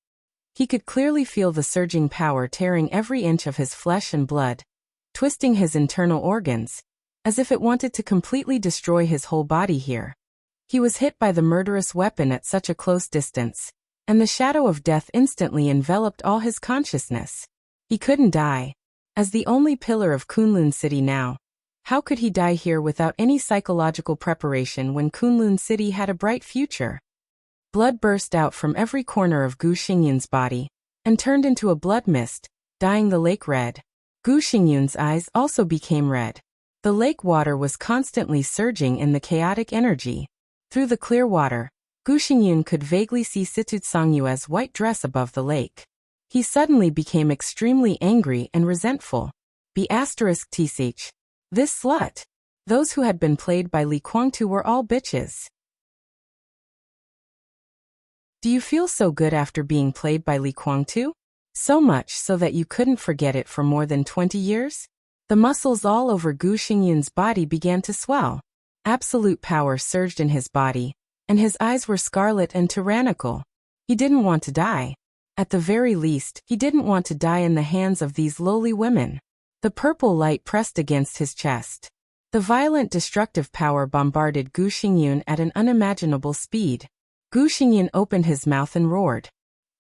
He could clearly feel the surging power tearing every inch of his flesh and blood, twisting his internal organs, as if it wanted to completely destroy his whole body here. He was hit by the murderous weapon at such a close distance, and the shadow of death instantly enveloped all his consciousness. He couldn't die. As the only pillar of Kunlun City now, how could he die here without any psychological preparation when Kunlun City had a bright future? Blood burst out from every corner of Gu Xingyun's body and turned into a blood mist, dyeing the lake red. Gu Xingyun's eyes also became red. The lake water was constantly surging in the chaotic energy. Through the clear water, Gu Xingyun could vaguely see Situtsongyue's white dress above the lake. He suddenly became extremely angry and resentful. *TCH. This slut. Those who had been played by Li Kuangtu were all bitches. Do you feel so good after being played by Li Kuangtu? So much so that you couldn't forget it for more than 20 years? The muscles all over Gu Xingyun's body began to swell. Absolute power surged in his body, and his eyes were scarlet and tyrannical. He didn't want to die. At the very least, he didn't want to die in the hands of these lowly women. The purple light pressed against his chest. The violent destructive power bombarded Gu Xingyun at an unimaginable speed. Gu Xingyun opened his mouth and roared.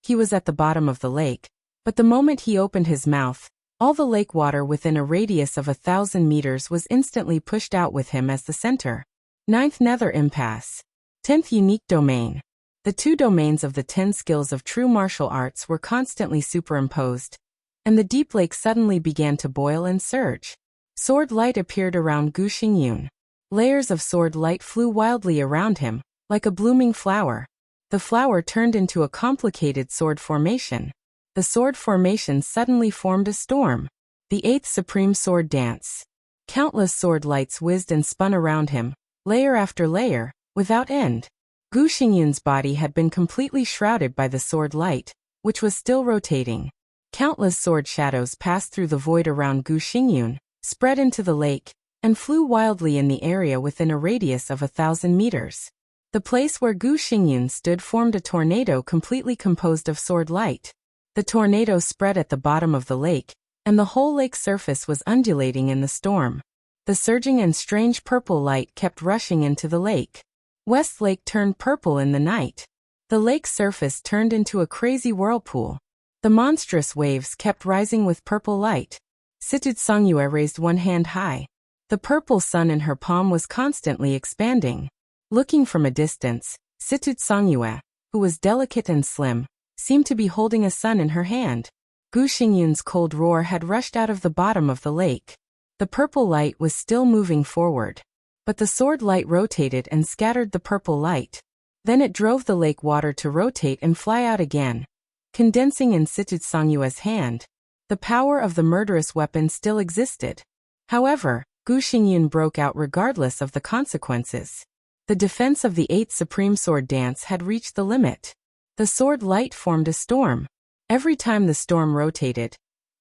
He was at the bottom of the lake, but the moment he opened his mouth, all the lake water within a radius of 1,000 meters was instantly pushed out with him as the center. 9th Nether Impasse. 10th Unique Domain. The 2 domains of the 10 skills of true martial arts were constantly superimposed, and the deep lake suddenly began to boil and surge. Sword light appeared around Gu Xingyun. Layers of sword light flew wildly around him, like a blooming flower. The flower turned into a complicated sword formation. The sword formation suddenly formed a storm. The 8th Supreme Sword Dance. Countless sword lights whizzed and spun around him, layer after layer, without end. Gu Xingyun's body had been completely shrouded by the sword light, which was still rotating. Countless sword shadows passed through the void around Gu Xingyun, spread into the lake, and flew wildly in the area within a radius of 1,000 meters. The place where Gu Xingyun stood formed a tornado completely composed of sword light. The tornado spread at the bottom of the lake, and the whole lake surface was undulating in the storm. The surging and strange purple light kept rushing into the lake. West Lake turned purple in the night. The lake's surface turned into a crazy whirlpool. The monstrous waves kept rising with purple light. Situtsongyue raised one hand high. The purple sun in her palm was constantly expanding. Looking from a distance, Situtsongyue, who was delicate and slim, seemed to be holding a sun in her hand. Gu Xingyun's cold roar had rushed out of the bottom of the lake. The purple light was still moving forward. But the sword light rotated and scattered the purple light. Then it drove the lake water to rotate and fly out again, condensing in Situtsongyue's hand. The power of the murderous weapon still existed. However, Gu Xingyun broke out regardless of the consequences. The defense of the 8th Supreme Sword Dance had reached the limit. The sword light formed a storm. Every time the storm rotated,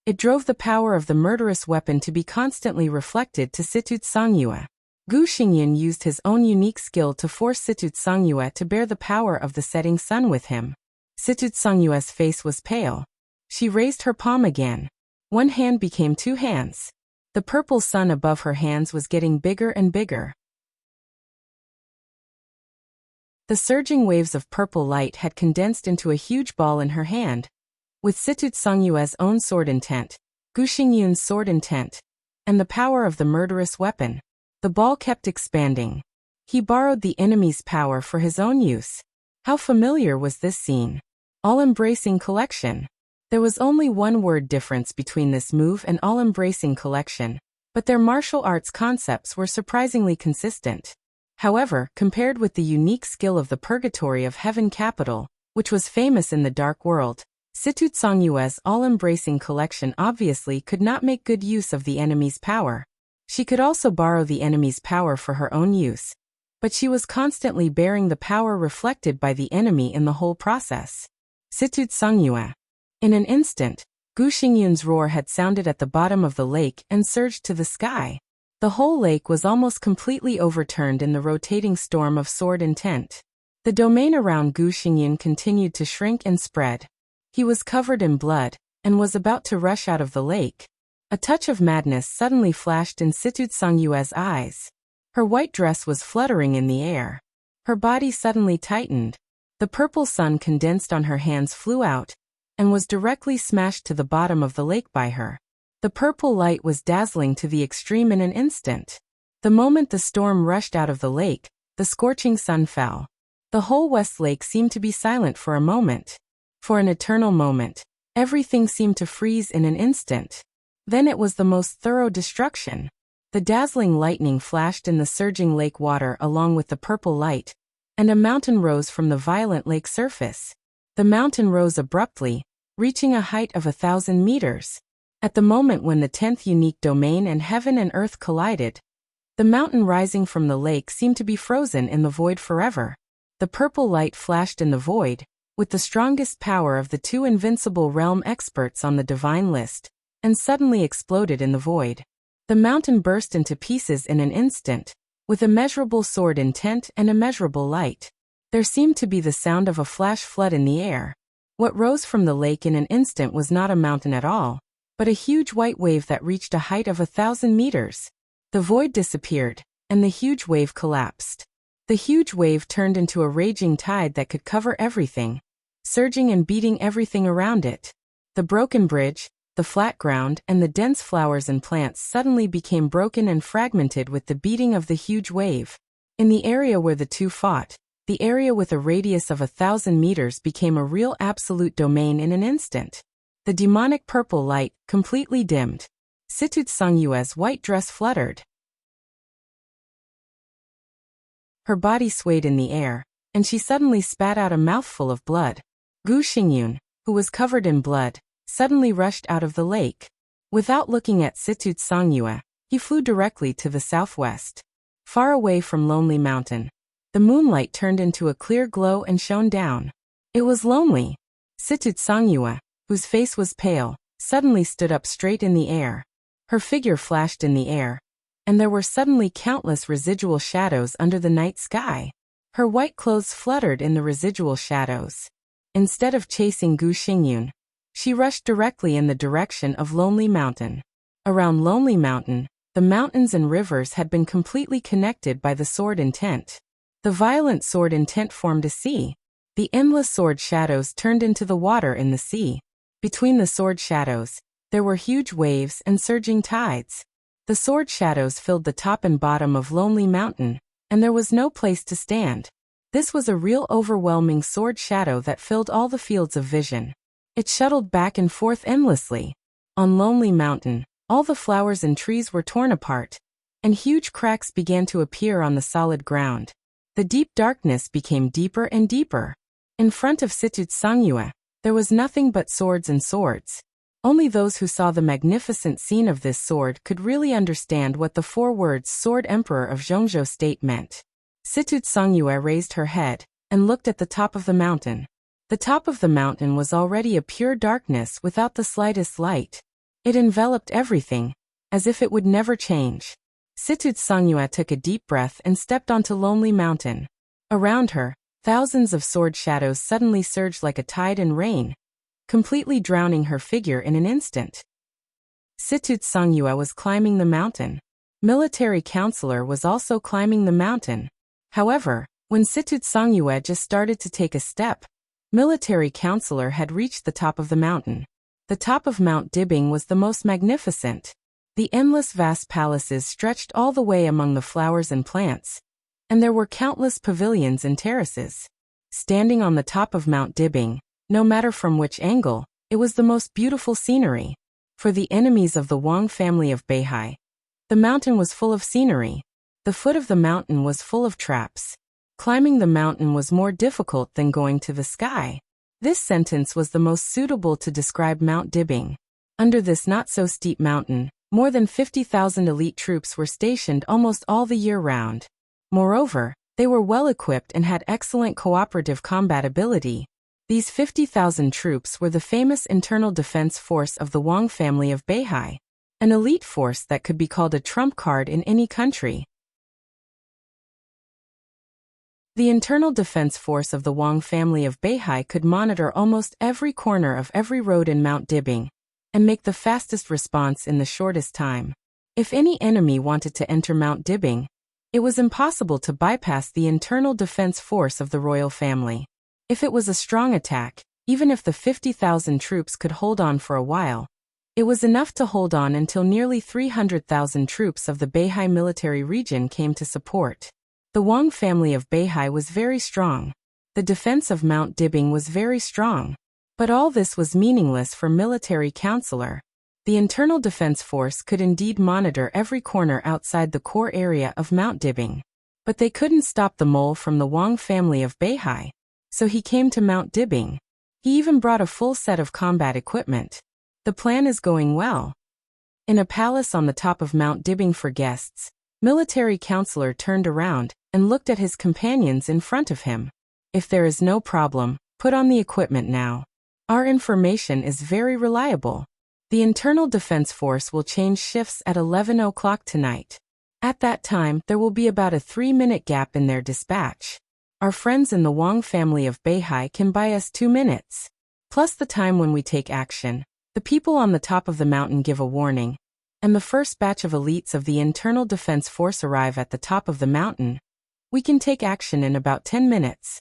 it drove the power of the murderous weapon to be constantly reflected to Situtsongyue. Gu Xingyun used his own unique skill to force Situtsongyue to bear the power of the setting sun with him. Situtsongyue's face was pale. She raised her palm again. One hand became 2 hands. The purple sun above her hands was getting bigger and bigger. The surging waves of purple light had condensed into a huge ball in her hand. With Situtsongyue's own sword intent, Gu Xingyun's sword intent, and the power of the murderous weapon, the ball kept expanding. He borrowed the enemy's power for his own use. How familiar was this scene? All-embracing collection. There was only one word difference between this move and all-embracing collection, but their martial arts concepts were surprisingly consistent. However, compared with the unique skill of the Purgatory of Heaven Capital, which was famous in the Dark World, Situtsongyue's all-embracing collection obviously could not make good use of the enemy's power. She could also borrow the enemy's power for her own use, but she was constantly bearing the power reflected by the enemy in the whole process. Situtsongyue. In an instant, Gu Xingyun's roar had sounded at the bottom of the lake and surged to the sky. The whole lake was almost completely overturned in the rotating storm of sword intent. The domain around Gu Xingyun continued to shrink and spread. He was covered in blood, and was about to rush out of the lake. A touch of madness suddenly flashed in Situtsongyue's eyes. Her white dress was fluttering in the air. Her body suddenly tightened. The purple sun condensed on her hands flew out and was directly smashed to the bottom of the lake by her. The purple light was dazzling to the extreme in an instant. The moment the storm rushed out of the lake, the scorching sun fell. The whole West Lake seemed to be silent for a moment. For an eternal moment, everything seemed to freeze in an instant. Then it was the most thorough destruction. The dazzling lightning flashed in the surging lake water along with the purple light, and a mountain rose from the violent lake surface. The mountain rose abruptly, reaching a height of 1,000 meters. At the moment when the 10th unique domain and heaven and earth collided, the mountain rising from the lake seemed to be frozen in the void forever. The purple light flashed in the void, with the strongest power of the 2 invincible realm experts on the divine list, and suddenly exploded in the void. The mountain burst into pieces in an instant, with immeasurable sword intent and immeasurable light. There seemed to be the sound of a flash flood in the air. What rose from the lake in an instant was not a mountain at all, but a huge white wave that reached a height of 1,000 meters. The void disappeared, and the huge wave collapsed. The huge wave turned into a raging tide that could cover everything, surging and beating everything around it. The broken bridge, the flat ground, and the dense flowers and plants suddenly became broken and fragmented with the beating of the huge wave. In the area where the two fought, the area with a radius of 1,000 meters became a real absolute domain in an instant. The demonic purple light completely dimmed. Situt Songyue's white dress fluttered. Her body swayed in the air, and she suddenly spat out a mouthful of blood. Gu Xingyun, who was covered in blood, suddenly rushed out of the lake. Without looking at Situt Songyue, he flew directly to the southwest. Far away from Lonely Mountain, the moonlight turned into a clear glow and shone down. It was lonely. Situt Songyue, whose face was pale, suddenly stood up straight in the air. Her figure flashed in the air, and there were suddenly countless residual shadows under the night sky. Her white clothes fluttered in the residual shadows. Instead of chasing Gu Xingyun, she rushed directly in the direction of Lonely Mountain. Around Lonely Mountain, the mountains and rivers had been completely connected by the sword intent. The violent sword intent formed a sea. The endless sword shadows turned into the water in the sea. Between the sword shadows, there were huge waves and surging tides. The sword shadows filled the top and bottom of Lonely Mountain, and there was no place to stand. This was a real overwhelming sword shadow that filled all the fields of vision. It shuttled back and forth endlessly. On Lonely Mountain, all the flowers and trees were torn apart, and huge cracks began to appear on the solid ground. The deep darkness became deeper and deeper. In front of Situt Songyue, there was nothing but swords and swords. Only those who saw the magnificent scene of this sword could really understand what the 4 words Sword Emperor of Zhongzhou State meant. Situt Songyue raised her head and looked at the top of the mountain. The top of the mountain was already a pure darkness without the slightest light. It enveloped everything, as if it would never change. Situt Songyue took a deep breath and stepped onto Lonely Mountain. Around her, thousands of sword shadows suddenly surged like a tide in rain, completely drowning her figure in an instant. Situt Songyue was climbing the mountain. Military Counselor was also climbing the mountain. However, when Situt Songyue just started to take a step, Military Counselor had reached the top of the mountain. The top of Mount Dibing was the most magnificent. The endless vast palaces stretched all the way among the flowers and plants, and there were countless pavilions and terraces. Standing on the top of Mount Dibing, no matter from which angle, it was the most beautiful scenery. For the enemies of the Wang family of Beihai, the mountain was full of scenery. The foot of the mountain was full of traps. Climbing the mountain was more difficult than going to the sky. This sentence was the most suitable to describe Mount Dibing. Under this not-so-steep mountain, more than 50,000 elite troops were stationed almost all the year round. Moreover, they were well-equipped and had excellent cooperative combat ability. These 50,000 troops were the famous internal defense force of the Wang family of Beihai, an elite force that could be called a trump card in any country. The internal defense force of the Wang family of Beihai could monitor almost every corner of every road in Mount Dibing, and make the fastest response in the shortest time. If any enemy wanted to enter Mount Dibing, it was impossible to bypass the internal defense force of the royal family. If it was a strong attack, even if the 50,000 troops could hold on for a while, it was enough to hold on until nearly 300,000 troops of the Beihai military region came to support. The Wang family of Beihai was very strong. The defense of Mount Dibing was very strong. But all this was meaningless for military counselor. The internal defense force could indeed monitor every corner outside the core area of Mount Dibing. But they couldn't stop the mole from the Wang family of Beihai. So he came to Mount Dibing. He even brought a full set of combat equipment. The plan is going well. In a palace on the top of Mount Dibing for guests, military counselor turned around and looked at his companions in front of him. If there is no problem, put on the equipment now. Our information is very reliable. The internal defense force will change shifts at 11 o'clock tonight. At that time, there will be about a 3-minute gap in their dispatch. Our friends in the Wang family of Beihai can buy us 2 minutes. Plus the time when we take action. The people on the top of the mountain give a warning, and the first batch of elites of the internal defense force arrive at the top of the mountain. We can take action in about 10 minutes.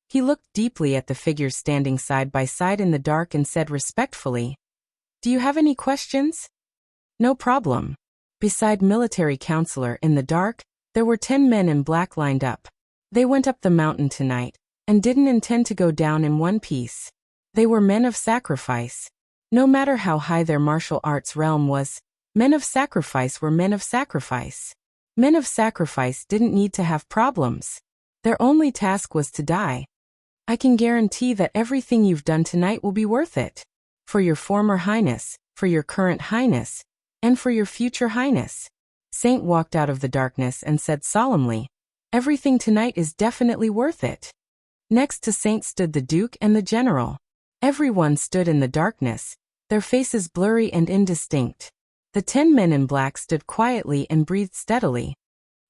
He looked deeply at the figures standing side by side in the dark and said respectfully, "Do you have any questions?" "No problem." Beside military counselor in the dark, there were 10 men in black lined up. They went up the mountain tonight, and didn't intend to go down in one piece. They were men of sacrifice. No matter how high their martial arts realm was, men of sacrifice were men of sacrifice. Men of sacrifice didn't need to have problems. Their only task was to die. I can guarantee that everything you've done tonight will be worth it. For your former highness, for your current highness, and for your future highness. Saint walked out of the darkness and said solemnly, "Everything tonight is definitely worth it." Next to Saint stood the Duke and the General. Everyone stood in the darkness, their faces blurry and indistinct. The 10 men in black stood quietly and breathed steadily.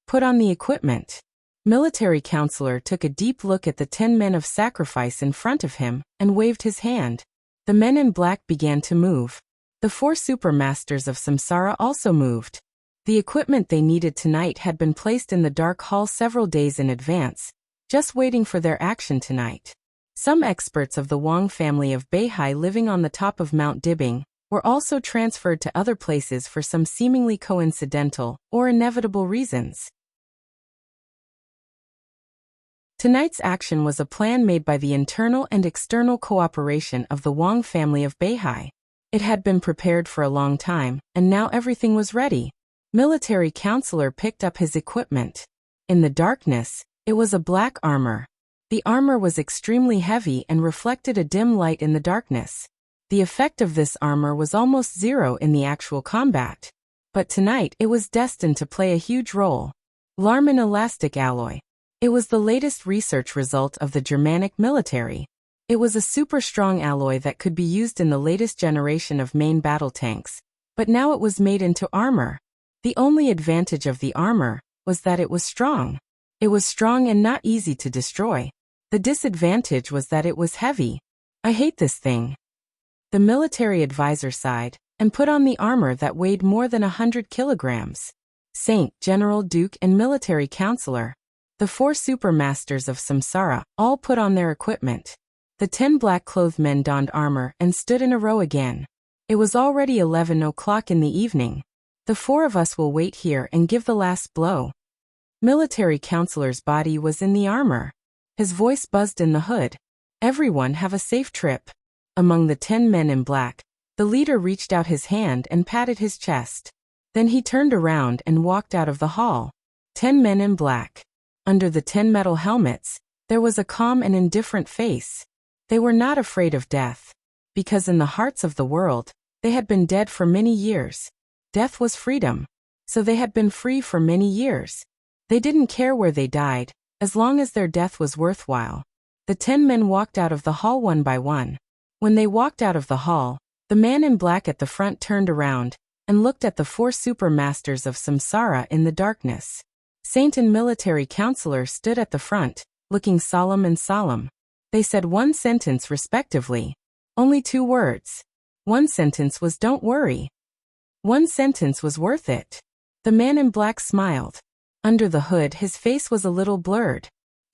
"Put on the equipment." Military counselor took a deep look at the 10 men of sacrifice in front of him and waved his hand. The men in black began to move. The 4 supermasters of Samsara also moved. The equipment they needed tonight had been placed in the dark hall several days in advance, just waiting for their action tonight. Some experts of the Wang family of Beihai living on the top of Mount Dibing were also transferred to other places for some seemingly coincidental or inevitable reasons. Tonight's action was a plan made by the internal and external cooperation of the Wang family of Beihai. It had been prepared for a long time, and now everything was ready. Military counselor picked up his equipment. In the darkness, it was a black armor. The armor was extremely heavy and reflected a dim light in the darkness. The effect of this armor was almost zero in the actual combat. But tonight it was destined to play a huge role. Larman elastic alloy. It was the latest research result of the Germanic military. It was a super strong alloy that could be used in the latest generation of main battle tanks, but now it was made into armor. The only advantage of the armor was that it was strong. It was strong and not easy to destroy. The disadvantage was that it was heavy. "I hate this thing." The military advisor sighed and put on the armor that weighed more than 100 kilograms. Saint, General, Duke, and military counselor, the 4 supermasters of Samsara, all put on their equipment. The 10 black-clothed men donned armor and stood in a row again. It was already 11 o'clock in the evening. "The 4 of us will wait here and give the last blow." Military counselor's body was in the armor. His voice buzzed in the hood. "Everyone have a safe trip." Among the 10 men in black, the leader reached out his hand and patted his chest. Then he turned around and walked out of the hall. 10 men in black. Under the 10 metal helmets, there was a calm and indifferent face. They were not afraid of death. Because in the hearts of the world, they had been dead for many years. Death was freedom. So they had been free for many years. They didn't care where they died, as long as their death was worthwhile. The 10 men walked out of the hall one by one. When they walked out of the hall, the man in black at the front turned around and looked at the 4 supermasters of Samsara in the darkness. Saint and military counselor stood at the front, looking solemn and solemn. They said one sentence respectively. Only 2 words. One sentence was "Don't worry." One sentence was worth it. The man in black smiled. Under the hood his face was a little blurred.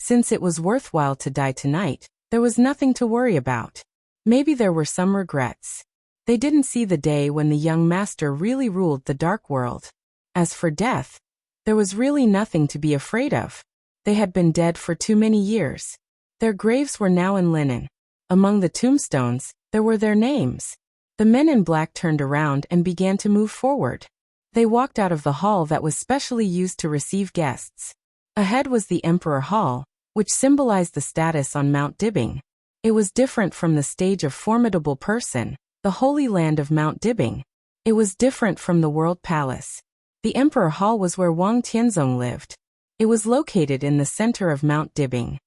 Since it was worthwhile to die tonight, there was nothing to worry about. Maybe there were some regrets. They didn't see the day when the young master really ruled the dark world. As for death, there was really nothing to be afraid of. They had been dead for too many years. Their graves were now in linen. Among the tombstones, there were their names. The men in black turned around and began to move forward. They walked out of the hall that was specially used to receive guests. Ahead was the Emperor Hall, which symbolized the status on Mount Dibbing. It was different from the stage of Formidable Person, the Holy Land of Mount Dibbing. It was different from the World Palace. The Emperor Hall was where Wang Tianzong lived. It was located in the center of Mount Dibbing.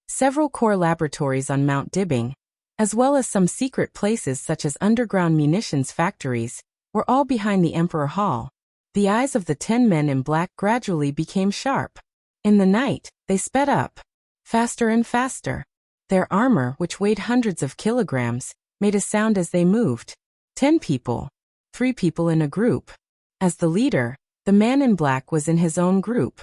Several core laboratories on Mount Dibbing, as well as some secret places such as underground munitions factories, were all behind the Emperor Hall. The eyes of the 10 men in black gradually became sharp. In the night, they sped up, faster and faster. Their armor, which weighed hundreds of kilograms, made a sound as they moved. 10 people. 3 people in a group. As the leader, the man in black was in his own group.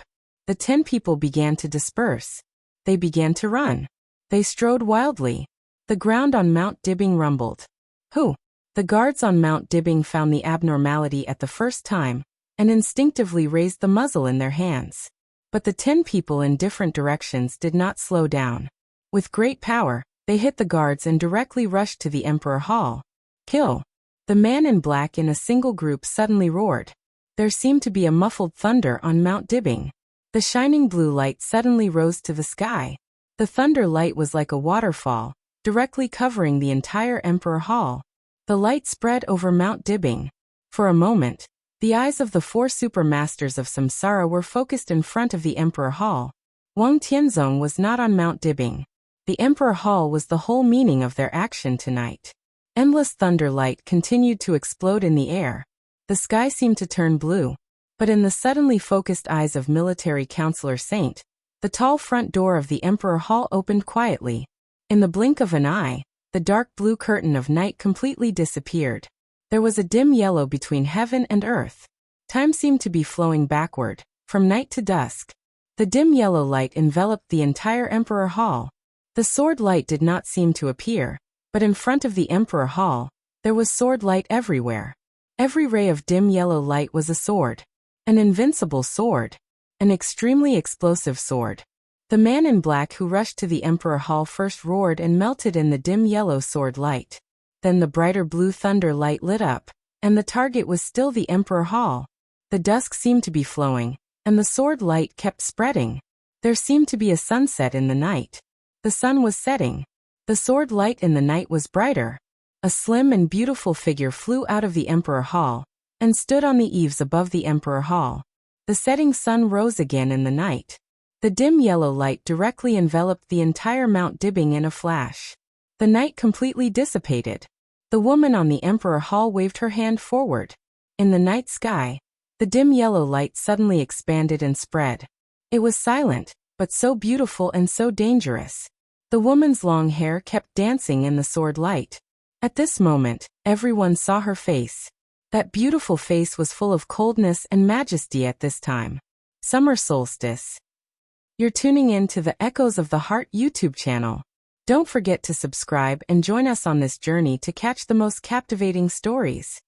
The 10 people began to disperse. They began to run. They strode wildly. The ground on Mount Dibbing rumbled. Who? The guards on Mount Dibbing found the abnormality at the first time, and instinctively raised the muzzle in their hands. But the 10 people in different directions did not slow down. With great power, they hit the guards and directly rushed to the Emperor Hall. Kill! The man in black in a single group suddenly roared. There seemed to be a muffled thunder on Mount Dibbing. The shining blue light suddenly rose to the sky. The thunder light was like a waterfall, directly covering the entire Emperor Hall. The light spread over Mount Dibbing. For a moment, the eyes of the 4 super masters of Samsara were focused in front of the Emperor Hall. Wang Tianzong was not on Mount Dibbing. The Emperor Hall was the whole meaning of their action tonight. Endless thunder light continued to explode in the air. The sky seemed to turn blue. But in the suddenly focused eyes of Military Counselor Saint, the tall front door of the Emperor Hall opened quietly. In the blink of an eye, the dark blue curtain of night completely disappeared. There was a dim yellow between heaven and earth. Time seemed to be flowing backward, from night to dusk. The dim yellow light enveloped the entire Emperor Hall. The sword light did not seem to appear, but in front of the Emperor Hall, there was sword light everywhere. Every ray of dim yellow light was a sword. An invincible sword. An extremely explosive sword. The man in black who rushed to the Emperor Hall first roared and melted in the dim yellow sword light. Then the brighter blue thunder light lit up, and the target was still the Emperor Hall. The dusk seemed to be flowing, and the sword light kept spreading. There seemed to be a sunset in the night. The sun was setting. The sword light in the night was brighter. A slim and beautiful figure flew out of the Emperor Hall, and stood on the eaves above the Emperor Hall. The setting sun rose again in the night. The dim yellow light directly enveloped the entire Mount Dibbing in a flash. The night completely dissipated. The woman on the Emperor Hall waved her hand forward. In the night sky, the dim yellow light suddenly expanded and spread. It was silent, but so beautiful and so dangerous. The woman's long hair kept dancing in the sword light. At this moment, everyone saw her face. That beautiful face was full of coldness and majesty at this time. Summer solstice. You're tuning in to the Echoes of the Heart YouTube channel. Don't forget to subscribe and join us on this journey to catch the most captivating stories.